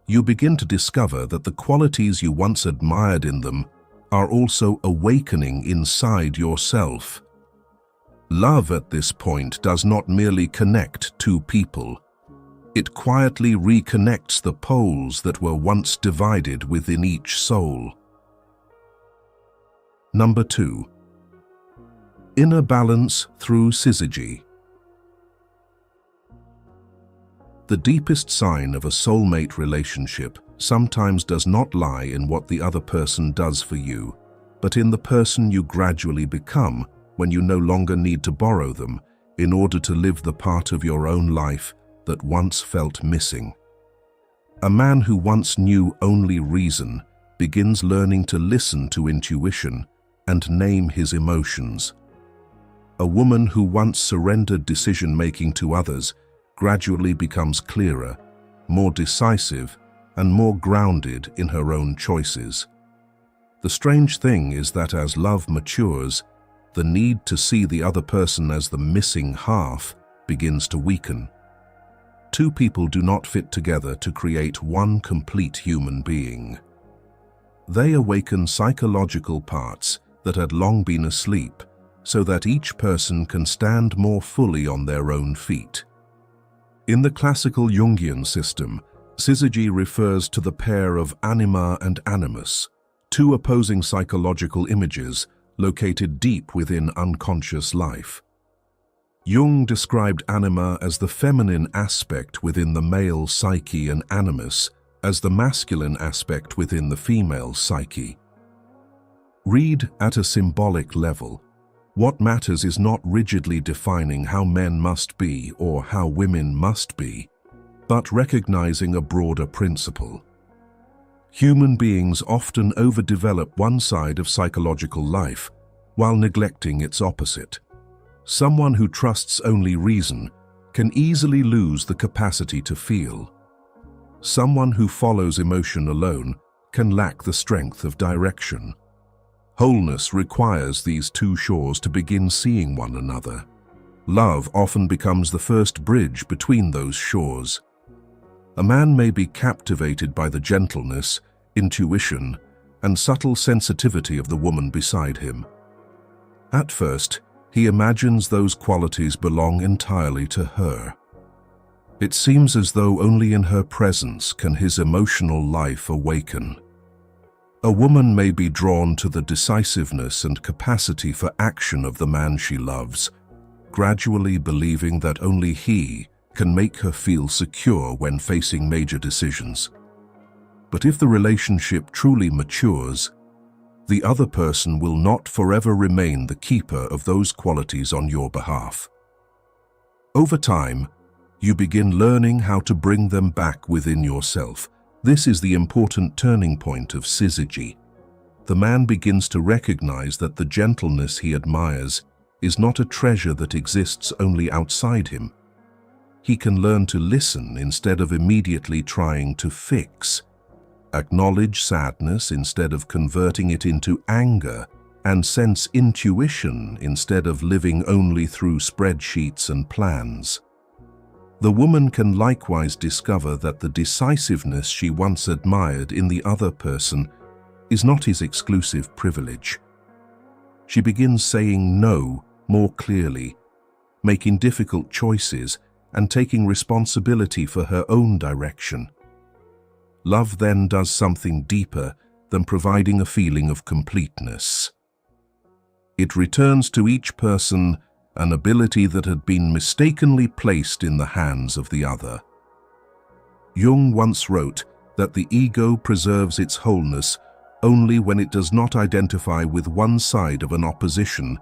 you begin to discover that the qualities you once admired in them are also awakening inside yourself. Love at this point does not merely connect two people. It quietly reconnects the poles that were once divided within each soul. Number 2. Inner balance through Syzygy. The deepest sign of a soulmate relationship sometimes does not lie in what the other person does for you, but in the person you gradually become when you no longer need to borrow them in order to live the part of your own life that once felt missing. A man who once knew only reason begins learning to listen to intuition and name his emotions. A woman who once surrendered decision-making to others gradually becomes clearer, more decisive, and more grounded in her own choices. The strange thing is that as love matures, the need to see the other person as the missing half begins to weaken. Two people do not fit together to create one complete human being. They awaken psychological parts that had long been asleep, so that each person can stand more fully on their own feet. In the classical Jungian system, Syzygy refers to the pair of anima and animus, two opposing psychological images located deep within unconscious life. Jung described anima as the feminine aspect within the male psyche and animus as the masculine aspect within the female psyche. Read at a symbolic level. What matters is not rigidly defining how men must be or how women must be, but recognizing a broader principle. Human beings often overdevelop one side of psychological life while neglecting its opposite. Someone who trusts only reason can easily lose the capacity to feel. Someone who follows emotion alone can lack the strength of direction. Wholeness requires these two shores to begin seeing one another. Love often becomes the first bridge between those shores. A man may be captivated by the gentleness, intuition, and subtle sensitivity of the woman beside him. At first, he imagines those qualities belong entirely to her. It seems as though only in her presence can his emotional life awaken. A woman may be drawn to the decisiveness and capacity for action of the man she loves, gradually believing that only he can make her feel secure when facing major decisions. But if the relationship truly matures, the other person will not forever remain the keeper of those qualities on your behalf. Over time, you begin learning how to bring them back within yourself. This is the important turning point of Syzygy. The man begins to recognize that the gentleness he admires is not a treasure that exists only outside him. He can learn to listen instead of immediately trying to fix, acknowledge sadness instead of converting it into anger, and sense intuition instead of living only through spreadsheets and plans. The woman can likewise discover that the decisiveness she once admired in the other person is not his exclusive privilege. She begins saying no more clearly, making difficult choices, and taking responsibility for her own direction. Love then does something deeper than providing a feeling of completeness. It returns to each person an ability that had been mistakenly placed in the hands of the other. Jung once wrote that the ego preserves its wholeness only when it does not identify with one side of an opposition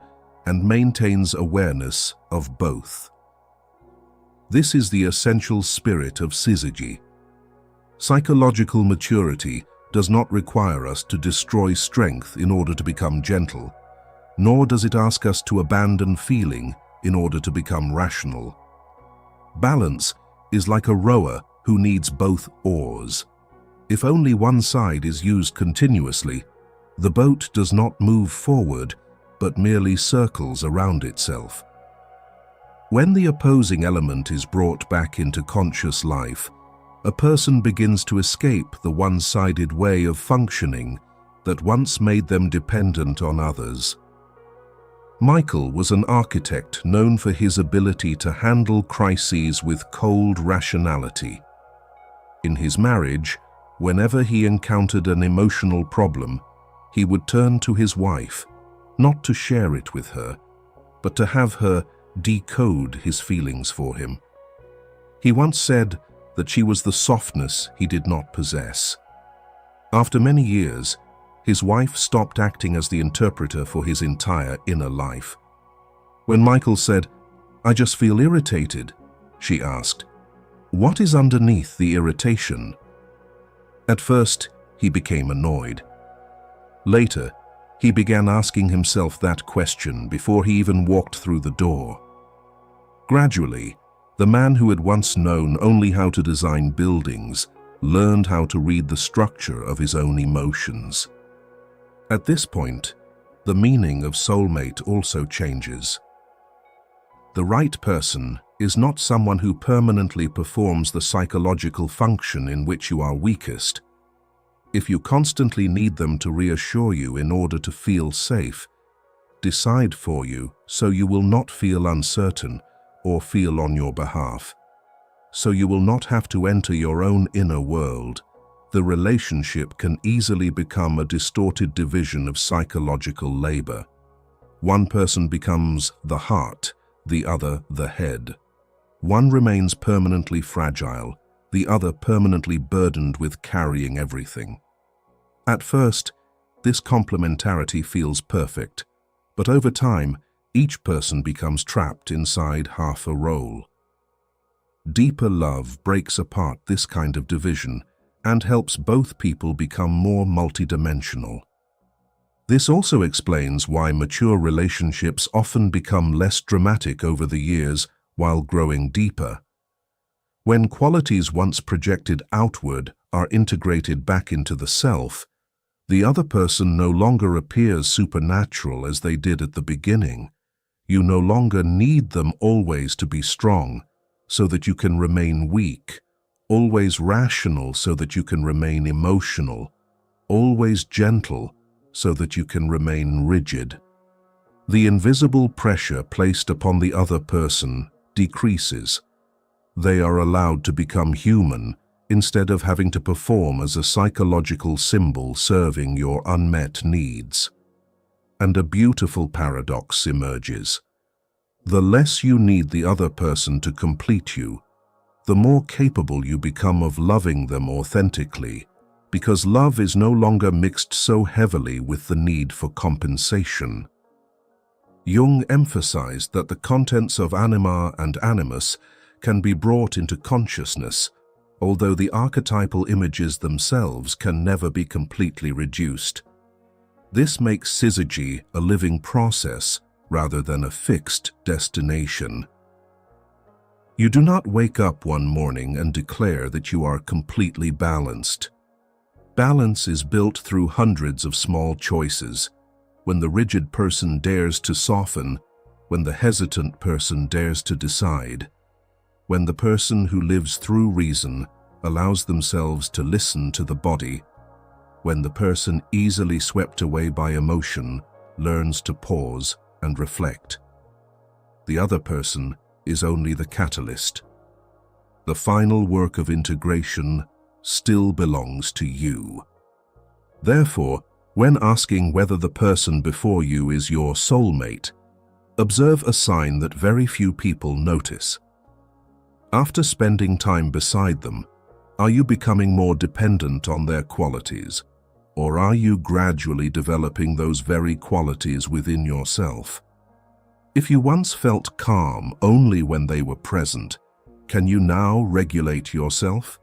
and maintains awareness of both. This is the essential spirit of Syzygy. Psychological maturity does not require us to destroy strength in order to become gentle, nor does it ask us to abandon feeling in order to become rational. Balance is like a rower who needs both oars. If only one side is used continuously, the boat does not move forward, but merely circles around itself. When the opposing element is brought back into conscious life, a person begins to escape the one-sided way of functioning that once made them dependent on others. Michael was an architect known for his ability to handle crises with cold rationality. In his marriage, whenever he encountered an emotional problem, he would turn to his wife, not to share it with her, but to have her decode his feelings for him. He once said that she was the softness he did not possess. After many years, his wife stopped acting as the interpreter for his entire inner life. When Michael said, "I just feel irritated," she asked, "What is underneath the irritation?" At first, he became annoyed. Later, he began asking himself that question before he even walked through the door. Gradually, the man who had once known only how to design buildings learned how to read the structure of his own emotions. At this point, the meaning of soulmate also changes. The right person is not someone who permanently performs the psychological function in which you are weakest. If you constantly need them to reassure you in order to feel safe, decide for you so you will not feel uncertain or feel on your behalf, so you will not have to enter your own inner world, the relationship can easily become a distorted division of psychological labor. One person becomes the heart, the other the head. One remains permanently fragile, the other permanently burdened with carrying everything. At first, this complementarity feels perfect, but over time, each person becomes trapped inside half a role. Deeper love breaks apart this kind of division and helps both people become more multidimensional. This also explains why mature relationships often become less dramatic over the years while growing deeper. When qualities once projected outward are integrated back into the self, the other person no longer appears supernatural as they did at the beginning. You no longer need them always to be strong, so that you can remain weak, always rational so that you can remain emotional, always gentle so that you can remain rigid. The invisible pressure placed upon the other person decreases. They are allowed to become human instead of having to perform as a psychological symbol serving your unmet needs. And a beautiful paradox emerges. The less you need the other person to complete you, the more capable you become of loving them authentically, because love is no longer mixed so heavily with the need for compensation. Jung emphasized that the contents of anima and animus can be brought into consciousness, although the archetypal images themselves can never be completely reduced. This makes Syzygy a living process rather than a fixed destination. You do not wake up one morning and declare that you are completely balanced. Balance is built through hundreds of small choices, when the rigid person dares to soften, when the hesitant person dares to decide, when the person who lives through reason allows themselves to listen to the body, when the person easily swept away by emotion learns to pause and reflect. The other person is only the catalyst. The final work of integration still belongs to you. Therefore, when asking whether the person before you is your soulmate, observe a sign that very few people notice. After spending time beside them, are you becoming more dependent on their qualities, or are you gradually developing those very qualities within yourself? If you once felt calm only when they were present, can you now regulate yourself?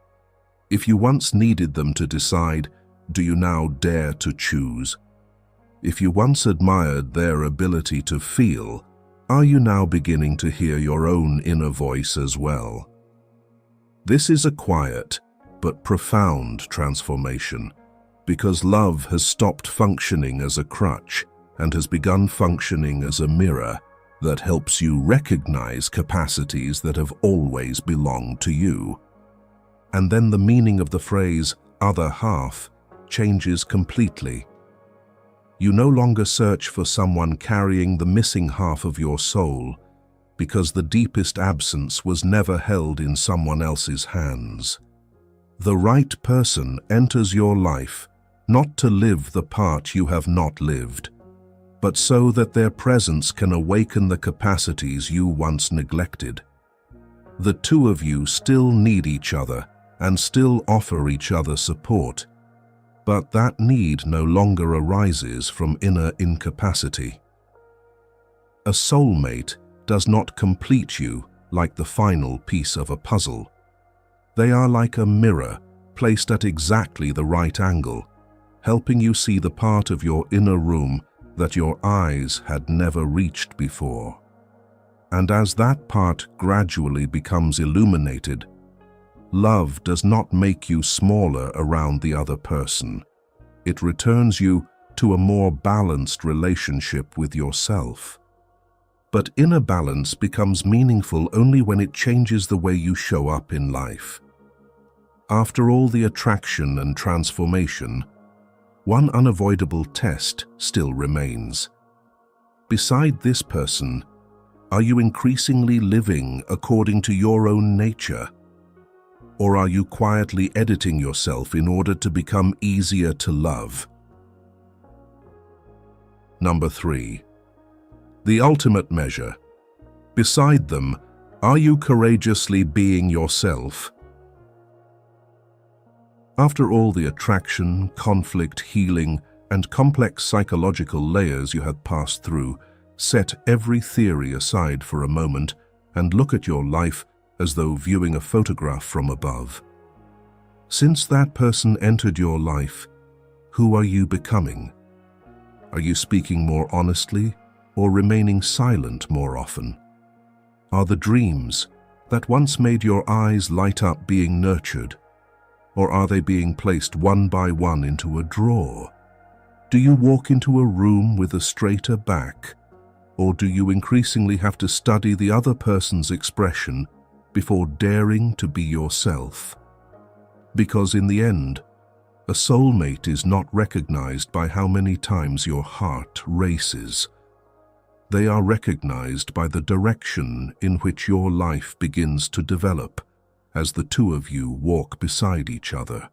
If you once needed them to decide, do you now dare to choose? If you once admired their ability to feel, are you now beginning to hear your own inner voice as well? This is a quiet but profound transformation, because love has stopped functioning as a crutch and has begun functioning as a mirror that helps you recognize capacities that have always belonged to you. And then the meaning of the phrase "other half" changes completely. You no longer search for someone carrying the missing half of your soul, because the deepest absence was never held in someone else's hands. The right person enters your life not to live the part you have not lived, but so that their presence can awaken the capacities you once neglected. The two of you still need each other and still offer each other support, but that need no longer arises from inner incapacity. A soulmate does not complete you like the final piece of a puzzle. They are like a mirror placed at exactly the right angle, helping you see the part of your inner room that your eyes had never reached before. And as that part gradually becomes illuminated, love does not make you smaller around the other person. It returns you to a more balanced relationship with yourself. But inner balance becomes meaningful only when it changes the way you show up in life. After all the attraction and transformation, one unavoidable test still remains. Beside this person, are you increasingly living according to your own nature? Or are you quietly editing yourself in order to become easier to love? Number 3. The ultimate measure. Beside them, are you courageously being yourself? After all the attraction, conflict, healing, and complex psychological layers you have passed through, set every theory aside for a moment and look at your life as though viewing a photograph from above. Since that person entered your life, who are you becoming? Are you speaking more honestly or remaining silent more often? Are the dreams that once made your eyes light up being nurtured, or are they being placed one by one into a drawer? Do you walk into a room with a straighter back, or do you increasingly have to study the other person's expression before daring to be yourself? Because in the end, a soulmate is not recognized by how many times your heart races. They are recognized by the direction in which your life begins to develop as the two of you walk beside each other.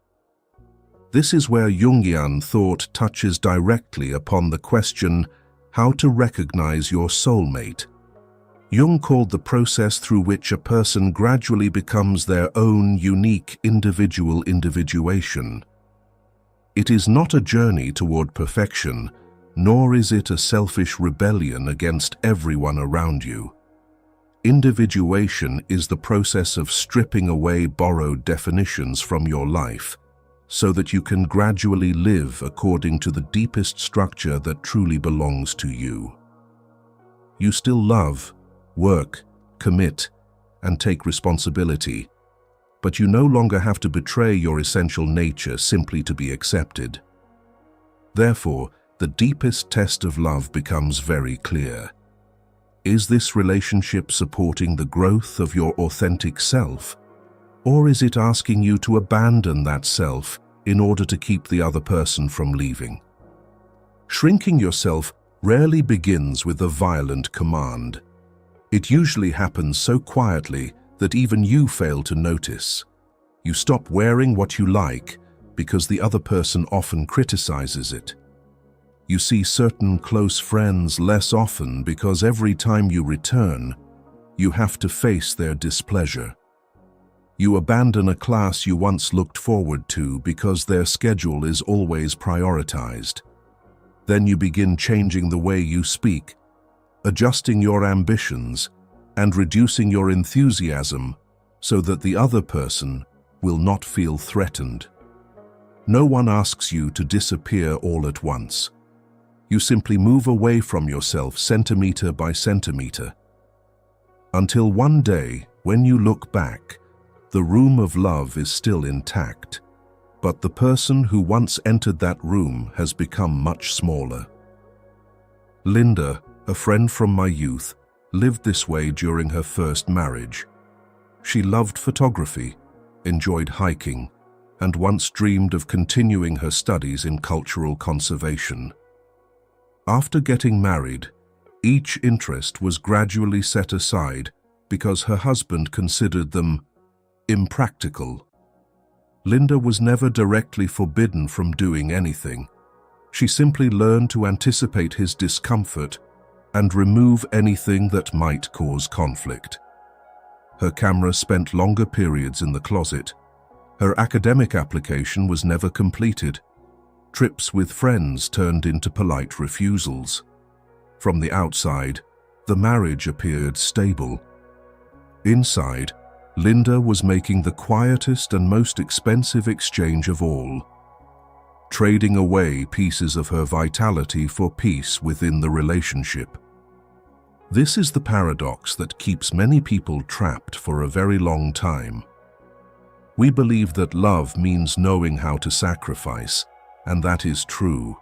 This is where Jungian thought touches directly upon the question how to recognize your soulmate. Jung called the process through which a person gradually becomes their own unique individual individuation. It is not a journey toward perfection, nor is it a selfish rebellion against everyone around you. Individuation is the process of stripping away borrowed definitions from your life, so that you can gradually live according to the deepest structure that truly belongs to you. You still love, work, commit, and take responsibility, but you no longer have to betray your essential nature simply to be accepted. Therefore, the deepest test of love becomes very clear. Is this relationship supporting the growth of your authentic self, or is it asking you to abandon that self in order to keep the other person from leaving? Shrinking yourself rarely begins with a violent command. It usually happens so quietly that even you fail to notice. You stop wearing what you like because the other person often criticizes it. You see certain close friends less often because every time you return, you have to face their displeasure. You abandon a class you once looked forward to because their schedule is always prioritized. Then you begin changing the way you speak, adjusting your ambitions, and reducing your enthusiasm so that the other person will not feel threatened. No one asks you to disappear all at once. You simply move away from yourself centimeter by centimeter, until one day, when you look back, the room of love is still intact, but the person who once entered that room has become much smaller. Linda, a friend from my youth, lived this way during her first marriage. She loved photography, enjoyed hiking, and once dreamed of continuing her studies in cultural conservation. After getting married, each interest was gradually set aside because her husband considered them impractical. Linda was never directly forbidden from doing anything. She simply learned to anticipate his discomfort and remove anything that might cause conflict. Her camera spent longer periods in the closet. Her academic application was never completed. Trips with friends turned into polite refusals. From the outside, the marriage appeared stable. Inside, Linda was making the quietest and most expensive exchange of all, trading away pieces of her vitality for peace within the relationship. This is the paradox that keeps many people trapped for a very long time. We believe that love means knowing how to sacrifice, and that is true.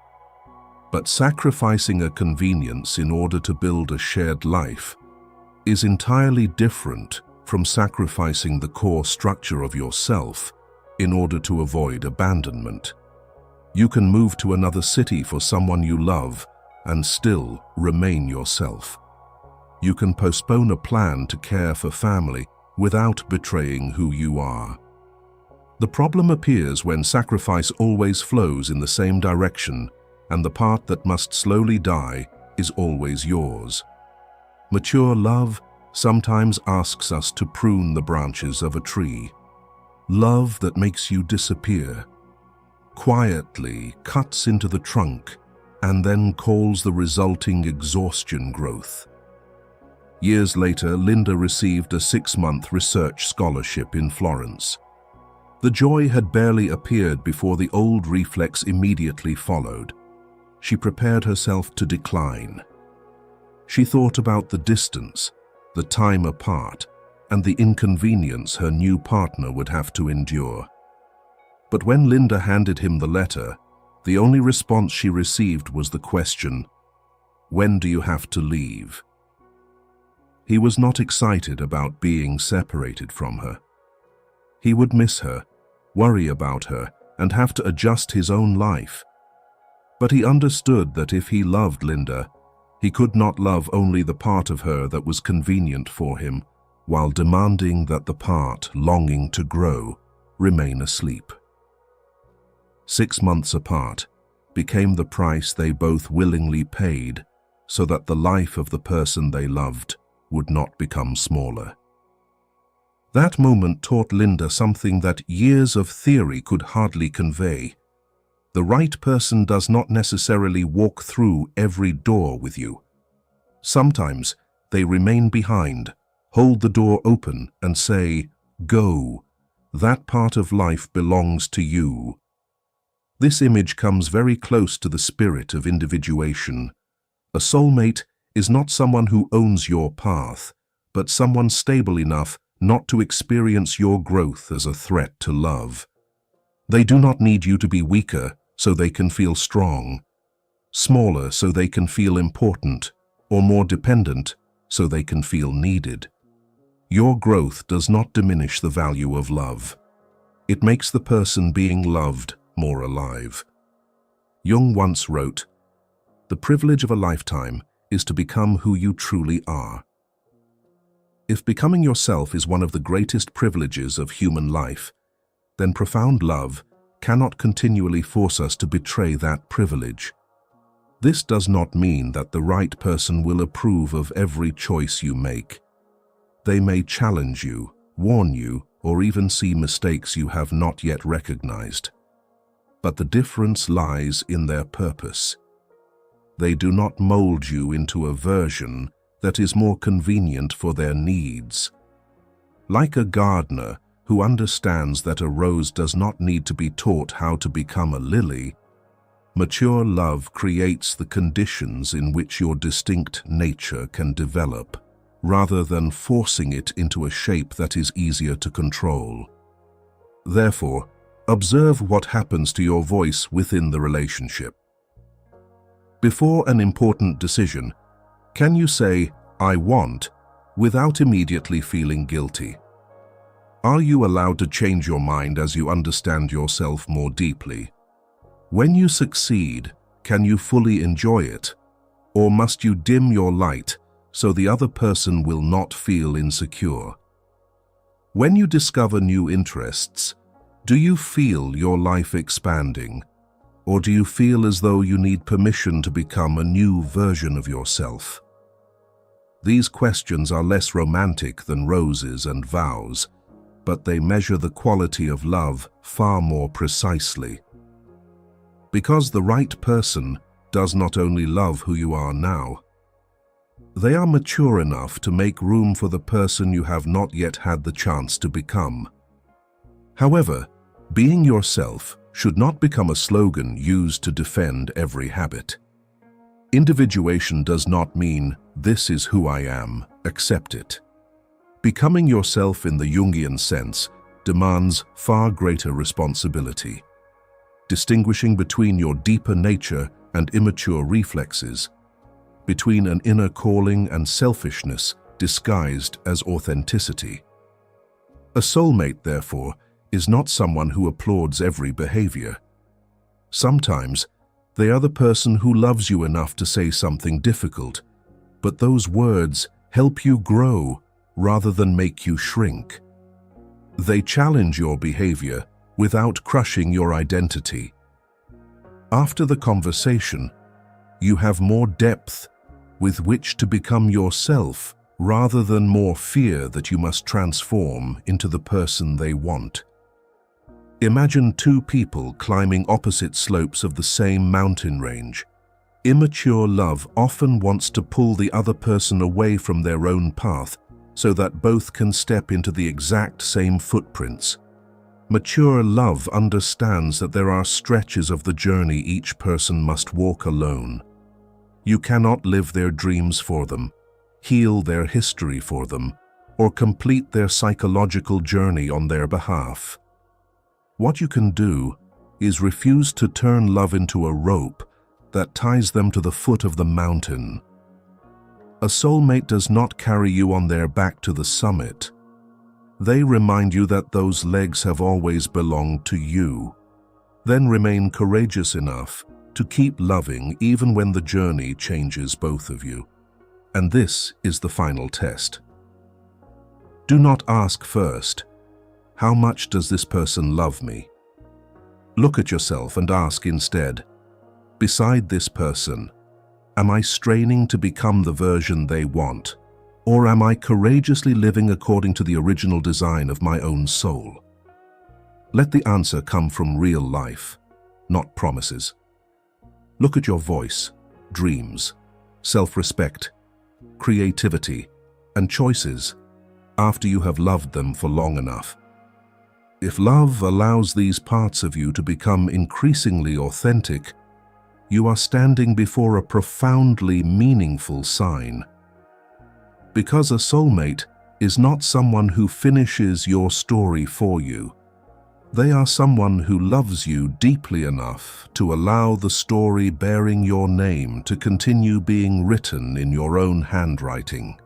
But sacrificing a convenience in order to build a shared life is entirely different from sacrificing the core structure of yourself in order to avoid abandonment. You can move to another city for someone you love and still remain yourself. You can postpone a plan to care for family without betraying who you are. The problem appears when sacrifice always flows in the same direction and the part that must slowly die is always yours. Mature love sometimes asks us to prune the branches of a tree. Love that makes you disappear quietly cuts into the trunk and then calls the resulting exhaustion growth. Years later, Linda received a 6-month research scholarship in Florence. The joy had barely appeared before the old reflex immediately followed. She prepared herself to decline. She thought about the distance, the time apart, and the inconvenience her new partner would have to endure. But when Linda handed him the letter, the only response she received was the question, "When do you have to leave?" He was not excited about being separated from her. He would miss her, worry about her, and have to adjust his own life. But he understood that if he loved Linda, he could not love only the part of her that was convenient for him, while demanding that the part longing to grow remain asleep. 6 months apart became the price they both willingly paid so that the life of the person they loved would not become smaller. That moment taught Linda something that years of theory could hardly convey. The right person does not necessarily walk through every door with you. Sometimes they remain behind, hold the door open and say, "Go, that part of life belongs to you." This image comes very close to the spirit of individuation. A soulmate is not someone who owns your path, but someone stable enough not to experience your growth as a threat to love. They do not need you to be weaker so they can feel strong, smaller so they can feel important, or more dependent so they can feel needed. Your growth does not diminish the value of love. It makes the person being loved more alive. Jung once wrote, "The privilege of a lifetime is to become who you truly are." If becoming yourself is one of the greatest privileges of human life, then profound love cannot continually force us to betray that privilege. This does not mean that the right person will approve of every choice you make. They may challenge you, warn you, or even see mistakes you have not yet recognized. But the difference lies in their purpose. They do not mold you into a version that is more convenient for their needs. Like a gardener who understands that a rose does not need to be taught how to become a lily, mature love creates the conditions in which your distinct nature can develop, rather than forcing it into a shape that is easier to control. Therefore, observe what happens to your voice within the relationship. Before an important decision, can you say, "I want," without immediately feeling guilty? Are you allowed to change your mind as you understand yourself more deeply? When you succeed, can you fully enjoy it, Or must you dim your light so the other person will not feel insecure? When you discover new interests, do you feel your life expanding? Or do you feel as though you need permission to become a new version of yourself? These questions are less romantic than roses and vows, but they measure the quality of love far more precisely. Because the right person does not only love who you are now, they are mature enough to make room for the person you have not yet had the chance to become. However, being yourself should not become a slogan used to defend every habit. Individuation does not mean, "This is who I am, accept it." Becoming yourself in the Jungian sense demands far greater responsibility. Distinguishing between your deeper nature and immature reflexes, between an inner calling and selfishness disguised as authenticity. A soulmate, therefore, is not someone who applauds every behavior. Sometimes, they are the person who loves you enough to say something difficult, but those words help you grow rather than make you shrink. They challenge your behavior without crushing your identity. After the conversation, you have more depth with which to become yourself rather than more fear that you must transform into the person they want. Imagine two people climbing opposite slopes of the same mountain range. Immature love often wants to pull the other person away from their own path so that both can step into the exact same footprints. Mature love understands that there are stretches of the journey each person must walk alone. You cannot live their dreams for them, heal their history for them, or complete their psychological journey on their behalf. What you can do is refuse to turn love into a rope that ties them to the foot of the mountain. A soulmate does not carry you on their back to the summit. They remind you that those legs have always belonged to you. Then remain courageous enough to keep loving even when the journey changes both of you. And this is the final test. Do not ask first, "How much does this person love me?" Look at yourself and ask instead, "Beside this person, am I straining to become the version they want, or am I courageously living according to the original design of my own soul?" Let the answer come from real life, not promises. Look at your voice, dreams, self-respect, creativity, and choices after you have loved them for long enough. If love allows these parts of you to become increasingly authentic, you are standing before a profoundly meaningful sign. Because a soulmate is not someone who finishes your story for you. They are someone who loves you deeply enough to allow the story bearing your name to continue being written in your own handwriting.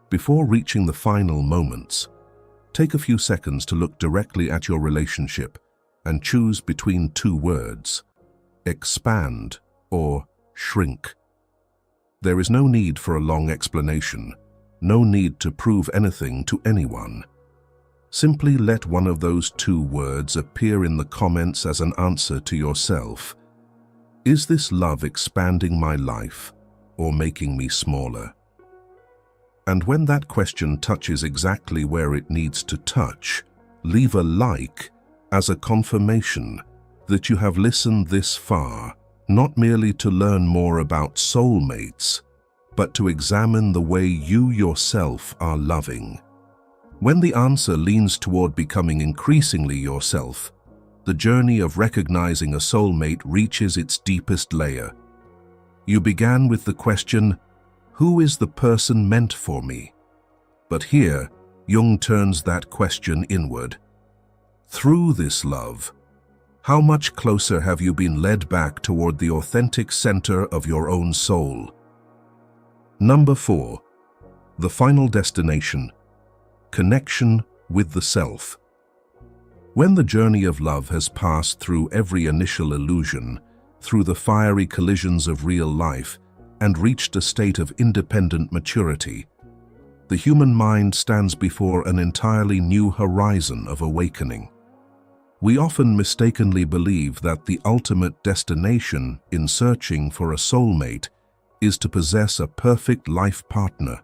Before reaching the final moments, take a few seconds to look directly at your relationship and choose between two words: expand or shrink. There is no need for a long explanation, no need to prove anything to anyone. Simply let one of those two words appear in the comments as an answer to yourself. Is this love expanding my life or making me smaller? And when that question touches exactly where it needs to touch, leave a like as a confirmation that you have listened this far, not merely to learn more about soulmates, but to examine the way you yourself are loving. When the answer leans toward becoming increasingly yourself, the journey of recognizing a soulmate reaches its deepest layer. You began with the question, "Who is the person meant for me?" But here, Jung turns that question inward. Through this love, how much closer have you been led back toward the authentic center of your own soul? Number 4. The final destination. Connection with the self. When the journey of love has passed through every initial illusion, through the fiery collisions of real life, and reached a state of independent maturity, the human mind stands before an entirely new horizon of awakening. We often mistakenly believe that the ultimate destination in searching for a soulmate is to possess a perfect life partner,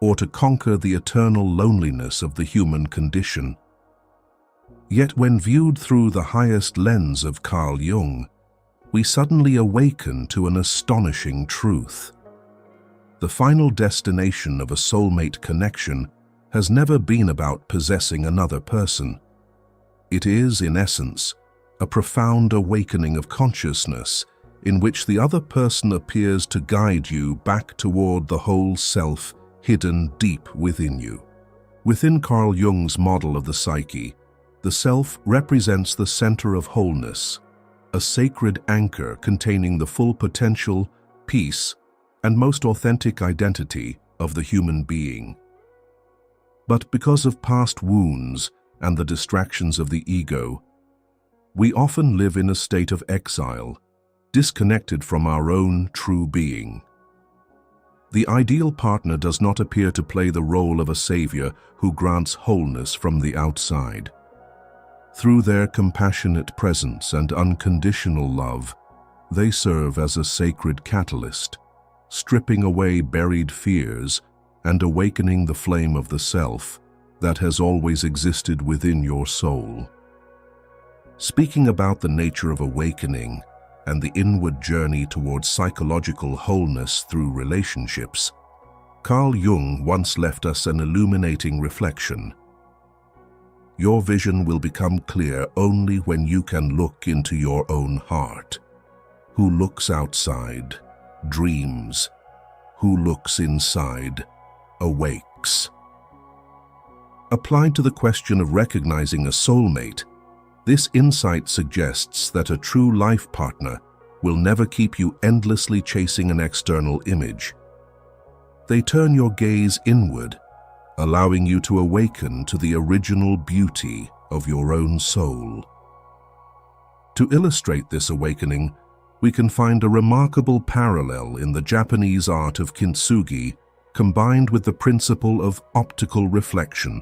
or to conquer the eternal loneliness of the human condition. Yet when viewed through the highest lens of Carl Jung, we suddenly awaken to an astonishing truth. The final destination of a soulmate connection has never been about possessing another person. It is, in essence, a profound awakening of consciousness in which the other person appears to guide you back toward the whole self hidden deep within you. Within Carl Jung's model of the psyche, the self represents the center of wholeness, a sacred anchor containing the full potential, peace, and most authentic identity of the human being. But because of past wounds and the distractions of the ego, we often live in a state of exile, disconnected from our own true being. The ideal partner does not appear to play the role of a savior who grants wholeness from the outside. Through their compassionate presence and unconditional love, they serve as a sacred catalyst, stripping away buried fears and awakening the flame of the self that has always existed within your soul. Speaking about the nature of awakening and the inward journey towards psychological wholeness through relationships, Carl Jung once left us an illuminating reflection. Your vision will become clear only when you can look into your own heart. Who looks outside, dreams. Who looks inside, awakes. Applied to the question of recognizing a soulmate, this insight suggests that a true life partner will never keep you endlessly chasing an external image. They turn your gaze inward, allowing you to awaken to the original beauty of your own soul. To illustrate this awakening, we can find a remarkable parallel in the Japanese art of kintsugi, combined with the principle of optical reflection.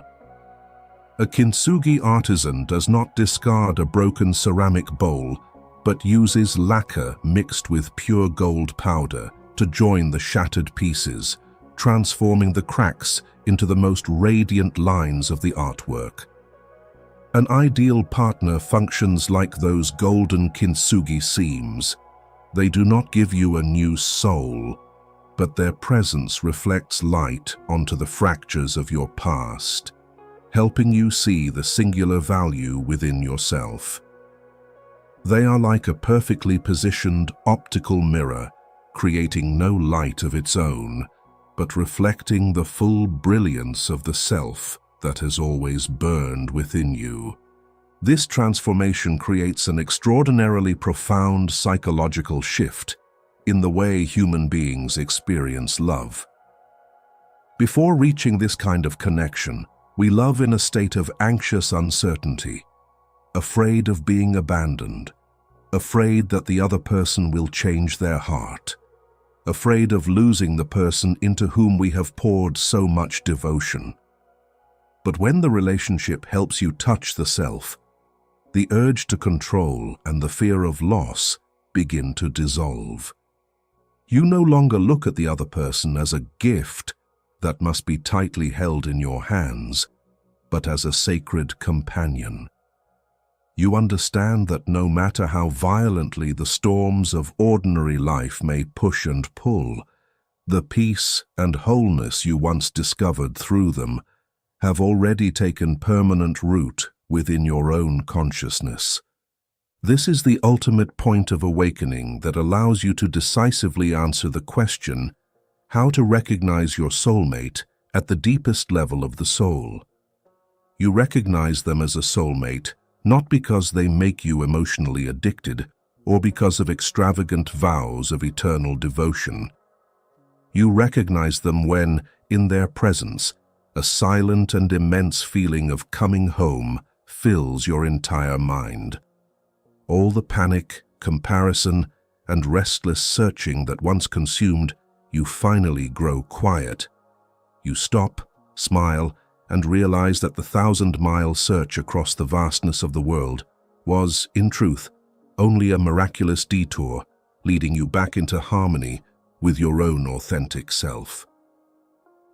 A kintsugi artisan does not discard a broken ceramic bowl, but uses lacquer mixed with pure gold powder to join the shattered pieces, transforming the cracks into the most radiant lines of the artwork. An ideal partner functions like those golden kintsugi seams. They do not give you a new soul, but their presence reflects light onto the fractures of your past, helping you see the singular value within yourself. They are like a perfectly positioned optical mirror, creating no light of its own, but reflecting the full brilliance of the self that has always burned within you. This transformation creates an extraordinarily profound psychological shift in the way human beings experience love. Before reaching this kind of connection, we love in a state of anxious uncertainty, afraid of being abandoned, afraid that the other person will change their heart, afraid of losing the person into whom we have poured so much devotion. But when the relationship helps you touch the self, the urge to control and the fear of loss begin to dissolve. You no longer look at the other person as a gift that must be tightly held in your hands, but as a sacred companion. You understand that no matter how violently the storms of ordinary life may push and pull, the peace and wholeness you once discovered through them have already taken permanent root within your own consciousness. This is the ultimate point of awakening that allows you to decisively answer the question, how to recognize your soulmate at the deepest level of the soul. You recognize them as a soulmate not because they make you emotionally addicted or because of extravagant vows of eternal devotion. You recognize them when, in their presence, a silent and immense feeling of coming home fills your entire mind. All the panic, comparison, and restless searching that once consumed, you finally grow quiet. You stop, smile, and realize that the 1,000-mile search across the vastness of the world was, in truth, only a miraculous detour leading you back into harmony with your own authentic self.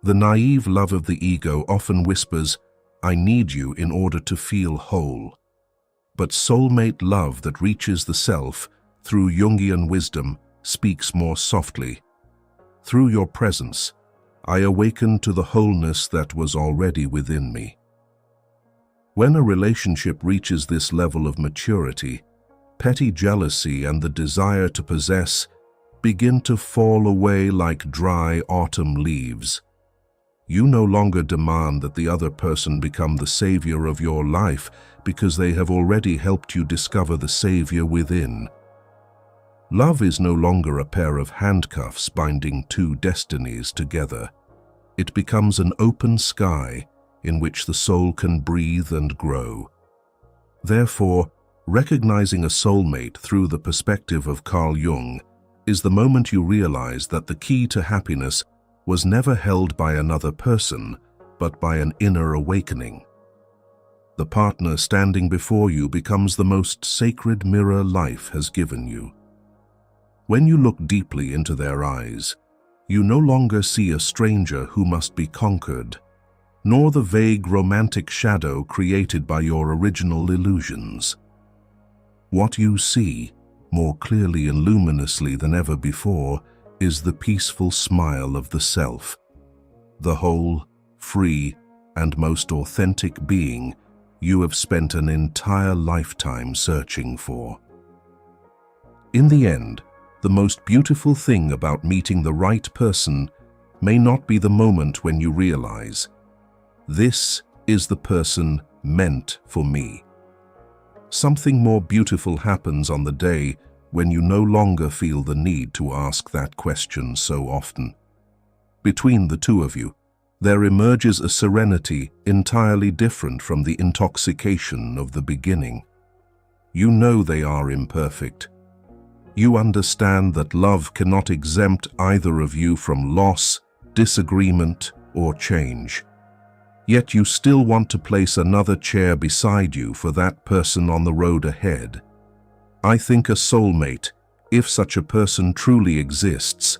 The naive love of the ego often whispers, "I need you in order to feel whole." But soulmate love that reaches the self through Jungian wisdom speaks more softly. "Through your presence, I awaken to the wholeness that was already within me." When a relationship reaches this level of maturity, petty jealousy and the desire to possess begin to fall away like dry autumn leaves. You no longer demand that the other person become the savior of your life because they have already helped you discover the savior within. Love is no longer a pair of handcuffs binding two destinies together. It becomes an open sky in which the soul can breathe and grow. Therefore, recognizing a soulmate through the perspective of Carl Jung is the moment you realize that the key to happiness was never held by another person, but by an inner awakening. The partner standing before you becomes the most sacred mirror life has given you. When you look deeply into their eyes, you no longer see a stranger who must be conquered, nor the vague romantic shadow created by your original illusions. What you see, more clearly and luminously than ever before, is the peaceful smile of the self, the whole, free, and most authentic being you have spent an entire lifetime searching for. In the end, the most beautiful thing about meeting the right person may not be the moment when you realize, "This is the person meant for me." Something more beautiful happens on the day when you no longer feel the need to ask that question so often. Between the two of you, there emerges a serenity entirely different from the intoxication of the beginning. You know they are imperfect. You understand that love cannot exempt either of you from loss, disagreement, or change. Yet you still want to place another chair beside you for that person on the road ahead. I think a soulmate, if such a person truly exists,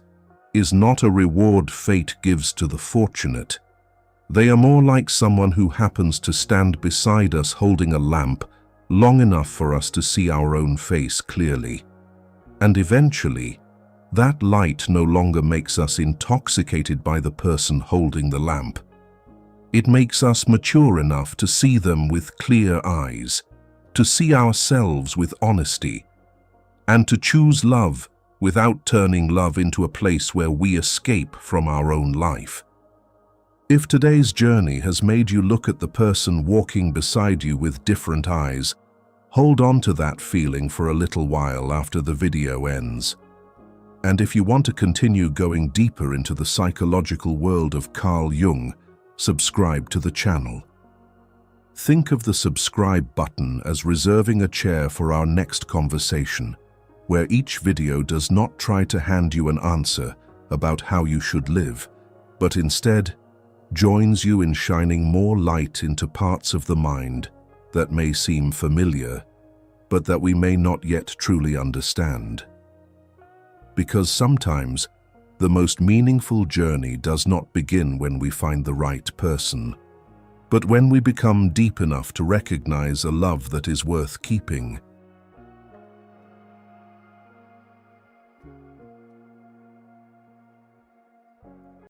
is not a reward fate gives to the fortunate. They are more like someone who happens to stand beside us holding a lamp long enough for us to see our own face clearly. And eventually, that light no longer makes us intoxicated by the person holding the lamp. It makes us mature enough to see them with clear eyes, to see ourselves with honesty, and to choose love without turning love into a place where we escape from our own life. If today's journey has made you look at the person walking beside you with different eyes, hold on to that feeling for a little while after the video ends. And if you want to continue going deeper into the psychological world of Carl Jung, subscribe to the channel. Think of the subscribe button as reserving a chair for our next conversation, where each video does not try to hand you an answer about how you should live, but instead joins you in shining more light into parts of the mind that may seem familiar, but that we may not yet truly understand. Because sometimes the most meaningful journey does not begin when we find the right person, but when we become deep enough to recognize a love that is worth keeping,